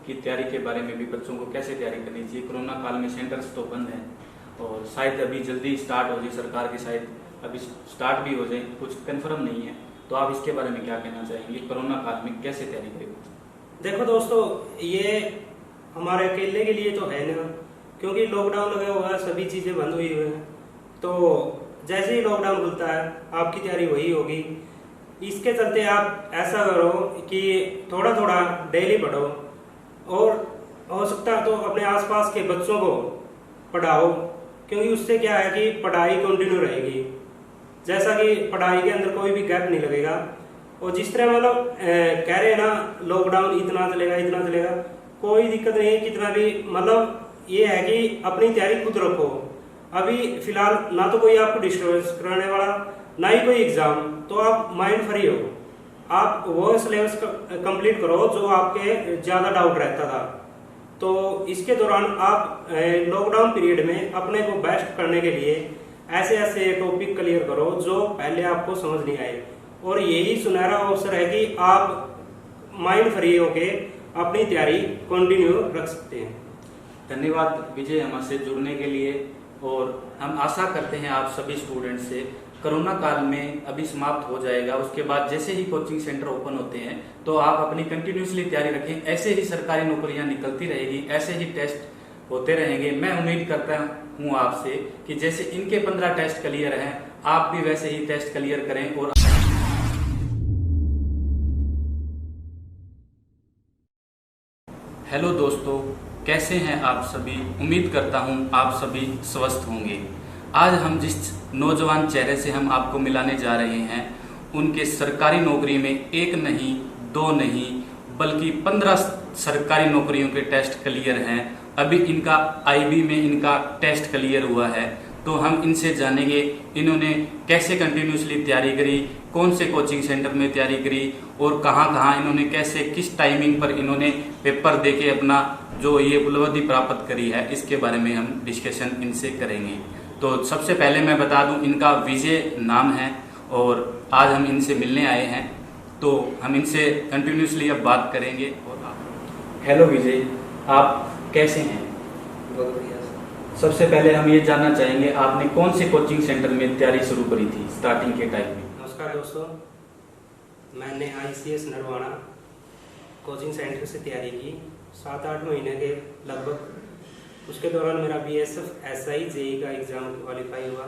की तैयारी के बारे में भी बच्चों को कैसे तैयारी करनी चाहिए? कोरोना काल में सेंटर्स तो बंद हैं और शायद अभी जल्दी स्टार्ट हो जाए, सरकार की शायद अभी स्टार्ट भी हो जाए, कुछ कंफर्म नहीं है। तो आप इसके बारे में क्या कहना चाहेंगे? कोरोना काल में कैसे तैयारी करें? देखो दोस्तों, ये हमारे अकेले के लिए तो है ना, क्योंकि लॉकडाउन लगा हुआ है, सभी चीज़ें बंद हुई हुई हैं। तो जैसे ही लॉकडाउन खुलता है आपकी तैयारी वही होगी। इसके चलते आप ऐसा करो कि थोड़ा थोड़ा डेली पढ़ो, और हो सकता है तो अपने आसपास के बच्चों को पढ़ाओ, क्योंकि उससे क्या है कि पढ़ाई कंटिन्यू रहेगी। जैसा कि पढ़ाई के अंदर कोई भी गैप नहीं लगेगा। और जिस तरह मतलब कह रहे हैं ना, लॉकडाउन इतना चलेगा, कोई दिक्कत नहीं है, कितना भी मतलब ये है कि अपनी तैयारी खुद रखो। अभी फिलहाल ना तो कोई आपको डिस्टर्बेंस कराने वाला, ना ही कोई एग्जाम, तो आप माइंड फ्री हो। आप वो सिलेबस कंप्लीट करो जो आपके ज्यादा डाउट रहता था। तो इसके दौरान आप लॉकडाउन पीरियड में अपने को बेस्ट करने के लिए ऐसे ऐसे टॉपिक क्लियर करो जो पहले आपको समझ नहीं आए, और यही सुनहरा अवसर है कि आप माइंड फ्री होके अपनी तैयारी कंटिन्यू रख सकते हैं। धन्यवाद विजय हमसे जुड़ने के लिए, और हम आशा करते हैं आप सभी स्टूडेंट से कोरोना काल में अभी समाप्त हो जाएगा, उसके बाद जैसे ही कोचिंग सेंटर ओपन होते हैं तो आप अपनी कंटिन्यूसली तैयारी रखें। ऐसे ही सरकारी नौकरियां निकलती रहेगी, ऐसे ही टेस्ट होते रहेंगे। मैं उम्मीद करता हूं आपसे कि जैसे इनके 15 टेस्ट क्लियर हैं, आप भी वैसे ही टेस्ट क्लियर करें और हेलो दोस्तों, कैसे हैं आप सभी। उम्मीद करता हूं आप सभी स्वस्थ होंगे। आज हम जिस नौजवान चेहरे से हम आपको मिलाने जा रहे हैं, उनके सरकारी नौकरी में एक नहीं, दो नहीं, बल्कि 15 सरकारी नौकरियों के टेस्ट क्लियर हैं। अभी इनका आईबी में इनका टेस्ट क्लियर हुआ है, तो हम इनसे जानेंगे इन्होंने कैसे कंटिन्यूसली तैयारी करी, कौन से कोचिंग सेंटर में तैयारी करी और कहाँ कहाँ इन्होंने कैसे किस टाइमिंग पर इन्होंने पेपर देके अपना जो ये उपलब्धि प्राप्त करी है, इसके बारे में हम डिस्कशन इनसे करेंगे। तो सबसे पहले मैं बता दूं, इनका विजय नाम है और आज हम इनसे मिलने आए हैं, तो हम इनसे कंटिन्यूसली अब बात करेंगे। हेलो विजय, आप कैसे हैं? बहुत बढ़िया। सबसे पहले हम ये जानना चाहेंगे, आपने कौन से कोचिंग सेंटर में तैयारी शुरू करी थी स्टार्टिंग के टाइम में? नमस्कार दोस्तों, मैंने ICS नरवाना कोचिंग सेंटर से तैयारी की 7-8 महीने के लगभग। उसके दौरान मेरा BSF SI JE का एग्ज़ाम क्वालिफाई हुआ।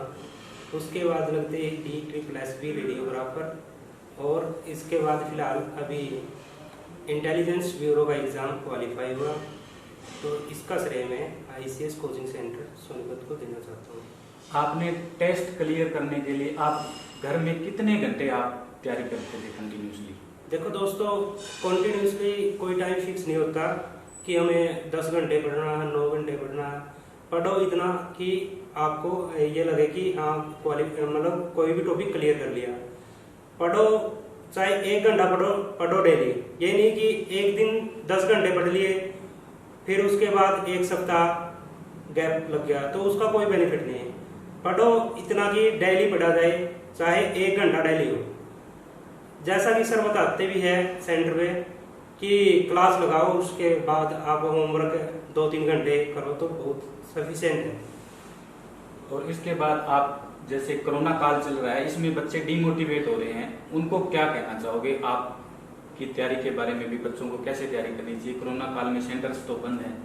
उसके बाद लगते ही DSSS रेडियोग्राफर और इसके बाद फिलहाल अभी इंटेलिजेंस ब्यूरो का एग्ज़ाम क्वालिफाई हुआ। तो इसका श्रेय मैं ICS कोचिंग सेंटर सोनीपत को देना चाहता हूँ। आपने टेस्ट क्लियर करने के लिए आप घर में कितने घंटे आप तैयारी करते थे कंटिन्यूसली? देखो दोस्तों, कॉन्टिन्यूसली कोई टाइम फिक्स नहीं होता कि हमें 10 घंटे पढ़ना है, 9 घंटे पढ़ना है। पढ़ो इतना कि आपको ये लगे कि हाँ मतलब कोई भी टॉपिक क्लियर कर लिया। पढ़ो, चाहे 1 घंटा पढ़ो डेली। ये नहीं कि एक दिन 10 घंटे पढ़ लिए फिर उसके बाद 1 सप्ताह गैप लग गया, तो उसका कोई बेनिफिट नहीं है। पढ़ो इतना कि डेली पढ़ा जाए, चाहे 1 घंटा डेली हो। जैसा कि सर बताते भी है सेंटर में कि क्लास लगाओ, उसके बाद आप होमवर्क 2-3 घंटे करो तो बहुत सफिशिएंट है। और इसके बाद आप, जैसे कोरोना काल चल रहा है, इसमें बच्चे डिमोटिवेट हो रहे हैं, उनको क्या कहना चाहोगे? आप की तैयारी के बारे में भी बच्चों को कैसे तैयारी करनी चाहिए? कोरोना काल में सेंटर्स तो बंद हैं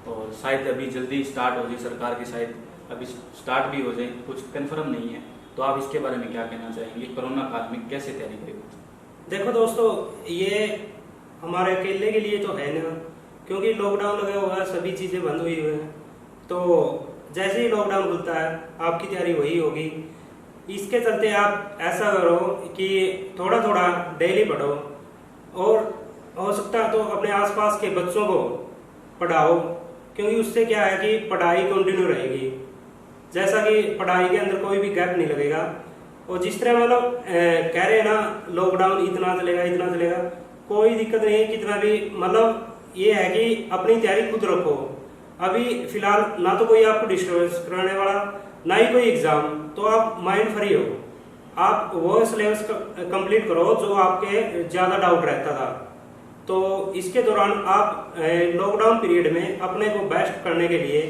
और शायद अभी जल्दी स्टार्ट हो जाए, सरकार की शायद अभी स्टार्ट भी हो जाए, कुछ कंफर्म नहीं है। तो आप इसके बारे में क्या कहना चाहेंगे? कोरोना काल में कैसे तैयारी करेंगे? देखो दोस्तों, ये हमारे अकेले के लिए तो है ना, क्योंकि लॉकडाउन लगा हुआ है, सभी चीज़ें बंद हुई हुई हैं। तो जैसे ही लॉकडाउन खुलता है आपकी तैयारी वही होगी। इसके चलते आप ऐसा करो कि थोड़ा थोड़ा डेली पढ़ो और हो सकता है तो अपने आसपास के बच्चों को पढ़ाओ, क्योंकि उससे क्या है कि पढ़ाई कंटिन्यू रहेगी। जैसा कि पढ़ाई के अंदर कोई भी गैप नहीं लगेगा। और जिस तरह मतलब कह रहे हैं ना, लॉकडाउन इतना चलेगा, कोई दिक्कत नहीं है कितना भी। मतलब ये है कि अपनी तैयारी खुद रखो। अभी फिलहाल ना तो कोई आपको डिस्टर्बेंस कराने वाला, ना ही कोई एग्जाम, तो आप माइंड फ्री हो। आप वो सिलेबस कंप्लीट करो जो आपके ज़्यादा डाउट रहता था। तो इसके दौरान आप लॉकडाउन पीरियड में अपने को बेस्ट करने के लिए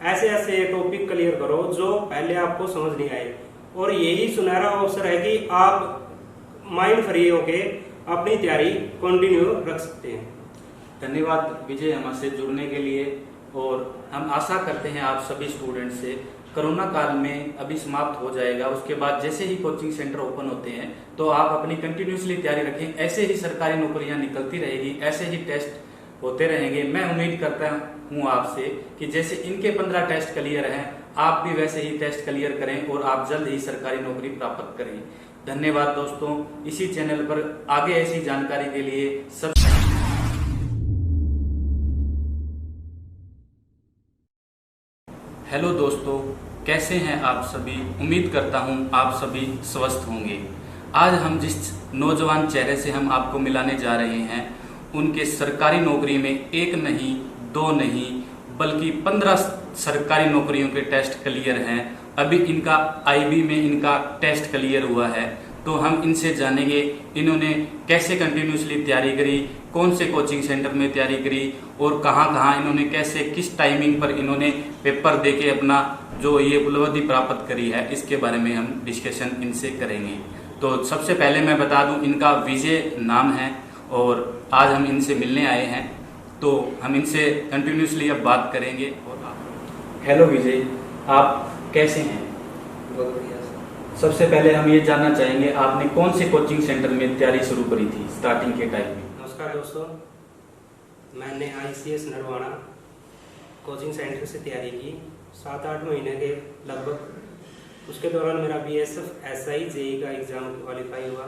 ऐसे ऐसे टॉपिक क्लियर करो जो पहले आपको समझ नहीं आए। और यही सुनहरा अवसर है कि आप माइंड फ्री होके अपनी तैयारी कंटिन्यू रख सकते हैं। धन्यवाद विजय हमसे जुड़ने के लिए। और हम आशा करते हैं आप सभी स्टूडेंट से, कोरोना काल में अभी समाप्त हो जाएगा, उसके बाद जैसे ही कोचिंग सेंटर ओपन होते हैं तो आप अपनी कंटिन्यूसली तैयारी रखें। ऐसे ही सरकारी नौकरियां निकलती रहेगी, ऐसे ही टेस्ट होते रहेंगे। मैं उम्मीद करता हूं आपसे कि जैसे इनके 15 टेस्ट क्लियर हैं, आप भी वैसे ही टेस्ट क्लियर करें और आप जल्द ही सरकारी नौकरी प्राप्त करें। धन्यवाद दोस्तों। इसी चैनल पर आगे ऐसी जानकारी के लिए सब हेलो दोस्तों, कैसे हैं आप सभी। उम्मीद करता हूं आप सभी स्वस्थ होंगे। आज हम जिस नौजवान चेहरे से हम आपको मिलाने जा रहे हैं, उनके सरकारी नौकरी में एक नहीं, दो नहीं, बल्कि 15 सरकारी नौकरियों के टेस्ट क्लियर हैं। अभी इनका आईबी में इनका टेस्ट क्लियर हुआ है, तो हम इनसे जानेंगे इन्होंने कैसे कंटिन्यूसली तैयारी करी, कौन से कोचिंग सेंटर में तैयारी करी और कहाँ कहाँ इन्होंने कैसे किस टाइमिंग पर इन्होंने पेपर देके अपना जो ये उपलब्धि प्राप्त करी है, इसके बारे में हम डिस्कशन इनसे करेंगे। तो सबसे पहले मैं बता दूं, इनका विजय नाम है और आज हम इनसे मिलने आए हैं, तो हम इनसे कंटिन्यूसली अब बात करेंगे। हेलो विजय, आप कैसे हैं? बहुत बढ़िया। सबसे पहले हम ये जानना चाहेंगे, आपने कौन से कोचिंग सेंटर में तैयारी शुरू करी थी स्टार्टिंग के टाइम में? नमस्कार दोस्तों, मैंने ICS नरवाना कोचिंग सेंटर से तैयारी की 7-8 महीने के लगभग। उसके दौरान मेरा BSF SI JEE का एग्ज़ाम क्वालिफाई हुआ।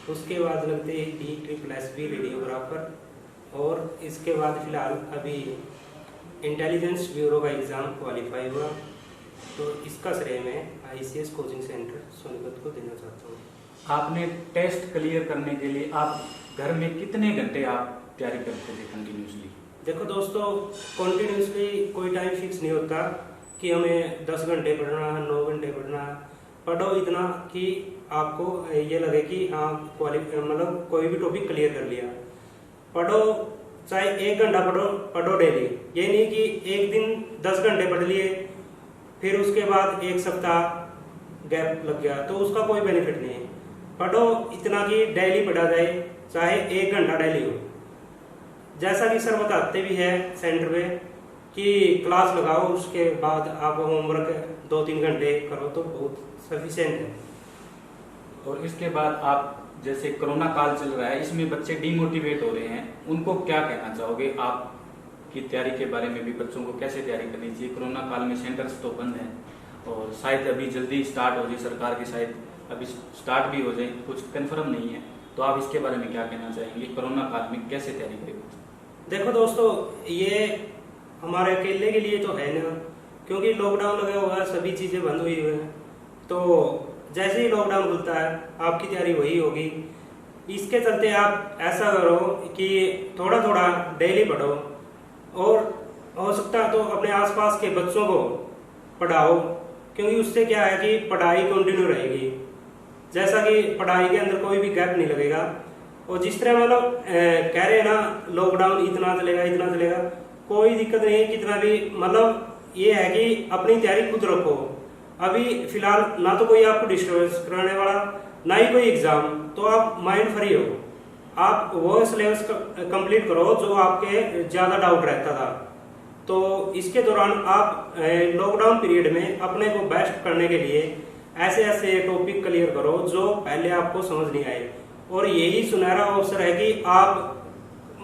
उसके बाद लगते ही DSSS रेडियोग्राफर और इसके बाद फ़िलहाल अभी इंटेलिजेंस ब्यूरो का एग्ज़ाम क्वालिफाई हुआ। तो इसका श्रेय मैं ICS कोचिंग सेंटर सोनीपत को देना चाहता हूँ। आपने टेस्ट क्लियर करने के लिए आप घर में कितने घंटे आप तैयारी करते थे कंटिन्यूसली? देखो दोस्तों, कॉन्टिन्यूसली कोई टाइम फिक्स नहीं होता कि हमें 10 घंटे पढ़ना है, 9 घंटे पढ़ना है। पढ़ो इतना कि आपको ये लगे कि हाँ मतलब कोई भी टॉपिक क्लियर कर लिया। पढ़ो चाहे 1 घंटा पढ़ो डेली। ये नहीं कि एक दिन 10 घंटे पढ़ लिए फिर उसके बाद 1 सप्ताह गैप लग गया, तो उसका कोई बेनिफिट नहीं है। पढ़ो इतना कि डेली पढ़ा जाए, चाहे 1 घंटा डेली हो। जैसा कि सर बताते भी है सेंटर में कि क्लास लगाओ, उसके बाद आप होमवर्क 2-3 घंटे करो तो बहुत सफिशिएंट है। और इसके बाद आप जैसे कोरोना काल चल रहा है, इसमें बच्चे डिमोटिवेट हो रहे हैं, उनको क्या कहना चाहोगे? आप की तैयारी के बारे में भी बच्चों को कैसे तैयारी करनी चाहिए? कोरोना काल में सेंटर्स तो बंद हैं और शायद अभी जल्दी स्टार्ट हो जाए, सरकार की शायद अभी स्टार्ट भी हो जाए, कुछ कंफर्म नहीं है। तो आप इसके बारे में क्या कहना चाहेंगे? कोरोना काल में कैसे तैयारी करें? देखो दोस्तों, ये हमारे अकेले के लिए तो है ना, क्योंकि लॉकडाउन लगा हुआ है, सभी चीज़ें बंद हुई हुई हैं। तो जैसे ही लॉकडाउन खुलता है आपकी तैयारी वही होगी। इसके चलते आप ऐसा करो कि थोड़ा थोड़ा डेली पढ़ो और हो सकता है तो अपने आसपास के बच्चों को पढ़ाओ, क्योंकि उससे क्या है कि पढ़ाई कंटिन्यू रहेगी। जैसा कि पढ़ाई के अंदर कोई भी गैप नहीं लगेगा। और जिस तरह मतलब कह रहे हैं ना लॉकडाउन इतना चलेगा, कोई दिक्कत नहीं है कितना भी। मतलब ये है कि अपनी तैयारी खुद रखो। अभी फिलहाल ना तो कोई आपको डिस्टर्बेंस कराने वाला, ना ही कोई एग्जाम, तो आप माइंड फ्री हो। आप वो सिलेबस कंप्लीट करो जो आपके ज़्यादा डाउट रहता था। तो इसके दौरान आप लॉकडाउन पीरियड में अपने को बेस्ट करने के लिए ऐसे ऐसे टॉपिक क्लियर करो जो पहले आपको समझ नहीं आए। और यही सुनहरा अवसर है कि आप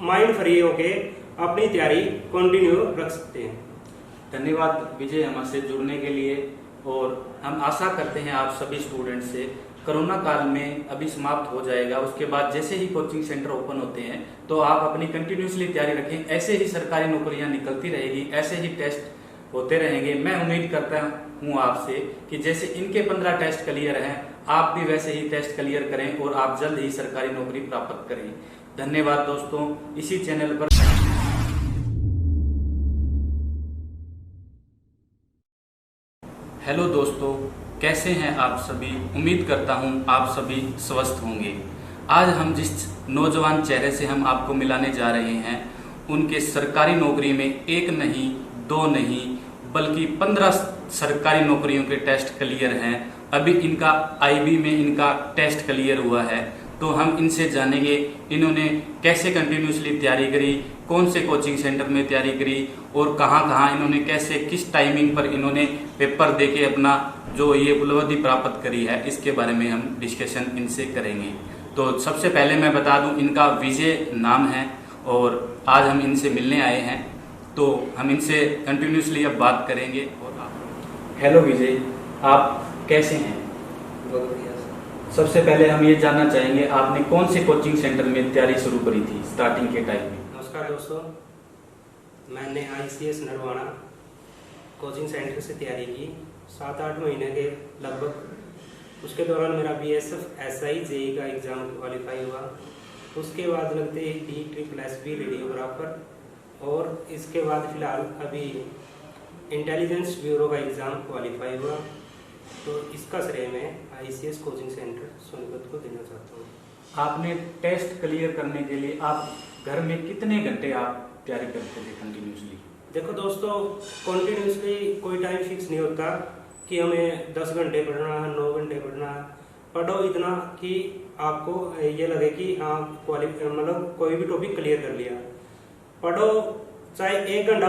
माइंड फ्री होके अपनी तैयारी कंटिन्यू रख सकते हैं। धन्यवाद विजय हमसे जुड़ने के लिए। और हम आशा करते हैं आप सभी स्टूडेंट से, कोरोना काल में अभी समाप्त हो जाएगा, उसके बाद जैसे ही कोचिंग सेंटर ओपन होते हैं तो आप अपनी कंटिन्यूसली तैयारी रखें। ऐसे ही सरकारी नौकरियां निकलती रहेगी, ऐसे ही टेस्ट होते रहेंगे। मैं उम्मीद करता हूं आपसे कि जैसे इनके 15 टेस्ट क्लियर हैं, आप भी वैसे ही टेस्ट क्लियर करें और आप जल्द ही सरकारी नौकरी प्राप्त करें। धन्यवाद दोस्तों। इसी चैनल पर हेलो दोस्तों, कैसे हैं आप सभी? उम्मीद करता हूं आप सभी स्वस्थ होंगे। आज हम जिस नौजवान चेहरे से हम आपको मिलाने जा रहे हैं, उनके सरकारी नौकरी में 1 नहीं 2 नहीं बल्कि 15 सरकारी नौकरियों के टेस्ट क्लियर हैं। अभी इनका IB में इनका टेस्ट क्लियर हुआ है। तो हम इनसे जानेंगे इन्होंने कैसे कंटिन्यूसली तैयारी करी, कौन से कोचिंग सेंटर में तैयारी करी और कहाँ कहाँ इन्होंने कैसे किस टाइमिंग पर इन्होंने पेपर देके अपना जो ये उपलब्धि प्राप्त करी है, इसके बारे में हम डिस्कशन इनसे करेंगे। तो सबसे पहले मैं बता दूं, इनका विजय नाम है और आज हम इनसे मिलने आए हैं। तो हम इनसे कंटिन्यूसली अब बात करेंगे। और हेलो विजय, आप कैसे हैं? बहुत बढ़िया। सबसे पहले हम ये जानना चाहेंगे आपने कौन से कोचिंग सेंटर में तैयारी शुरू करी थी स्टार्टिंग के टाइम में? नमस्कार दोस्तों, मैंने ICS नरवाना कोचिंग सेंटर से तैयारी की 7-8 महीने के लगभग। उसके दौरान मेरा BSF SI JEE का एग्ज़ाम क्वालिफाई हुआ। उसके बाद लगते ही DSSS रेडियोग्राफर और इसके बाद फ़िलहाल अभी इंटेलिजेंस ब्यूरो का एग्ज़ाम क्वालिफाई हुआ। तो इसका श्रेय मैं ICS कोचिंग सेंटर सोनीपत को देना चाहता हूँ। आपने टेस्ट क्लियर करने के लिए आप घर में कितने घंटे आप तैयारी करते थे कंटिन्यूसली? देखो दोस्तों, कॉन्टिन्यूसली कोई टाइम फिक्स नहीं होता कि हमें 10 घंटे पढ़ना है, 9 घंटे पढ़ना है। पढ़ो इतना कि आपको ये लगे कि हाँ मतलब कोई भी टॉपिक क्लियर कर लिया। पढ़ो चाहे 1 घंटा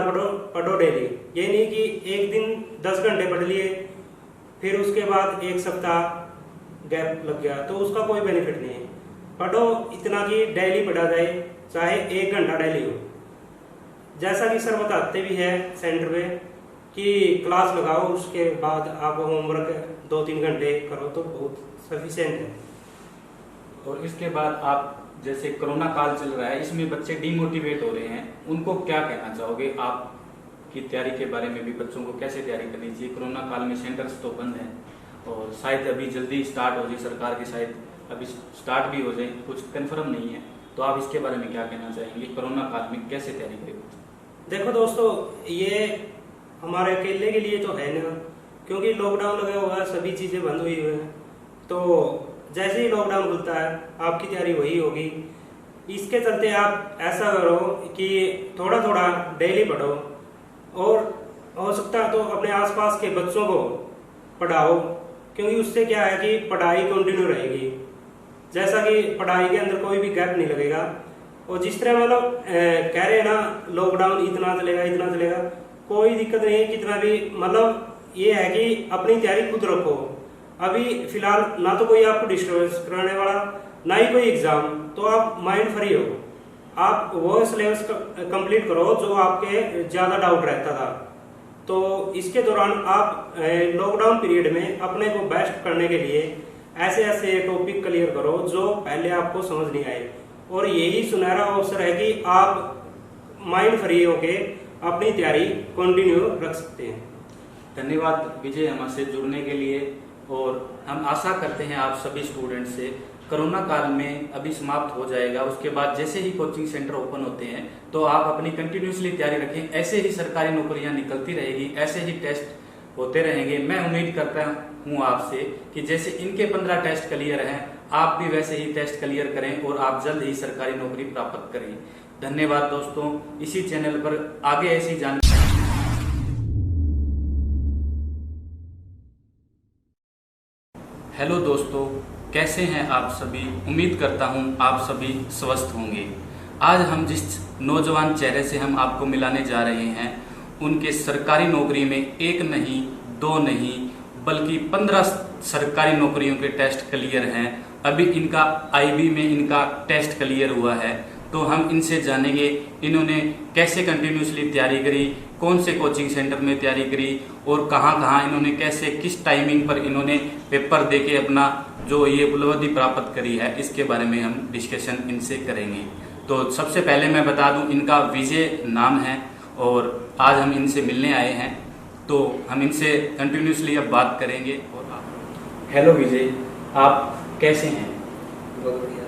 पढ़ो डेली। ये नहीं कि एक दिन 10 घंटे पढ़ लिए फिर उसके बाद 1 सप्ताह गैप लग गया, तो उसका कोई बेनिफिट नहीं है। पढ़ो इतना कि डेली पढ़ा जाए, चाहे 1 घंटा डेली हो। जैसा कि सर बताते भी है सेंटर पे कि क्लास लगाओ, उसके बाद आप होमवर्क 2-3 घंटे करो तो बहुत सफिशिएंट है। और इसके बाद आप जैसे कोरोना काल चल रहा है, इसमें बच्चे डीमोटिवेट हो रहे हैं, उनको क्या कहना चाहोगे? आप की तैयारी के बारे में भी बच्चों को कैसे तैयारी करनी चाहिए? कोरोना काल में सेंटर्स तो बंद हैं और शायद अभी जल्दी स्टार्ट हो जाए, सरकार की शायद अभी स्टार्ट भी हो जाए, कुछ कंफर्म नहीं है, तो आप इसके बारे में क्या कहना चाहेंगे? कोरोना काल में कैसे तैयारी करें? देखो दोस्तों, ये हमारे अकेले के लिए तो है ना, क्योंकि लॉकडाउन लगा हुआ है, सभी चीज़ें बंद हुई हुई हैं। तो जैसे ही लॉकडाउन खुलता है आपकी तैयारी वही होगी। इसके चलते आप ऐसा करो कि थोड़ा थोड़ा डेली पढ़ो, और हो सकता है तो अपने आसपास के बच्चों को पढ़ाओ, क्योंकि उससे क्या है कि पढ़ाई कंटिन्यू रहेगी। जैसा कि पढ़ाई के अंदर कोई भी गैप नहीं लगेगा। और जिस तरह मतलब कह रहे हैं ना, लॉकडाउन इतना चलेगा, कोई दिक्कत नहीं है कितना भी, मतलब ये है कि अपनी तैयारी खुद रखो। अभी फिलहाल ना तो कोई आपको डिस्टर्बेंस कराने वाला, ना ही कोई एग्जाम, तो आप माइंड फ्री हो। आप वो सिलेबस कंप्लीट करो जो आपके ज़्यादा डाउट रहता था। तो इसके दौरान आप लॉकडाउन पीरियड में अपने को बेस्ट करने के लिए ऐसे ऐसे टॉपिक क्लियर करो जो पहले आपको समझ नहीं आए, और यही सुनहरा अवसर है कि आप माइंड फ्री होके अपनी तैयारी कंटिन्यू रख सकते हैं। धन्यवाद विजय हमसे जुड़ने के लिए, और हम आशा करते हैं आप सभी स्टूडेंट से कोरोना काल में अभी समाप्त हो जाएगा। उसके बाद जैसे ही कोचिंग सेंटर ओपन होते हैं तो आप अपनी कंटिन्यूसली तैयारी रखें। ऐसे ही सरकारी नौकरियां निकलती रहेगी, ऐसे ही टेस्ट होते रहेंगे। मैं उम्मीद करता हूं आपसे कि जैसे इनके 15 टेस्ट क्लियर हैं, आप भी वैसे ही टेस्ट क्लियर करें और आप जल्द ही सरकारी नौकरी प्राप्त करें। धन्यवाद दोस्तों। इसी चैनल पर आगे ऐसी जानकारी। हेलो दोस्तों, कैसे हैं आप सभी? उम्मीद करता हूं आप सभी स्वस्थ होंगे। आज हम जिस नौजवान चेहरे से हम आपको मिलाने जा रहे हैं, उनके सरकारी नौकरी में 1 नहीं 2 नहीं बल्कि 15 सरकारी नौकरियों के टेस्ट क्लियर हैं। अभी इनका आईबी में इनका टेस्ट क्लियर हुआ है, तो हम इनसे जानेंगे इन्होंने कैसे कंटिन्यूसली तैयारी करी, कौन से कोचिंग सेंटर में तैयारी करी और कहाँ कहाँ इन्होंने कैसे किस टाइमिंग पर इन्होंने पेपर देके अपना जो ये उपलब्धि प्राप्त करी है, इसके बारे में हम डिस्कशन इनसे करेंगे। तो सबसे पहले मैं बता दूं, इनका विजय नाम है और आज हम इनसे मिलने आए हैं, तो हम इनसे कंटिन्यूसली अब बात करेंगे। और हेलो विजय, आप कैसे हैं? बहुत बढ़िया।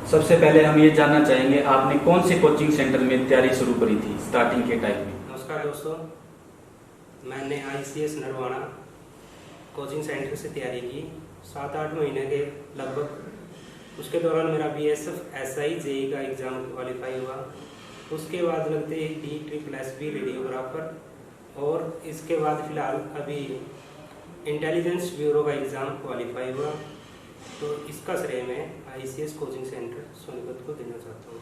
सबसे पहले हम ये जानना चाहेंगे आपने कौन से कोचिंग सेंटर में तैयारी शुरू करी थी स्टार्टिंग के टाइम में? नमस्कार दोस्तों, मैंने ICS नरवाना कोचिंग सेंटर से तैयारी की 7-8 महीने के लगभग। उसके दौरान मेरा BSF SI JEE का एग्ज़ाम क्वालिफाई हुआ। उसके बाद लगते ही DSSS रेडियोग्राफर, और इसके बाद फिलहाल अभी इंटेलिजेंस ब्यूरो का एग्ज़ाम क्वालिफाई हुआ। तो इसका श्रेय मैं ICS कोचिंग सेंटर सोनीपत को देना चाहता हूँ।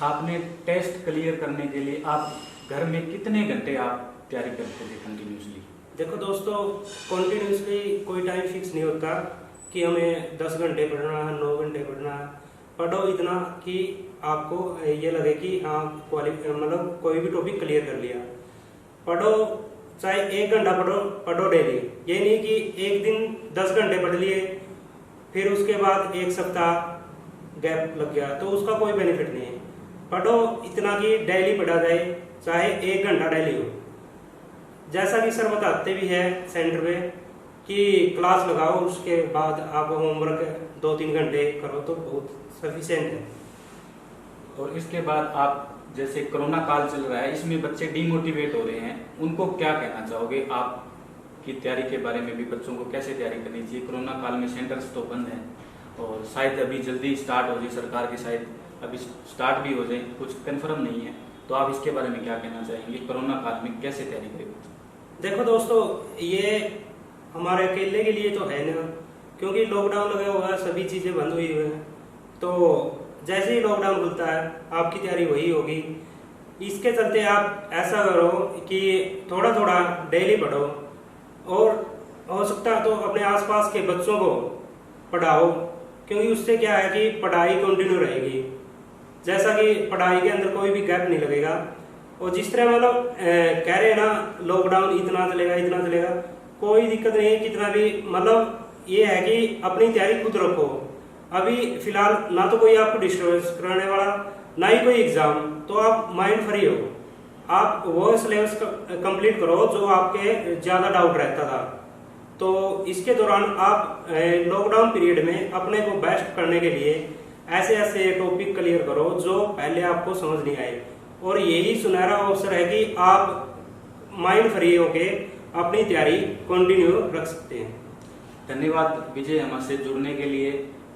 आपने टेस्ट क्लियर करने के लिए आप घर में कितने घंटे आप तैयारी करते थे कंटिन्यूसली? देखो दोस्तों, कंटिन्यूसली कोई टाइम फिक्स नहीं होता कि हमें 10 घंटे पढ़ना है, 9 घंटे पढ़ना है। पढ़ो इतना कि आपको ये लगे कि हाँ मतलब कोई भी टॉपिक क्लियर कर लिया। पढ़ो, चाहे 1 घंटा पढ़ो डेली। ये नहीं कि एक दिन 10 घंटे पढ़ लिए फिर उसके बाद 1 सप्ताह गैप लग गया, तो उसका कोई बेनिफिट नहीं है। पढ़ो इतना कि डेली पढ़ा जाए, चाहे 1 घंटा डेली हो। जैसा कि सर बताते भी है सेंटर पे कि क्लास लगाओ, उसके बाद आप होमवर्क 2-3 घंटे करो तो बहुत सफिशिएंट है। और इसके बाद आप जैसे कोरोना काल चल रहा है, इसमें बच्चे डीमोटिवेट हो रहे हैं, उनको क्या कहना चाहोगे? आप की तैयारी के बारे में भी बच्चों को कैसे तैयारी करनी चाहिए? कोरोना काल में सेंटर्स तो बंद हैं और शायद अभी जल्दी स्टार्ट हो जाए, सरकार की शायद अभी स्टार्ट भी हो जाए, कुछ कंफर्म नहीं है, तो आप इसके बारे में क्या कहना चाहेंगे? कोरोना काल में कैसे तैयारी करें? देखो दोस्तों, ये हमारे अकेले के लिए तो है ना, क्योंकि लॉकडाउन लगा हुआ है, सभी चीज़ें बंद हुई हुई हैं। तो जैसे ही लॉकडाउन खुलता है आपकी तैयारी वही होगी। इसके चलते आप ऐसा करो कि थोड़ा थोड़ा डेली पढ़ो, और हो सकता है तो अपने आसपास के बच्चों को पढ़ाओ, क्योंकि उससे क्या है कि पढ़ाई कंटिन्यू रहेगी। जैसा कि पढ़ाई के अंदर कोई भी गैप नहीं लगेगा। और जिस तरह मतलब कह रहे हैं ना लॉकडाउन इतना चलेगा, कोई दिक्कत नहीं है कितना भी, मतलब ये है कि अपनी तैयारी खुद रखो। अभी फिलहाल ना तो कोई आपको डिस्टर्बेंस कराने वाला, ना ही कोई एग्जाम, तो आप माइंड फ्री हो। आप वो सिलेबस कंप्लीट करो जो आपके ज्यादा डाउट रहता था। तो इसके दौरान आप लॉकडाउन पीरियड में अपने को बेस्ट करने के लिए ऐसे ऐसे टॉपिक क्लियर करो जो पहले आपको समझ नहीं आए, और यही सुनहरा अवसर है कि आप माइंड फ्री होके अपनी तैयारी कंटिन्यू रख सकते हैं। धन्यवाद विजय हमसे जुड़ने के लिए,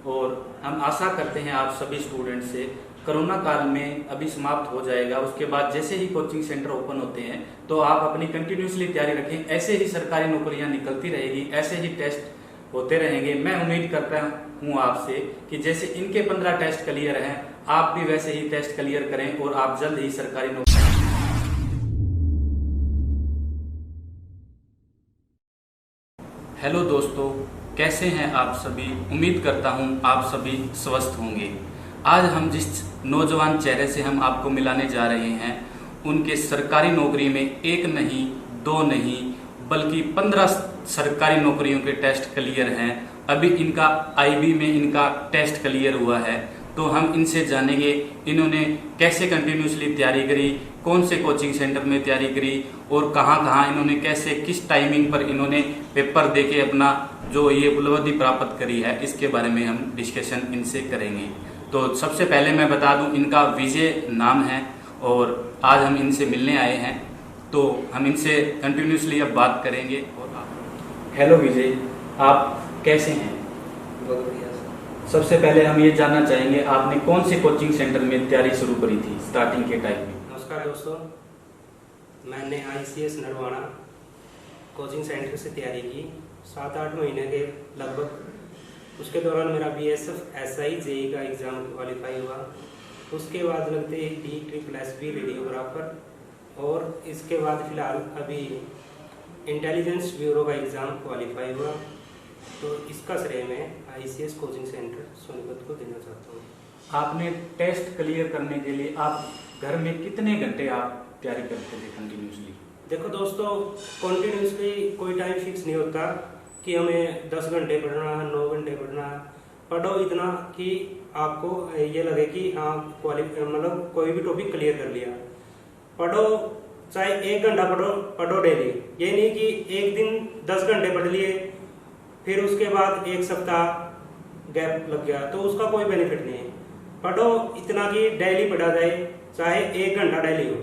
और हम आशा करते हैं आप सभी स्टूडेंट से कोरोना काल में अभी समाप्त हो जाएगा, उसके बाद जैसे ही कोचिंग सेंटर ओपन होते हैं तो आप अपनी कंटिन्यूसली तैयारी रखें। ऐसे ही सरकारी नौकरियां निकलती रहेगी, ऐसे ही टेस्ट होते रहेंगे। मैं उम्मीद करता हूं आपसे कि जैसे इनके 15 टेस्ट क्लियर हैं, आप भी वैसे ही टेस्ट क्लियर करें और आप जल्द ही सरकारी नौकरी। हेलो दोस्तों, कैसे हैं आप सभी? उम्मीद करता हूं आप सभी स्वस्थ होंगे। आज हम जिस नौजवान चेहरे से हम आपको मिलाने जा रहे हैं, उनके सरकारी नौकरी में एक नहीं, दो नहीं, बल्कि 15 सरकारी नौकरियों के टेस्ट क्लियर हैं। अभी इनका आईबी में इनका टेस्ट क्लियर हुआ है, तो हम इनसे जानेंगे इन्होंने कैसे कंटिन्यूसली तैयारी करी, कौन से कोचिंग सेंटर में तैयारी करी, और कहाँ इन्होंने कैसे किस टाइमिंग पर इन्होंने पेपर देके अपना जो ये उपलब्धि प्राप्त करी है, इसके बारे में हम डिस्कशन इनसे करेंगे। तो सबसे पहले मैं बता दूं, इनका विजय नाम है और आज हम इनसे मिलने आए हैं, तो हम इनसे कंटिन्यूसली अब बात करेंगे। और हेलो विजय, आप कैसे हैं? बहुत बढ़िया। सबसे पहले हम ये जानना चाहेंगे आपने कौन से कोचिंग सेंटर में तैयारी शुरू करी थी स्टार्टिंग के टाइम में? नमस्कार दोस्तों, मैंने ICS नरवाना कोचिंग सेंटर से तैयारी की 7-8 महीने के लगभग। उसके दौरान मेरा BSF SI JEE का एग्ज़ाम क्वालिफाई हुआ। उसके बाद लगते ही DSSS रेडियोग्राफर, और इसके बाद फिलहाल अभी इंटेलिजेंस ब्यूरो का एग्ज़ाम क्वालिफाई हुआ। तो इसका श्रेय मैं ICS कोचिंग सेंटर सोनीपत को देना चाहता हूँ। आपने टेस्ट क्लियर करने के लिए आप घर में कितने घंटे आप तैयारी करते थे कंटिन्यूसली? देखो दोस्तों, कंटिन्यूसली कोई टाइम फिक्स नहीं होता कि हमें 10 घंटे पढ़ना है, 9 घंटे पढ़ना है। पढ़ो इतना कि आपको ये लगे कि हाँ मतलब कोई भी टॉपिक क्लियर कर लिया। पढ़ो चाहे 1 घंटा पढ़ो डेली। ये नहीं कि एक दिन 10 घंटे पढ़ लिए फिर उसके बाद 1 सप्ताह गैप लग गया, तो उसका कोई बेनिफिट नहीं है। पढ़ो इतना कि डेली पढ़ा जाए, चाहे 1 घंटा डेली हो।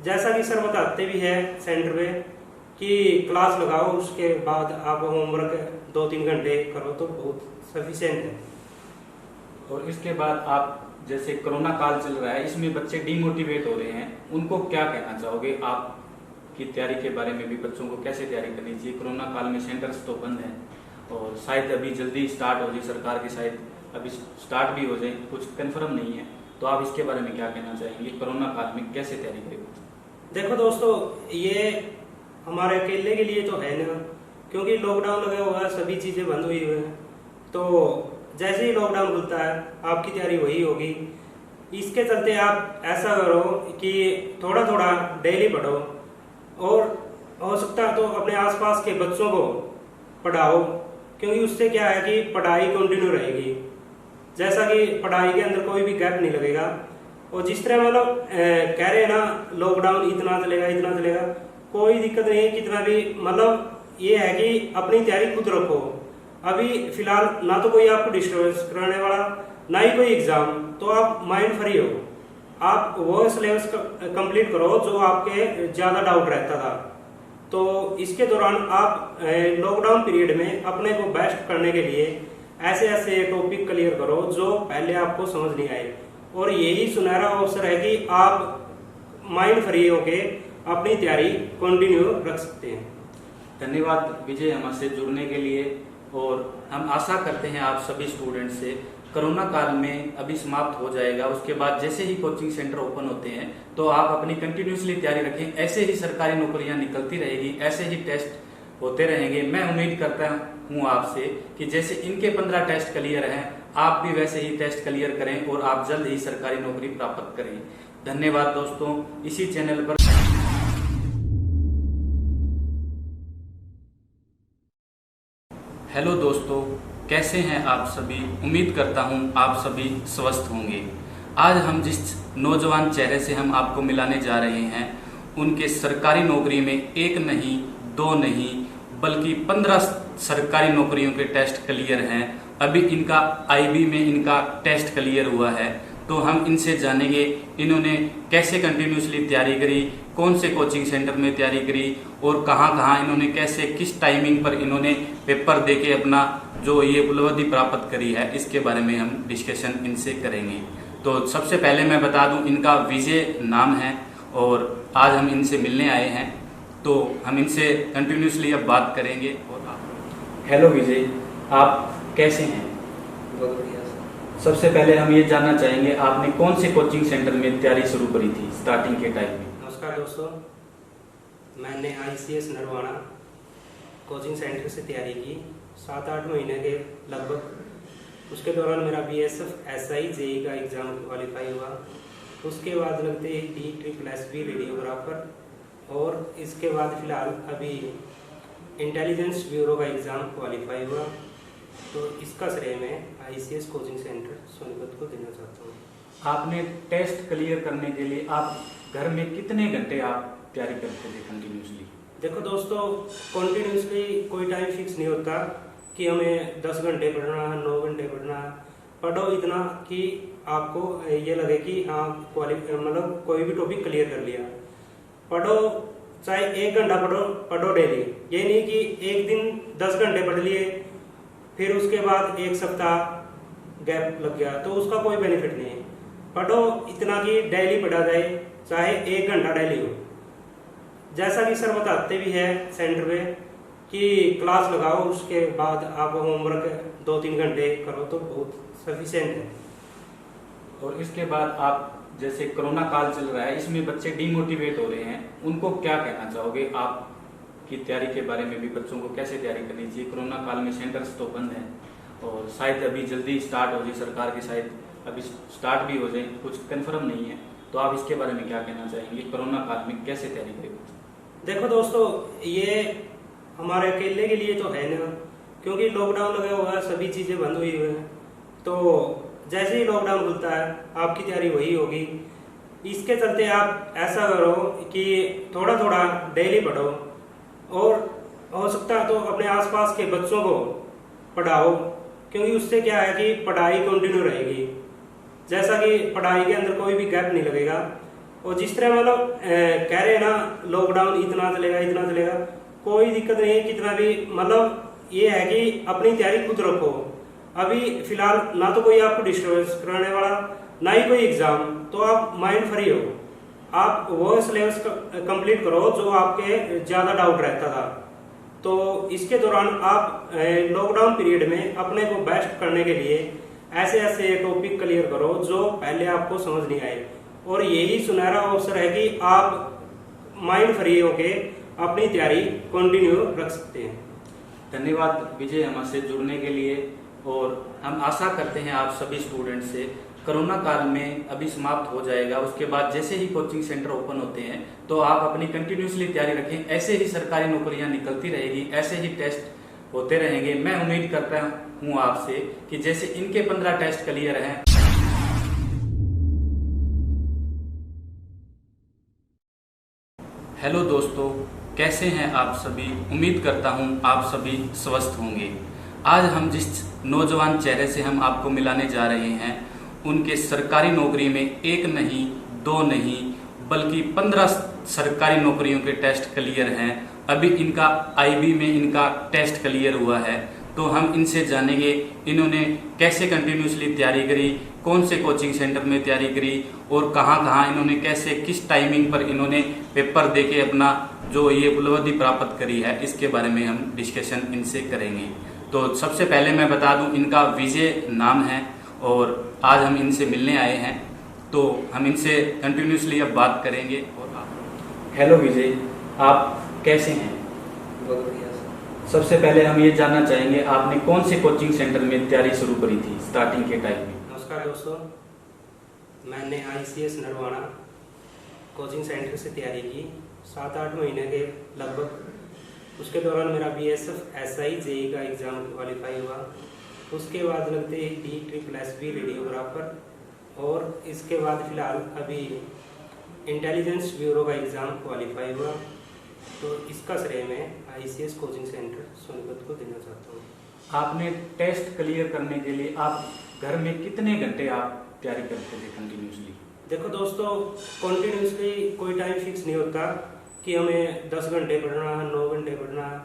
जैसा कि सर बताते भी है सेंटर में कि क्लास लगाओ, उसके बाद आप होमवर्क 2-3 घंटे करो तो बहुत सफिशिएंट है। और इसके बाद आप जैसे कोरोना काल चल रहा है, इसमें बच्चे डिमोटिवेट हो रहे हैं, उनको क्या कहना चाहोगे? आप की तैयारी के बारे में भी बच्चों को कैसे तैयारी करनी चाहिए? कोरोना काल में सेंटर्स तो बंद हैं और शायद अभी जल्दी स्टार्ट हो जाए, सरकार की शायद अभी स्टार्ट भी हो जाए, कुछ कंफर्म नहीं है। तो आप इसके बारे में क्या कहना चाहेंगे? कोरोना काल में कैसे तैयारी करें? देखो दोस्तों, ये हमारे अकेले के लिए तो है ना, क्योंकि लॉकडाउन लगा हुआ, सभी चीज़ें बंद हुई हुई हैं। तो जैसे ही लॉकडाउन खुलता है आपकी तैयारी वही होगी। इसके चलते आप ऐसा करो कि थोड़ा थोड़ा डेली पढ़ो, और हो सकता है तो अपने आसपास के बच्चों को पढ़ाओ, क्योंकि उससे क्या है कि पढ़ाई कंटिन्यू रहेगी। जैसा कि पढ़ाई के अंदर कोई भी गैप नहीं लगेगा। और जिस तरह मतलब कह रहे हैं ना लॉकडाउन इतना चलेगा, कोई दिक्कत नहीं है कितना भी, मतलब ये है कि अपनी तैयारी खुद रखो। अभी फिलहाल ना तो कोई आपको डिस्टर्बेंस कराने वाला, ना ही कोई एग्जाम, तो आप माइंड फ्री हो। आप वो सिलेबस कंप्लीट करो जो आपके ज़्यादा डाउट रहता था। तो इसके दौरान आप लॉकडाउन पीरियड में अपने को बेस्ट करने के लिए ऐसे ऐसे टॉपिक क्लियर करो जो पहले आपको समझ नहीं आए, और यही सुनहरा अवसर है कि आप माइंड फ्री होके अपनी तैयारी कंटिन्यू रख सकते हैं। धन्यवाद विजय हमसे जुड़ने के लिए, और हम आशा करते हैं आप सभी स्टूडेंट से कोरोना काल में अभी समाप्त हो जाएगा, उसके बाद जैसे ही कोचिंग सेंटर ओपन होते हैं तो आप अपनी कंटिन्यूसली तैयारी रखें। ऐसे ही सरकारी नौकरियां निकलती रहेगी, ऐसे ही टेस्ट होते रहेंगे। मैं उम्मीद करता हूं आपसे कि जैसे इनके 15 टेस्ट क्लियर हैं, आप भी वैसे ही टेस्ट क्लियर करें और आप जल्द ही सरकारी नौकरी प्राप्त करें। धन्यवाद दोस्तों। इसी चैनल पर हेलो दोस्तों, कैसे हैं आप सभी। उम्मीद करता हूं आप सभी स्वस्थ होंगे। आज हम जिस नौजवान चेहरे से हम आपको मिलाने जा रहे हैं, उनके सरकारी नौकरी में एक नहीं, दो नहीं, बल्कि 15 सरकारी नौकरियों के टेस्ट क्लियर हैं। अभी इनका आईबी में इनका टेस्ट क्लियर हुआ है, तो हम इनसे जानेंगे इन्होंने कैसे कंटिन्यूसली तैयारी करी, कौन से कोचिंग सेंटर में तैयारी करी और कहाँ कहाँ इन्होंने कैसे किस टाइमिंग पर इन्होंने पेपर देके अपना जो ये उपलब्धि प्राप्त करी है, इसके बारे में हम डिस्कशन इनसे करेंगे। तो सबसे पहले मैं बता दूं, इनका विजय नाम है और आज हम इनसे मिलने आए हैं, तो हम इनसे कंटिन्यूसली अब बात करेंगे। हेलो विजय, आप कैसे हैं? बहुत बढ़िया। सबसे पहले हम ये जानना चाहेंगे, आपने कौन से कोचिंग सेंटर में तैयारी शुरू करी थी स्टार्टिंग के टाइम में? नमस्कार दोस्तों, मैंने ICS नरवाना कोचिंग सेंटर से तैयारी की 7-8 महीने के लगभग। उसके दौरान मेरा BSF SI JE का एग्ज़ाम क्वालिफाई हुआ। उसके बाद लगते ही DSSB रेडियोग्राफर और इसके बाद फिलहाल अभी इंटेलिजेंस ब्यूरो का एग्ज़ाम क्वालिफाई हुआ। तो इसका श्रेय मैं ICS कोचिंग सेंटर सोनीपत को देना चाहता हूँ। आपने टेस्ट क्लियर करने के लिए आप घर में कितने घंटे आप तैयारी करते थे कंटिन्यूसली? देखो दोस्तों, कॉन्टिन्यूसली कोई टाइम फिक्स नहीं होता कि हमें 10 घंटे पढ़ना है, 9 घंटे पढ़ना है। पढ़ो इतना कि आपको ये लगे कि हाँ मतलब कोई भी टॉपिक क्लियर कर लिया। पढ़ो, चाहे 1 घंटा पढ़ो डेली। ये नहीं कि एक दिन 10 घंटे पढ़ लिए फिर उसके बाद 1 सप्ताह गैप लग गया, तो उसका कोई बेनिफिट नहीं है। पढ़ो इतना कि डेली पढ़ा जाए, चाहे 1 घंटा डेली हो। जैसा कि सर बताते भी है सेंटर में कि क्लास लगाओ, उसके बाद आप होमवर्क 2-3 घंटे करो तो बहुत सफिशिएंट है। और इसके बाद आप, जैसे कोरोना काल चल रहा है, इसमें बच्चे डिमोटिवेट हो रहे हैं, उनको क्या कहना चाहोगे? आप की तैयारी के बारे में भी बच्चों को कैसे तैयारी करनी चाहिए? कोरोना काल में सेंटर्स तो बंद हैं और शायद अभी जल्दी स्टार्ट हो जाए, सरकार की शायद अभी स्टार्ट भी हो जाए, कुछ कंफर्म नहीं है। तो आप इसके बारे में क्या कहना चाहेंगे? कोरोना काल में कैसे तैयारी करें? देखो दोस्तों, ये हमारे अकेले के लिए तो है ना, क्योंकि लॉकडाउन लगा हुआ है, सभी चीज़ें बंद हुई हुई हैं। तो जैसे ही लॉकडाउन खुलता है आपकी तैयारी वही होगी। इसके चलते आप ऐसा करो कि थोड़ा थोड़ा डेली पढ़ो और हो सकता है तो अपने आसपास के बच्चों को पढ़ाओ, क्योंकि उससे क्या है कि पढ़ाई कंटिन्यू रहेगी। जैसा कि पढ़ाई के अंदर कोई भी गैप नहीं लगेगा। और जिस तरह मतलब कह रहे हैं ना, लॉकडाउन इतना चलेगा, कोई दिक्कत नहीं है कितना भी। मतलब ये है कि अपनी तैयारी खुद रखो। अभी फिलहाल ना तो कोई आपको डिस्टर्बेंस कराने वाला, ना ही कोई एग्जाम, तो आप माइंड फ्री हो। आप वो सिलेबस कंप्लीट करो जो आपके ज़्यादा डाउट रहता था। तो इसके दौरान आप लॉकडाउन पीरियड में अपने को बेस्ट करने के लिए ऐसे ऐसे टॉपिक क्लियर करो जो पहले आपको समझ नहीं आए। और यही सुनहरा अवसर है कि आप माइंड फ्री होके अपनी तैयारी कंटिन्यू रख सकते हैं। धन्यवाद विजय हमसे जुड़ने के लिए। और हम आशा करते हैं आप सभी स्टूडेंट से, कोरोना काल में अभी समाप्त हो जाएगा, उसके बाद जैसे ही कोचिंग सेंटर ओपन होते हैं तो आप अपनी कंटिन्यूसली तैयारी रखें। ऐसे ही सरकारी नौकरियां निकलती रहेगी, ऐसे ही टेस्ट होते रहेंगे। मैं उम्मीद करता हूं आपसे कि जैसे इनके 15 टेस्ट क्लियर हैं। हेलो दोस्तों, कैसे हैं आप सभी। उम्मीद करता हूं आप सभी स्वस्थ होंगे। आज हम जिस नौजवान चेहरे से हम आपको मिलाने जा रहे हैं, उनके सरकारी नौकरी में एक नहीं, दो नहीं, बल्कि 15 सरकारी नौकरियों के टेस्ट क्लियर हैं। अभी इनका आईबी में इनका टेस्ट क्लियर हुआ है, तो हम इनसे जानेंगे इन्होंने कैसे कंटिन्यूसली तैयारी करी, कौन से कोचिंग सेंटर में तैयारी करी और कहाँ कहाँ इन्होंने कैसे किस टाइमिंग पर इन्होंने पेपर देके अपना जो ये उपलब्धि प्राप्त करी है, इसके बारे में हम डिस्कशन इनसे करेंगे। तो सबसे पहले मैं बता दूं, इनका विजय नाम है और आज हम इनसे मिलने आए हैं, तो हम इनसे कंटिन्यूसली अब बात करेंगे। और हेलो विजय, आप कैसे हैं? बहुत बढ़िया। सबसे पहले हम ये जानना चाहेंगे, आपने कौन से कोचिंग सेंटर में तैयारी शुरू करी थी स्टार्टिंग के टाइम में? नमस्कार दोस्तों, मैंने ICS नरवाना कोचिंग सेंटर से तैयारी की 7-8 महीने के लगभग। उसके दौरान मेरा BSF SI JEE का एग्ज़ाम क्वालिफाई हुआ। उसके बाद लगते ही DSSS रेडियोग्राफर और इसके बाद फ़िलहाल अभी इंटेलिजेंस ब्यूरो का एग्ज़ाम क्वालिफाई हुआ। तो इसका श्रेय मैं ICS कोचिंग सेंटर सोनीपत को देना चाहता हूँ। आपने टेस्ट क्लियर करने के लिए आप घर में कितने घंटे आप तैयारी करते थे कंटिन्यूसली? देखो दोस्तों, कॉन्टिन्यूसली कोई टाइम फिक्स नहीं होता कि हमें 10 घंटे पढ़ना है, 9 घंटे पढ़ना है।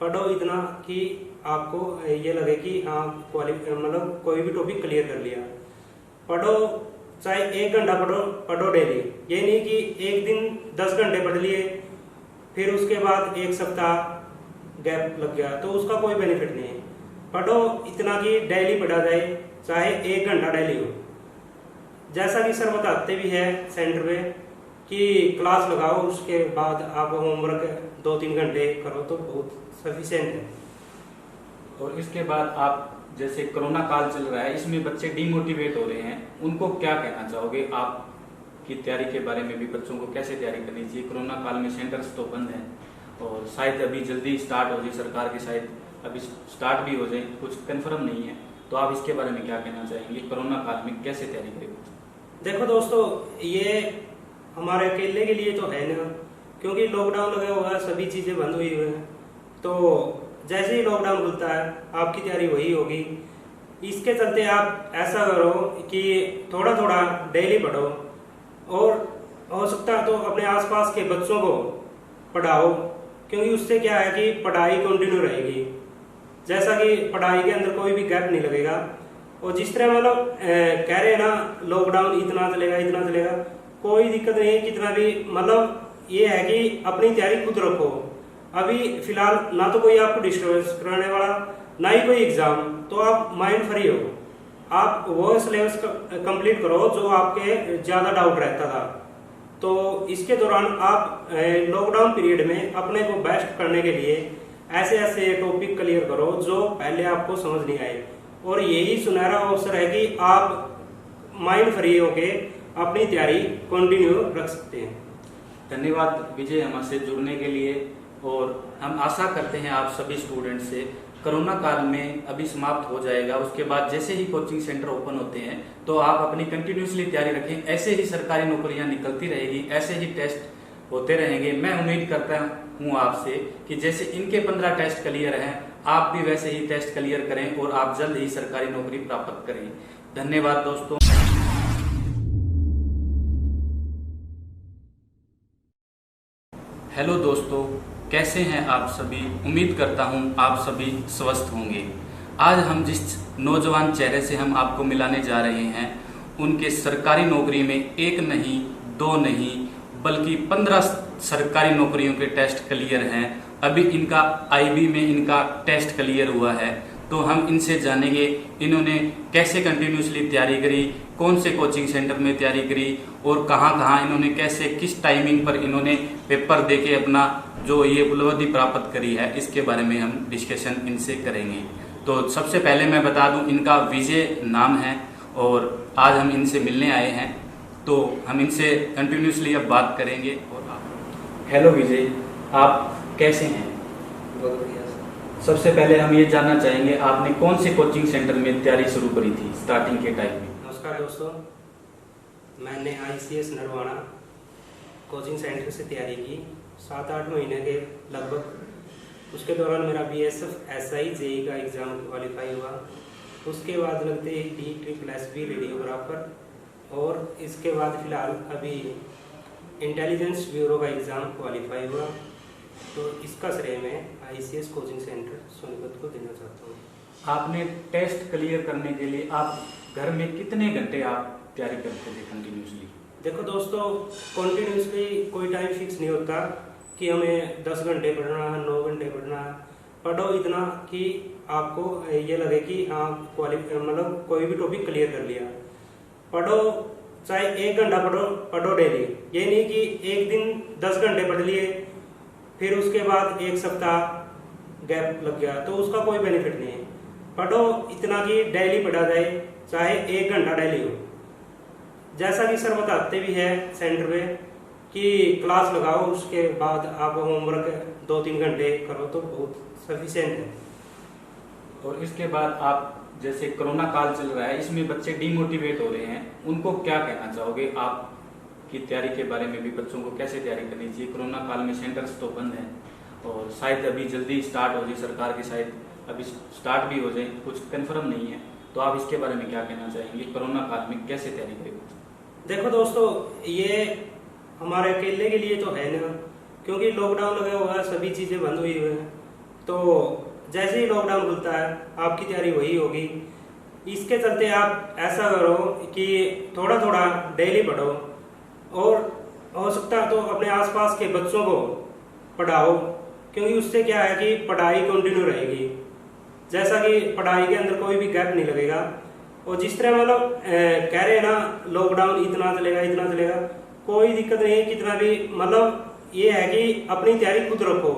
पढ़ो इतना कि आपको ये लगे कि हाँ मतलब कोई भी टॉपिक क्लियर कर लिया। पढ़ो चाहे 1 घंटा पढ़ो डेली। ये नहीं कि एक दिन 10 घंटे पढ़ लिए फिर उसके बाद 1 सप्ताह गैप लग गया, तो उसका कोई बेनिफिट नहीं है। पढ़ो इतना कि डेली पढ़ा जाए, चाहे 1 घंटा डेली हो। जैसा कि सर बताते भी है सेंटर में कि क्लास लगाओ, उसके बाद आप होमवर्क 2-3 घंटे करो तो बहुत सफिशिएंट है। और इसके बाद आप जैसे कोरोना काल चल रहा है, इसमें बच्चे डिमोटिवेट हो रहे हैं, उनको क्या कहना चाहोगे? आप की तैयारी के बारे में भी बच्चों को कैसे तैयारी करनी चाहिए? कोरोना काल में सेंटर्स तो बंद हैं और शायद अभी जल्दी स्टार्ट हो जाए, सरकार की शायद अभी स्टार्ट भी हो जाए, कुछ कंफर्म नहीं है। तो आप इसके बारे में क्या कहना चाहेंगे? कोरोना काल में कैसे तैयारी करें? देखो दोस्तों, ये हमारे अकेले के लिए तो है ना, क्योंकि लॉकडाउन लगा हुआ, सभी चीज़ें बंद हुई हुई हैं। तो जैसे ही लॉकडाउन खुलता है आपकी तैयारी वही होगी। इसके चलते आप ऐसा करो कि थोड़ा थोड़ा डेली पढ़ो और हो सकता है तो अपने आसपास के बच्चों को पढ़ाओ, क्योंकि उससे क्या है कि पढ़ाई कंटिन्यू रहेगी। जैसा कि पढ़ाई के अंदर कोई भी गैप नहीं लगेगा। और जिस तरह मतलब कह रहे हैं ना लॉकडाउन इतना चलेगा, कोई दिक्कत नहीं है कितना भी। मतलब ये है कि अपनी तैयारी खुद रखो। अभी फिलहाल ना तो कोई आपको डिस्टर्बेंस कराने वाला, ना ही कोई एग्जाम, तो आप माइंड फ्री हो। आप वो सिलेबस कंप्लीट करो जो आपके ज़्यादा डाउट रहता था। तो इसके दौरान आप लॉकडाउन पीरियड में अपने को बेस्ट करने के लिए ऐसे ऐसे टॉपिक क्लियर करो जो पहले आपको समझ नहीं आए। और यही सुनहरा अवसर है कि आप माइंड फ्री होके अपनी तैयारी कंटिन्यू रख सकते हैं। धन्यवाद विजय हमसे जुड़ने के लिए। और हम आशा करते हैं आप सभी स्टूडेंट से, कोरोना काल में अभी समाप्त हो जाएगा, उसके बाद जैसे ही कोचिंग सेंटर ओपन होते हैं तो आप अपनी कंटिन्यूसली तैयारी रखें। ऐसे ही सरकारी नौकरियां निकलती रहेगी, ऐसे ही टेस्ट होते रहेंगे। मैं उम्मीद करता हूं आपसे कि जैसे इनके 15 टेस्ट क्लियर हैं, आप भी वैसे ही टेस्ट क्लियर करें और आप जल्द ही सरकारी नौकरी प्राप्त करें। धन्यवाद दोस्तों। हेलो दोस्तों, कैसे हैं आप सभी? उम्मीद करता हूं आप सभी स्वस्थ होंगे। आज हम जिस नौजवान चेहरे से हम आपको मिलाने जा रहे हैं, उनके सरकारी नौकरी में 1 नहीं 2 नहीं बल्कि 15 सरकारी नौकरियों के टेस्ट क्लियर हैं। अभी इनका IB में इनका टेस्ट क्लियर हुआ है। तो हम इनसे जानेंगे इन्होंने कैसे कंटिन्यूसली तैयारी करी, कौन से कोचिंग सेंटर में तैयारी करी और कहाँ कहाँ इन्होंने कैसे किस टाइमिंग पर इन्होंने पेपर देके अपना जो ये उपलब्धि प्राप्त करी है, इसके बारे में हम डिस्कशन इनसे करेंगे। तो सबसे पहले मैं बता दूं, इनका विजय नाम है और आज हम इनसे मिलने आए हैं। तो हम इनसे कंटिन्यूसली अब बात करेंगे। और हेलो विजय, आप कैसे हैं? बहुत बढ़िया। सबसे पहले हम ये जानना चाहेंगे आपने कौन से कोचिंग सेंटर में तैयारी शुरू करी थी स्टार्टिंग के टाइम में? नमस्कार दोस्तों, मैंने ICS नरवाना कोचिंग सेंटर से तैयारी की 7-8 महीने के लगभग। उसके दौरान मेरा BSF SI JEE का एग्ज़ाम क्वालिफाई हुआ। उसके बाद लगते ही DSSS रेडियोग्राफर और इसके बाद फ़िलहाल अभी इंटेलिजेंस ब्यूरो का एग्ज़ाम क्वालिफाई हुआ। तो इसका श्रेय मैं ICS कोचिंग सेंटर सोनीपत को देना चाहता हूँ। आपने टेस्ट क्लियर करने के लिए आप घर में कितने घंटे आप तैयारी करते थे कंटिन्यूसली? देखो दोस्तों, कॉन्टिन्यूसली कोई टाइम फिक्स नहीं होता कि हमें 10 घंटे पढ़ना है, 9 घंटे पढ़ना है। पढ़ो इतना कि आपको ये लगे कि हाँ मतलब कोई भी टॉपिक क्लियर कर लिया। पढ़ो चाहे 1 घंटा पढ़ो डेली। ये नहीं कि एक दिन 10 घंटे पढ़ लिए फिर उसके बाद 1 सप्ताह गैप लग गया, तो उसका कोई बेनिफिट नहीं है। पढ़ो इतना कि डेली पढ़ा जाए, चाहे 1 घंटा डेली हो। जैसा कि सर बताते भी है सेंटर में कि क्लास लगाओ, उसके बाद आप होमवर्क 2-3 घंटे करो तो बहुत सफिशिएंट है। और इसके बाद आप जैसे कोरोना काल चल रहा है, इसमें बच्चे डिमोटिवेट हो रहे हैं, उनको क्या कहना चाहोगे? आप की तैयारी के बारे में भी बच्चों को कैसे तैयारी करनी चाहिए? कोरोना काल में सेंटर्स तो बंद हैं और शायद अभी जल्दी स्टार्ट हो जाए, सरकार की शायद अभी स्टार्ट भी हो जाए, कुछ कंफर्म नहीं है, तो आप इसके बारे में क्या कहना चाहेंगे? कोरोना काल में कैसे तैयारी करें? देखो दोस्तों, ये हमारे अकेले के लिए तो है ना, क्योंकि लॉकडाउन लगा हुआ है, सभी चीज़ें बंद हुई हुई हैं। तो जैसे ही लॉकडाउन खुलता है आपकी तैयारी वही होगी। इसके चलते आप ऐसा करो कि थोड़ा थोड़ा डेली पढ़ो, और हो सकता है तो अपने आसपास के बच्चों को पढ़ाओ, क्योंकि उससे क्या है कि पढ़ाई कंटिन्यू रहेगी। जैसा कि पढ़ाई के अंदर कोई भी गैप नहीं लगेगा। और जिस तरह मतलब कह रहे हैं ना, लॉकडाउन इतना चलेगा, कोई दिक्कत नहीं है कितना भी, मतलब ये है कि अपनी तैयारी खुद रखो।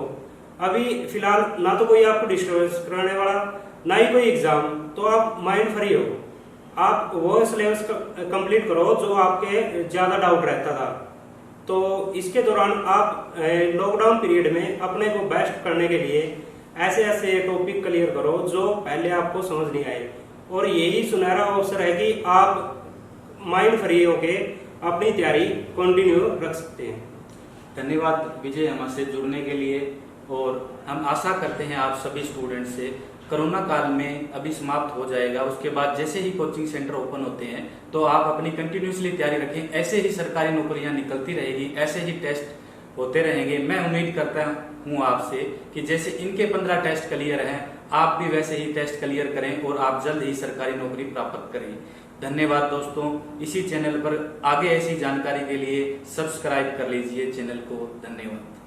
अभी फिलहाल ना तो कोई आपको डिस्टर्बेंस कराने वाला, ना ही कोई एग्जाम, तो आप माइंड फ्री हो। आप वो सिलेबस कंप्लीट करो जो आपके ज्यादा डाउट रहता था। तो इसके दौरान आप लॉकडाउन पीरियड में अपने को बेस्ट करने के लिए ऐसे ऐसे टॉपिक क्लियर करो जो पहले आपको समझ नहीं आए, और यही सुनहरा अवसर है कि आप माइंड फ्री होके अपनी तैयारी कंटिन्यू रख सकते हैं। धन्यवाद विजय हमसे जुड़ने के लिए, और हम आशा करते हैं आप सभी स्टूडेंट से कोरोना काल में अभी समाप्त हो जाएगा, उसके बाद जैसे ही कोचिंग सेंटर ओपन होते हैं तो आप अपनी कंटिन्यूसली तैयारी रखें। ऐसे ही सरकारी नौकरियां निकलती रहेगी, ऐसे ही टेस्ट होते रहेंगे। मैं उम्मीद करता हूं आपसे कि जैसे इनके 15 टेस्ट क्लियर हैं, आप भी वैसे ही टेस्ट क्लियर करें और आप जल्द ही सरकारी नौकरी प्राप्त करें। धन्यवाद दोस्तों। इसी चैनल पर आगे ऐसी जानकारी के लिए सब्सक्राइब कर लीजिए चैनल को। धन्यवाद।